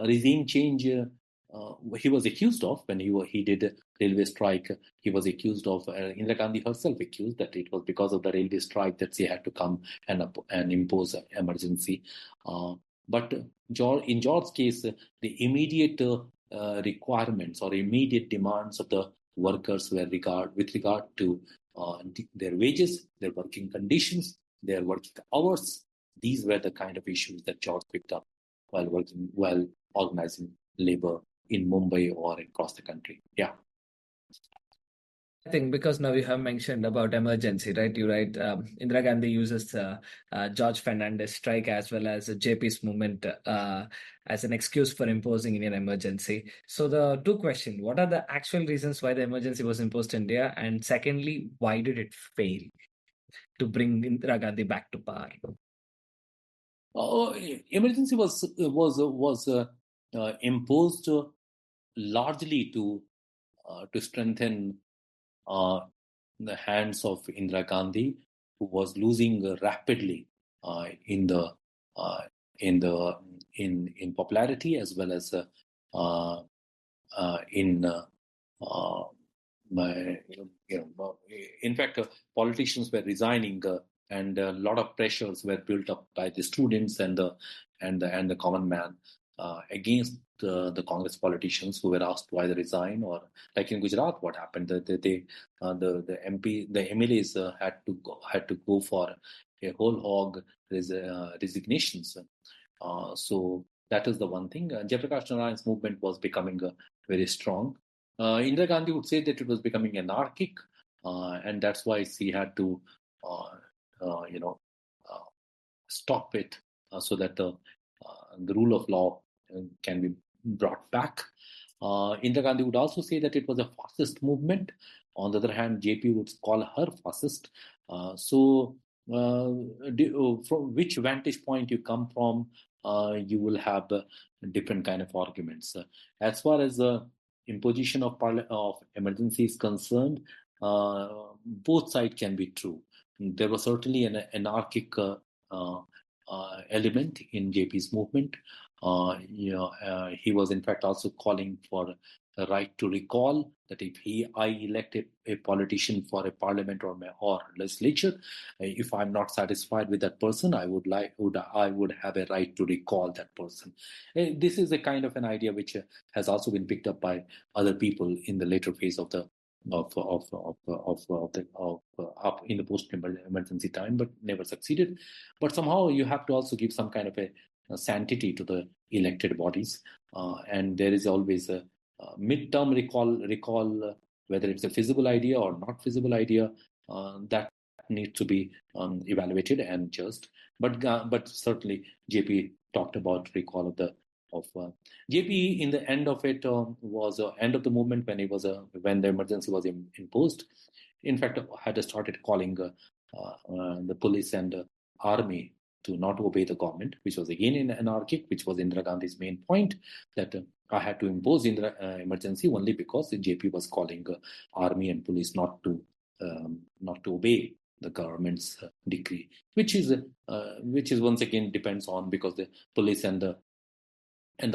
regime change, he was accused of when he did railway strike. He was accused of, Indira Gandhi herself accused that it was because of the railway strike that she had to come and impose an emergency. But in George's case, the immediate requirements or immediate demands of the workers were with regard to their wages, their working conditions, their working hours. These were the kind of issues that George picked up while organizing labor in Mumbai or across the country. Yeah. I think because now you have mentioned about emergency, right? You write Indira Gandhi uses George Fernandes strike as well as JP's movement as an excuse for imposing Indian emergency. So the two questions: what are the actual reasons why the emergency was imposed in India, and secondly, why did it fail to bring Indira Gandhi back to power? Emergency was imposed largely to strengthen the hands of Indira Gandhi, who was losing rapidly in the in popularity as well as in in fact, politicians were resigning, and a lot of pressures were built up by the students and the common man against the Congress politicians who were asked why they resign. Or like in Gujarat, what happened? The MLAs had to go for a whole hog resignations. So that is the one thing. Jayaprakash Narayan's movement was becoming very strong. Indira Gandhi would say that it was becoming anarchic, and that's why she had to, stop it so that the rule of law can be brought back. Indira Gandhi would also say that it was a fascist movement. On the other hand, JP would call her fascist. From which vantage point you come from, you will have different kind of arguments. As far as the imposition of emergency is concerned, both sides can be true. There was certainly an anarchic element in JP's movement. He was in fact also calling for the right to recall, that if I elect a politician for a parliament or legislature, if I'm not satisfied with that person, I would have a right to recall that person. This is a kind of an idea which has also been picked up by other people in the later phase of the in the post-emergency time, but never succeeded. But somehow you have to also give some kind of a sanctity to the elected bodies, and there is always a mid-term recall, whether it's a feasible idea or not feasible idea, that needs to be evaluated and judged. But certainly JP talked about recall of JP in the end of it was end of the movement when the emergency was imposed. In fact, had started calling the police and army to not obey the government, which was again anarchic, which was Indira Gandhi's main point, that I had to impose emergency only because the JP was calling army and police not to obey the government's decree, which is once again depends on, because the police and the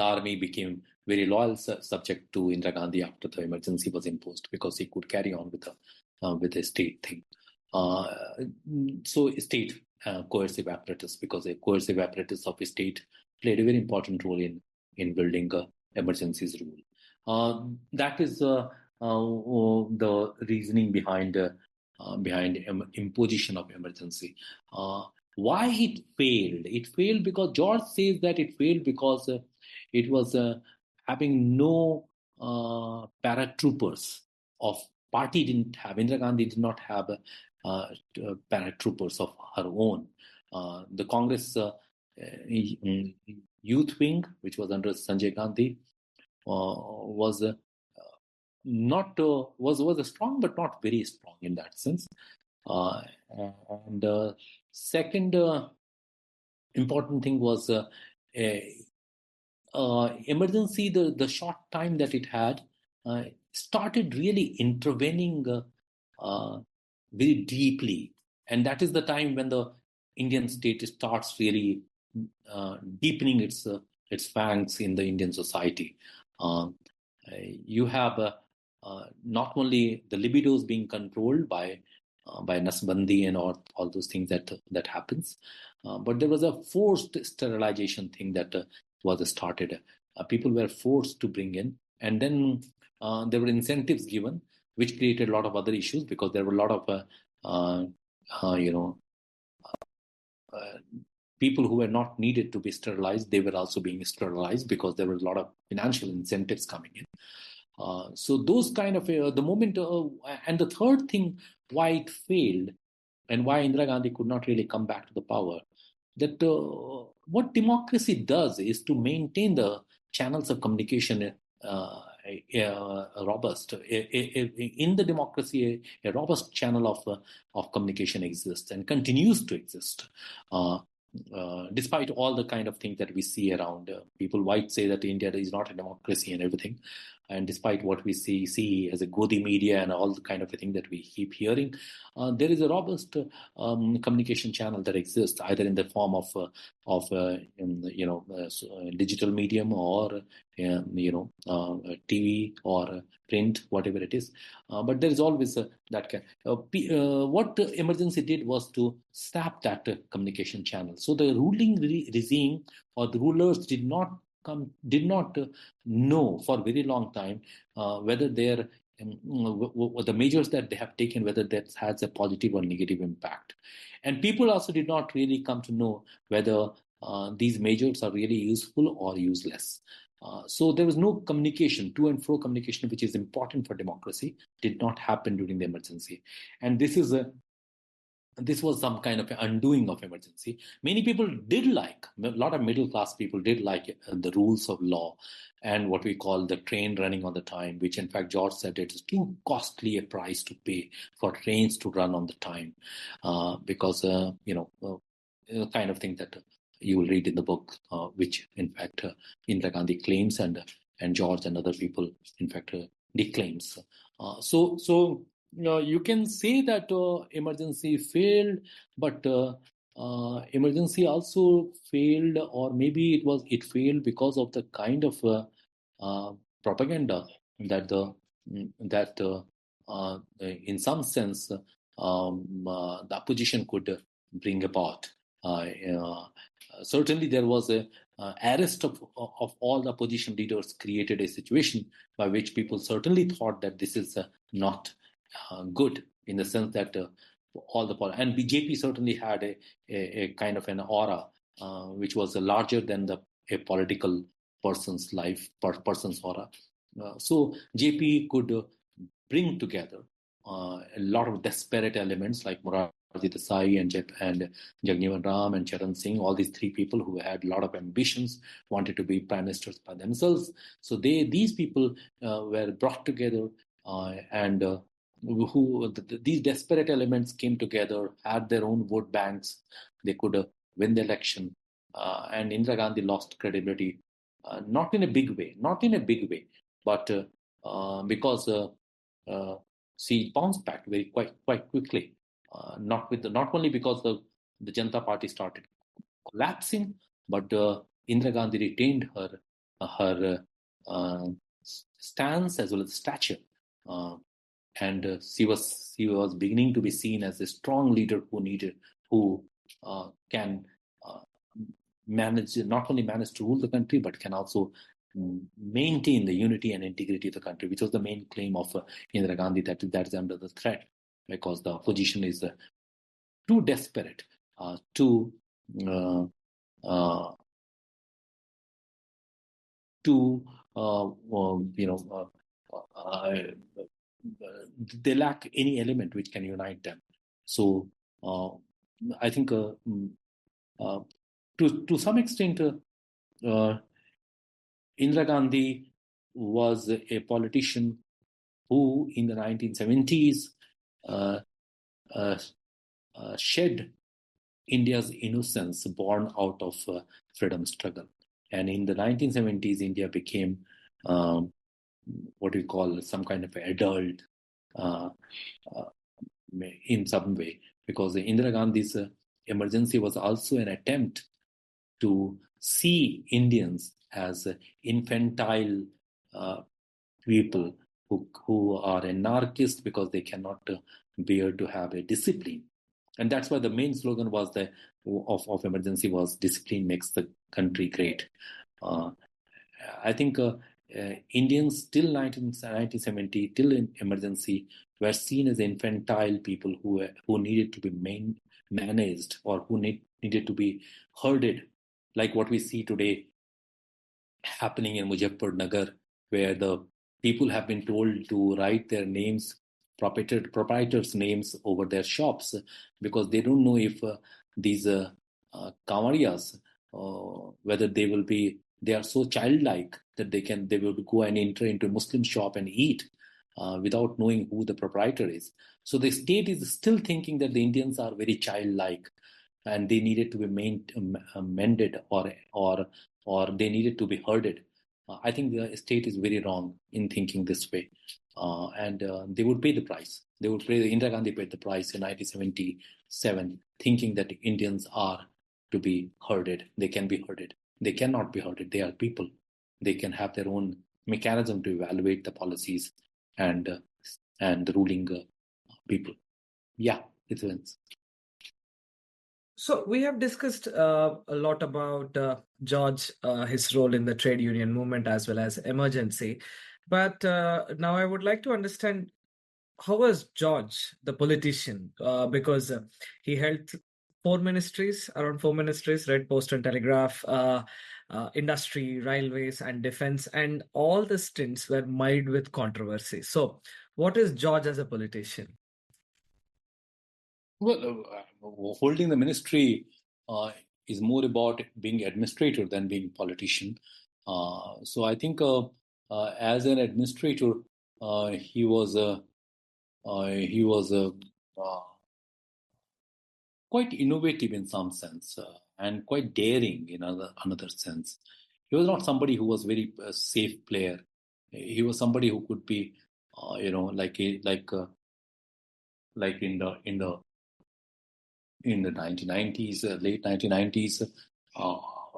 army became very loyal subject to Indira Gandhi after the emergency was imposed, because he could carry on with the state thing. So state coercive apparatus, because the coercive apparatus of a state played a very important role in building emergencies rule. That is the reasoning behind imposition of emergency. Why it failed? It failed because George says that it failed because it was having no paratroopers of party. Didn't have, Indira Gandhi did not have paratroopers of her own. The Congress youth wing, which was under Sanjay Gandhi, was strong but not very strong in that sense. And second important thing was emergency. The short time that it had started really intervening very deeply, and that is the time when the Indian state starts really deepening its fangs in the Indian society. You have not only the libidos being controlled by Nasbandi and all those things that happens, but there was a forced sterilization thing that was started. People were forced to bring in, and then there were incentives given, which created a lot of other issues, because there were a lot of people who were not needed to be sterilized. They were also being sterilized because there were a lot of financial incentives coming in. So those kind of the moment, and the third thing why it failed and why Indira Gandhi could not really come back to the power, that what democracy does is to maintain the channels of communication robust. In the democracy, a robust channel of communication exists and continues to exist. Despite all the kind of things that we see around, people might say that India is not a democracy and everything, And despite what we see as a Godi media and all the kind of a thing that we keep hearing, there is a robust communication channel that exists either in the form of digital medium or TV or print, whatever it is. But there is always that kind. What the emergency did was to snap that communication channel. So the ruling regime or the rulers did not know for a very long time whether their the measures that they have taken, whether that has a positive or negative impact. And people also did not really come to know whether these measures are really useful or useless. So there was no communication, to and fro communication, which is important for democracy, did not happen during the emergency. And this was some kind of undoing of emergency. Many people did like, a lot of middle class people did like the rules of law and what we call the train running on the time, which in fact George said it is too costly a price to pay for trains to run on the time, because kind of thing that you will read in the book, which in fact Indira Gandhi claims and George and other people in fact declaims. So you can say that emergency failed, but emergency also failed, or maybe it failed because of the kind of propaganda that in some sense the opposition could bring about. Certainly, there was a arrest of all the opposition leaders created a situation by which people certainly thought that this is not good, in the sense that all the and BJP certainly had a kind of an aura which was larger than a political person's life, person's aura. So JP could bring together a lot of disparate elements like Morarji Desai and Jagjivan Ram and Charan Singh, all these three people who had a lot of ambitions, wanted to be prime ministers by themselves. So these people were brought together and these disparate elements came together, had their own vote banks. They could win the election, and Indira Gandhi lost credibility, not in a big way, but because she bounced back quite quickly. Not only because the Janata Party started collapsing, but Indira Gandhi retained her stance as well as stature. And she was beginning to be seen as a strong leader who can not only manage to rule the country, but can also maintain the unity and integrity of the country, which was the main claim of Indira Gandhi, that is under the threat, because the opposition is too desperate to they lack any element which can unite them. So I think to some extent Indira Gandhi was a politician who in the 1970s shed India's innocence born out of freedom struggle. And in the 1970s, India became what we call some kind of adult in some way, because Indira Gandhi's emergency was also an attempt to see Indians as infantile people who are anarchists because they cannot bear to have a discipline. And that's why the main slogan was of emergency was "Discipline makes the country great." I think Indians till 1970, till in emergency, were seen as infantile people who needed to be managed, or who needed to be herded, like what we see today happening in Muzaffarnagar, where the people have been told to write their names, proprietors' names over their shops, because they don't know if these Kamariyas, whether they are so childlike that they will go and enter into a Muslim shop and eat without knowing who the proprietor is. So the state is still thinking that the Indians are very childlike and they needed to be mended or they needed to be herded. I think the state is very wrong in thinking this way. And they would pay the price. They would pay. Indira Gandhi paid the price in 1977, thinking that Indians are to be herded. They can be herded. They cannot be herded. They are people. They can have their own mechanism to evaluate the policies and the ruling people. Yeah, it wins. So we have discussed a lot about George, his role in the trade union movement as well as emergency. But now I would like to understand, how was George, the politician? Because he held around four ministries: Red Post and Telegraph, industry, railways, and defense, and all the stints were mired with controversy. So, what is George as a politician? Well, holding the ministry is more about being administrator than being politician. So I think as an administrator, he was quite innovative in some sense and quite daring in another sense. He was not somebody who was very safe player. He was somebody who could be, like in the 1990s, late 1990s,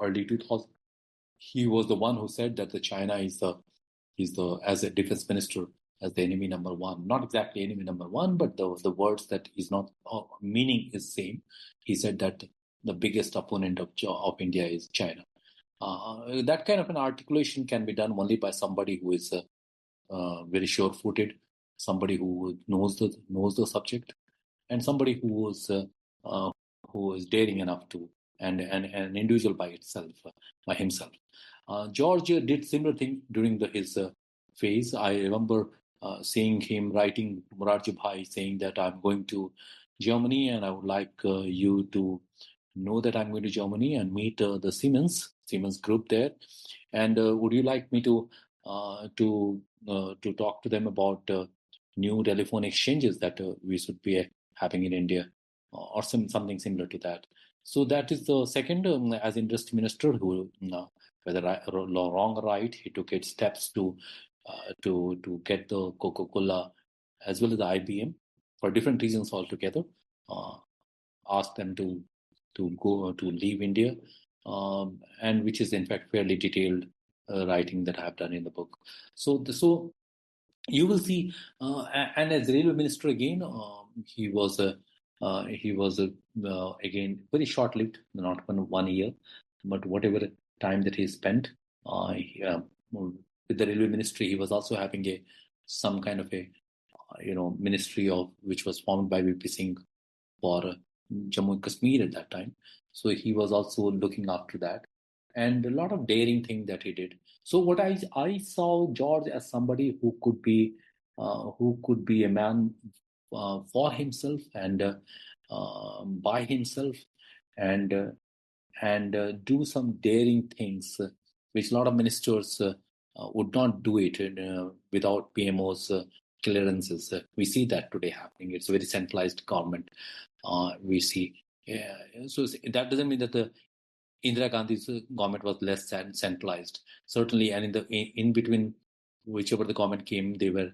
early 2000s. He was the one who said that the China is the as a defense minister, as the enemy number one. Not exactly enemy number one, but the words that is not meaning is same. He said that the biggest opponent of India is China. That kind of an articulation can be done only by somebody who is very sure-footed, somebody who knows the subject, and somebody who is daring enough to, and an individual by himself. George did similar thing during his phase. I remember seeing him writing Morarji Bhai saying that I'm going to Germany and I would like you to know that I'm going to Germany and meet the Siemens group there, and would you like me to talk to them about new telephone exchanges that we should be having in India, or something similar to that. So that is the second, as industry minister, who whether wrong or right, he took 8 steps to get the Coca-Cola as well as the IBM for different reasons altogether. Asked them to go to leave India, and which is in fact fairly detailed writing that I have done in the book. So you will see, and as railway minister again, he was again very short-lived, not 1 year, but whatever time that he spent with the railway ministry, he was also having some kind of a ministry of which was formed by VP Singh for Jammu and Kashmir at that time. So he was also looking after that, and a lot of daring thing that he did. So what I saw George as somebody who could be a man for himself and by himself, and do some daring things, which a lot of ministers would not do it without PMO's clearances. We see that today happening. It's a very centralized government. We see. So that doesn't mean that the Indira Gandhi's government was less centralized. Certainly, and in between, whichever the government came, they were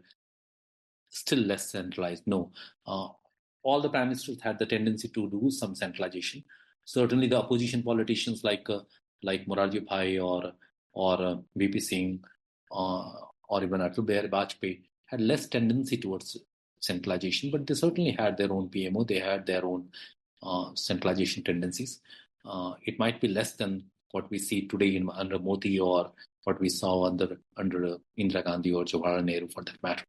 still less centralized. No, all the prime ministers had the tendency to do some centralization. Certainly, the opposition politicians like Morarji Bhai or VP Singh or even Atal Bihari Vajpayee had less tendency towards centralization, but they certainly had their own PMO. They had their own centralization tendencies. It might be less than what we see today under Modi, or what we saw under Indira Gandhi or Jawaharlal Nehru, for that matter.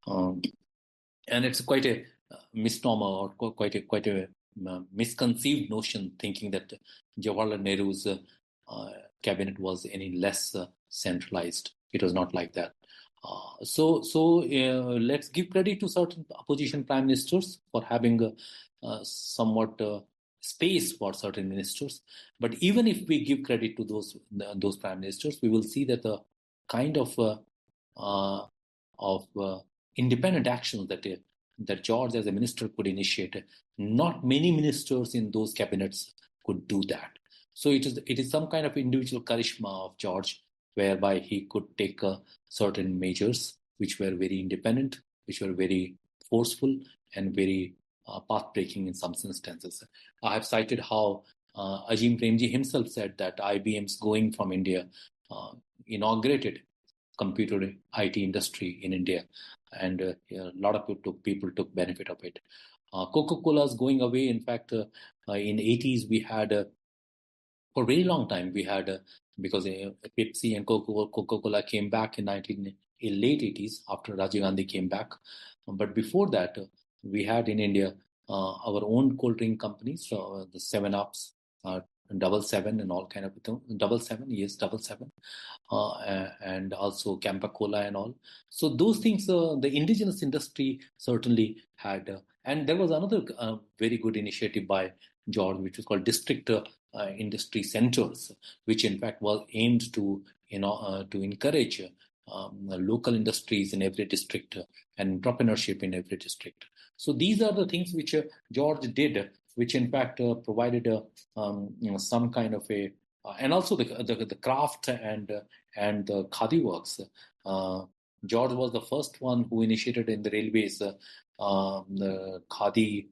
And it's quite a misnomer, or quite a misconceived notion, thinking that Jawaharlal Nehru's cabinet was any less centralized. It was not like that. So let's give credit to certain opposition prime ministers for having somewhat space for certain ministers. But even if we give credit to those prime ministers, we will see that the kind of independent actions that George as a minister could initiate, not many ministers in those cabinets could do that. So it is some kind of individual charisma of George whereby he could take certain measures which were very independent, which were very forceful and very path-breaking in some instances. I have cited how Ajim Premji himself said that IBM's going from India inaugurated computer IT industry in India, and a lot of people took benefit of it. Coca-Cola's going away. In fact, in 80s we had for a very long time we had because Pepsi and Coca-Cola came back in late 80s after Rajiv Gandhi came back. But before that, we had in India our own cold drink companies, so the 7-Ups, Double Seven, and all kind of Double Seven, yes, Double Seven, and also Campa Cola and all. So those things, the indigenous industry certainly had, and there was another very good initiative by George, which was called district industry centers, which in fact was aimed to to encourage local industries in every district and entrepreneurship in every district. So these are the things which George did, which in fact provided some kind of a and also the craft and the khadi works. George was the first one who initiated in the railways the khadi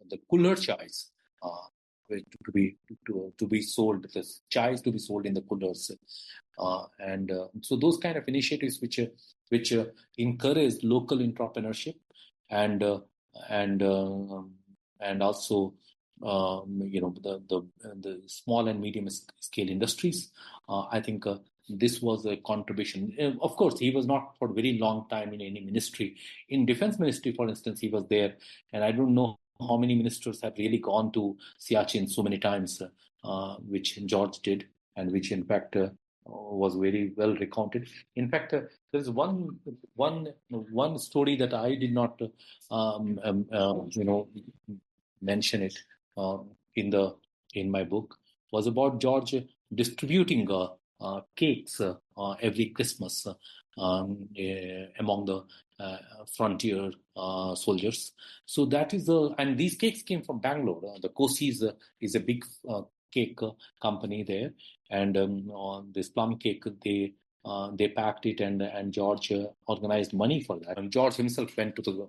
the cooler chais to be sold, the chais to be sold in the coolers, and so those kind of initiatives which encourage local entrepreneurship and also the small and medium scale industries. I think this was a contribution. Of course, he was not for a very long time in any ministry. In defense ministry, for instance, he was there, and I don't know how many ministers have really gone to Siachen so many times, which George did, and which in fact was very well recounted. In fact, there's one story that I did not mention it in my book, was about George distributing cakes every Christmas among the frontier soldiers. So that is and these cakes came from Bangalore. The Kosi is a big cake company there, and this plum cake they packed it, and George organized money for that. And George himself went to the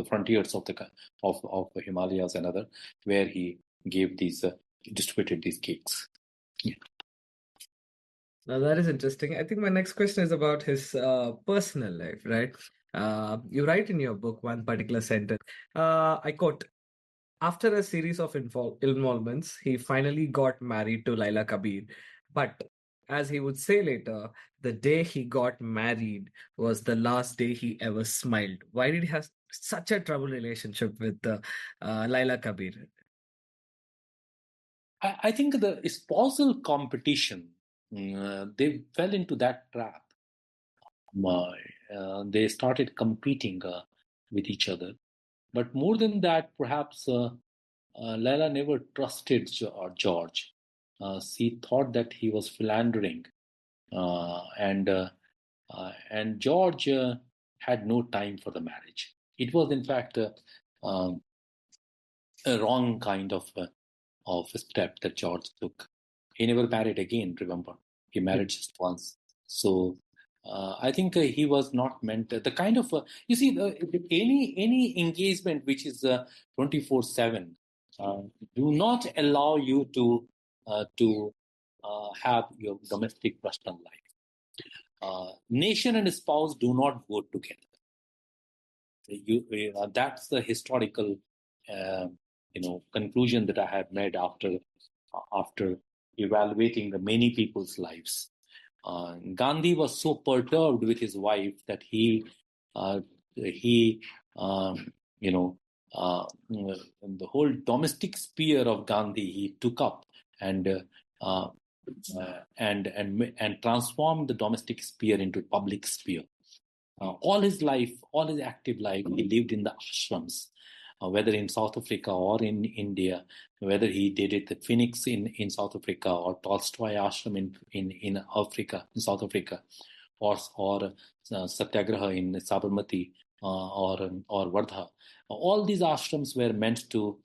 frontiers of the Himalayas and other, where he gave distributed these cakes. Yeah. Now that is interesting. I think my next question is about his personal life, right? You write in your book one particular sentence. I quote, "After a series of involvements, he finally got married to Laila Kabir. But as he would say later, the day he got married was the last day he ever smiled." Why did he have such a troubled relationship with Laila Kabir? I think the spousal competition, they fell into that trap. They started competing with each other. But more than that, perhaps Laila never trusted George. She thought that he was philandering, and George had no time for the marriage. It was, in fact, a wrong kind of step that George took. He never married again, remember. He married just once. So I think he was not meant the kind of you see any engagement which is 24/7 do not allow you to have your domestic personal life. Nation and spouse do not go together. That's the historical conclusion that I have made after evaluating the many people's lives. Gandhi was so perturbed with his wife that the whole domestic sphere of Gandhi he took up and transformed the domestic sphere into public sphere. All his life, all his active life, he lived in the ashrams, whether in South Africa or in India, whether he did it the Phoenix in South Africa or Tolstoy ashram in South Africa, or Satyagraha in Sabarmati, or Vardha. All these ashrams were meant to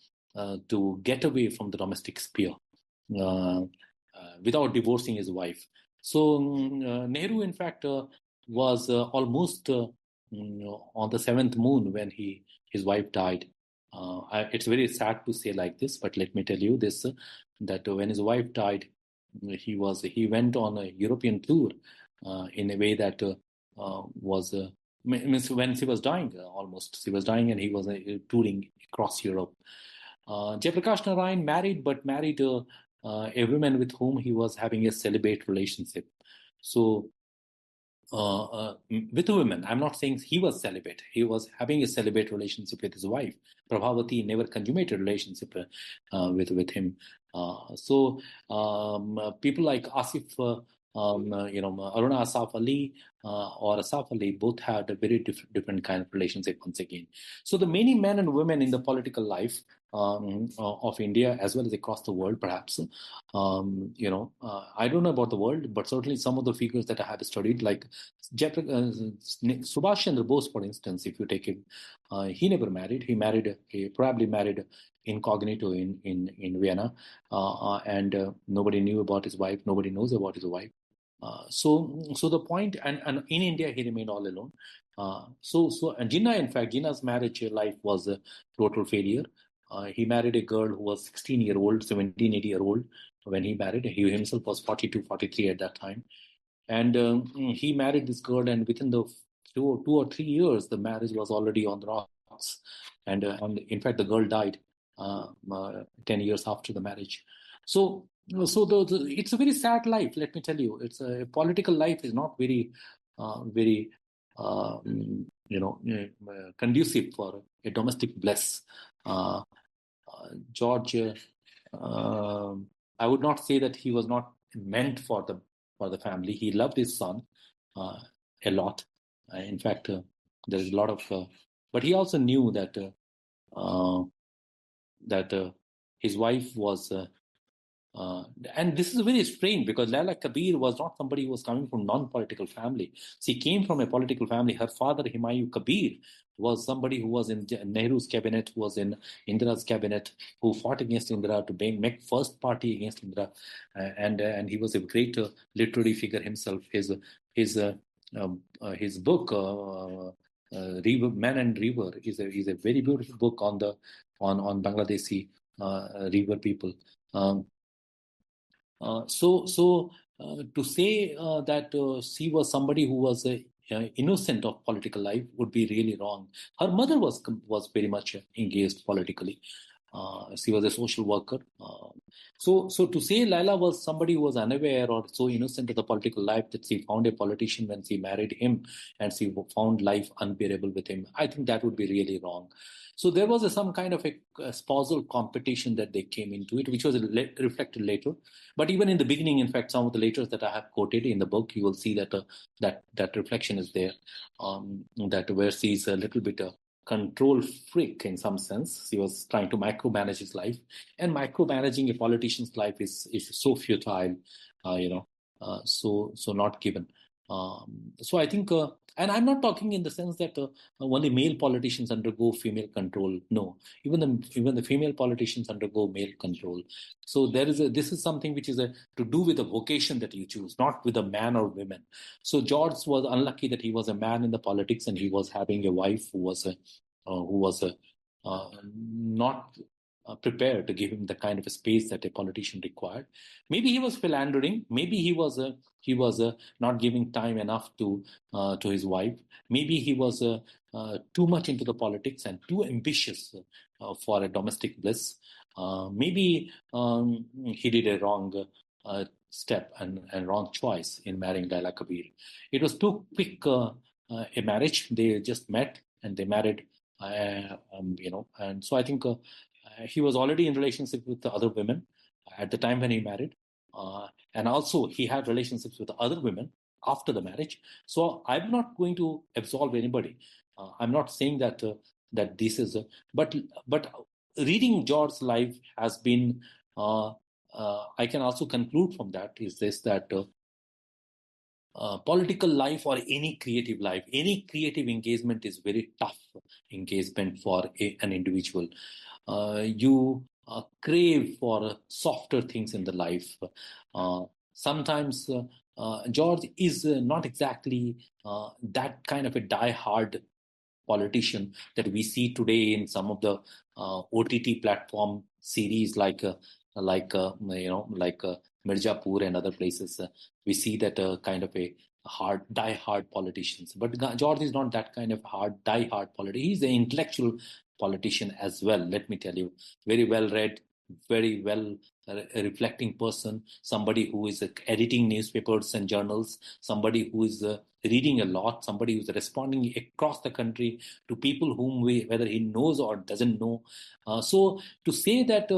get away from the domestic sphere without divorcing his wife. So Nehru, in fact, was almost on the seventh moon when his wife died. It's very sad to say like this, but let me tell you this: that when his wife died, he went on a European tour in a way that was means when she was dying, almost she was dying, and he was touring across Europe. Jayaprakash Narayan married, but married a woman with whom he was having a celibate relationship. So with a woman, I'm not saying he was celibate. He was having a celibate relationship with his wife. Prabhavati never consummated relationship with him. So people like Asif, Aruna Asaf Ali or Asaf Ali both had a very different kind of relationship once again. So the many men and women in the political life of India as well as across the world, perhaps, I don't know about the world, but certainly some of the figures that I have studied, like Subhash Chandra Bose, for instance, if you take him, he never married. He probably married incognito in Vienna, and nobody knew about his wife. Nobody knows about his wife. So the point, and in India he remained all alone. And Jinnah's marriage life was a total failure. He married a girl who was 16-year-old, 17, 18-year-old when he married. He himself was 42, 43 at that time. And he married this girl, and within the 2 or 3 years, the marriage was already on the rocks. And in fact, the girl died 10 years after the marriage. So it's a very sad life, let me tell you. It's a political life is not very conducive for a domestic bliss. George, I would not say that he was not meant for the family. He loved his son a lot. In fact, there is a lot of, but he also knew that his wife was. And this is very strange because Laila Kabir was not somebody who was coming from non-political family. She came from a political family. Her father, Humayun Kabir, was somebody who was in Nehru's cabinet, who was in Indira's cabinet, who fought against Indira to make first party against Indira, and he was a great literary figure himself. His book, River, Man and River, is a very beautiful book on Bangladeshi river people. To say that she was somebody who was innocent of political life would be really wrong. Her mother was very much engaged politically. She was a social worker. So to say Laila was somebody who was unaware or so innocent of the political life that she found a politician when she married him and she found life unbearable with him, I think that would be really wrong. So there was some kind of a spousal competition that they came into it, which was reflected later. But even in the beginning, in fact, some of the letters that I have quoted in the book, you will see that that reflection is there, that where she's a little bit control freak in some sense. She was trying to micromanage his life, and micromanaging a politician's life is so futile, so not given. So I think, and I'm not talking in the sense that only male politicians undergo female control. No, even the female politicians undergo male control. So this is something which is to do with the vocation that you choose, not with a man or women. So George was unlucky that he was a man in the politics and he was having a wife who was not prepared to give him the kind of a space that a politician required. Maybe he was philandering. Maybe he was not giving time enough to his wife. Maybe he was too much into the politics and too ambitious for a domestic bliss. Maybe he did a wrong step and wrong choice in marrying Laila Kabir. It was too quick a marriage. They just met and they married, and so I think he was already in relationship with the other women at the time when he married. And also he had relationships with other women after the marriage. So I'm not going to absolve anybody. I'm not saying that this is, but reading George's life has been, I can also conclude from that is this, that political life or any creative life, any creative engagement is very tough engagement for an individual. You crave for softer things in the life. Sometimes George is not exactly that kind of a die-hard politician that we see today in some of the OTT platform series like Mirzapur and other places. We see that kind of a die-hard politicians. But George is not that kind of die-hard politician. He's an intellectual politician as well. Let me tell you, very well read, very well reflecting person, somebody who is editing newspapers and journals, somebody who is reading a lot, somebody who's responding across the country to people whom whether he knows or doesn't know. So to say that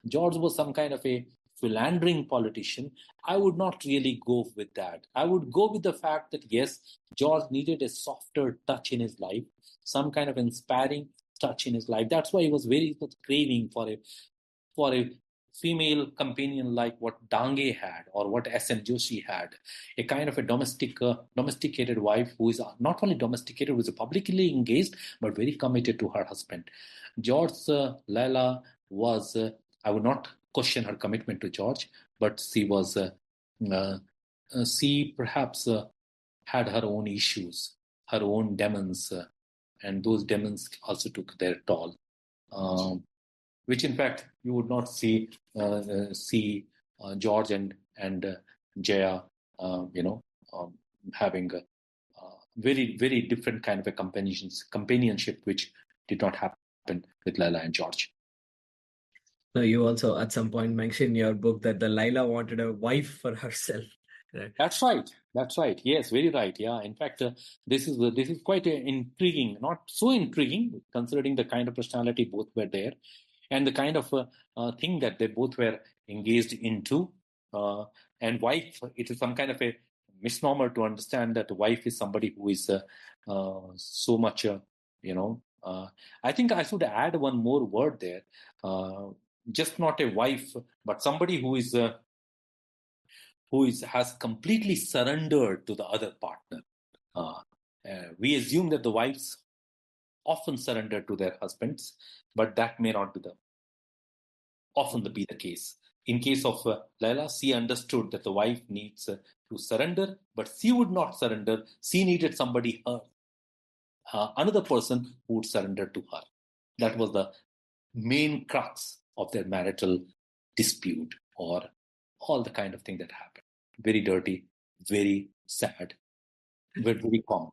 George was some kind of a philandering politician, I would not really go with that. I would go with the fact that yes, George needed a softer touch in his life, some kind of inspiring touch in his life. That's why he was very much craving for a female companion like what Dange had or what S.N. Joshi had, a kind of a domesticated wife who is not only domesticated, who is publicly engaged, but very committed to her husband. George's Laila was, I would not question her commitment to George, but she perhaps had her own issues, her own demons, and those demons also took their toll. Which in fact you would not see George and Jaya, having a very very different kind of a companionship, which did not happen with Laila and George. So you also at some point mentioned in your book that the Laila wanted a wife for herself. Right? That's right. Yes, very right. Yeah. In fact, this is quite intriguing. Not so intriguing considering the kind of personality both were there, and the kind of thing that they both were engaged into. And wife, it is some kind of a misnomer to understand that wife is somebody who is so much, I think I should add one more word there. Just not a wife, but somebody who has completely surrendered to the other partner. We assume that the wives often surrender to their husbands, but that may not be often be the case. In case of Laila, she understood that the wife needs to surrender, but she would not surrender. She needed somebody, another person who would surrender to her. That was the main crux of their marital dispute, or all the kind of thing that happened. Very dirty, very sad, very common.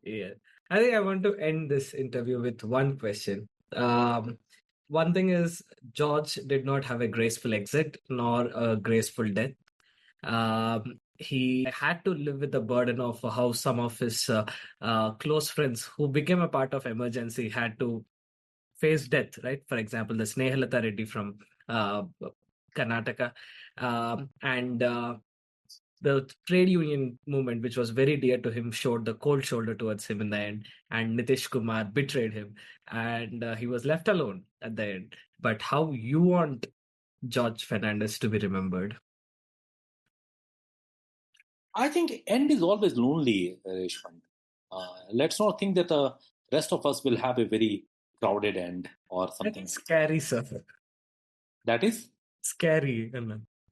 Yeah. I think I want to end this interview with one question. One thing is, George did not have a graceful exit nor a graceful death. He had to live with the burden of how some of his close friends who became a part of emergency had to face death, right? For example, the Snehalata Reddy from Karnataka, and the trade union movement, which was very dear to him, showed the cold shoulder towards him in the end, and Nitish Kumar betrayed him, and he was left alone at the end. But how you want George Fernandes to be remembered? I think end is always lonely, Reshwan. Let's not think that the rest of us will have a very crowded end or something. That's scary, sir. That is Scary.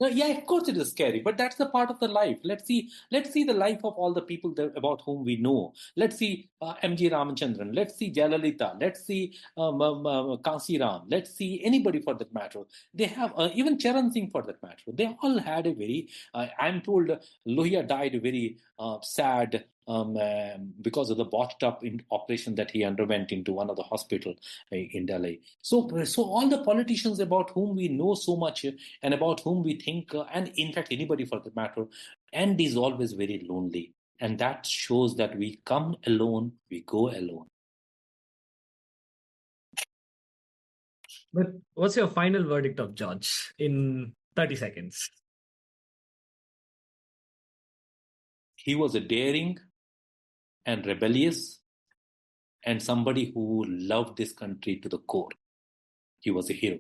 yeah, of course it is scary, but that's the part of the life. Let's see the life of all the people about whom we know. Let's see M.G. Ramachandran. Let's see Jayalalitha. Let's see Kansi Ram. Let's see anybody for that matter. They have even Charan Singh for that matter. They all had a very. I'm told Lohia died very sad because of the botched up operation that he underwent into one of the hospital in Delhi. So all the politicians about whom we know so much and about whom we think, and in fact anybody for that matter, end is always very lonely. And that shows that we come alone, we go alone. But what's your final verdict of George in 30 seconds? He was a daring and rebellious and somebody who loved this country to the core. He was a hero.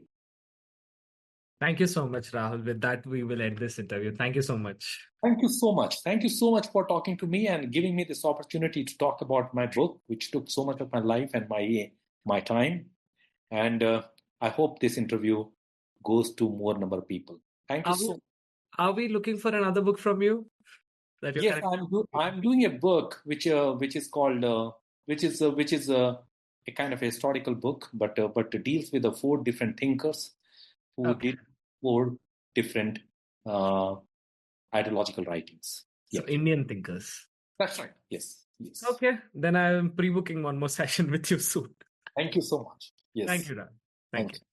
Thank you so much, Rahul. With that, we will end this interview. Thank you so much. Thank you so much. Thank you so much for talking to me and giving me this opportunity to talk about my book, which took so much of my life and my time. And I hope this interview goes to more number of people. Thank you Are so we, much. are we looking for another book from you that you're Yes, currently I'm doing a book which is called which is a kind of a historical book, but it deals with the four different thinkers who Okay. did four different uh, ideological writings. So Yeah, Indian thinkers. that's right. Yes, yes. Okay. Then I'm pre-booking one more session with you soon. Thank you so much. Thank Yes, you, Rahul. Thank thank you. you.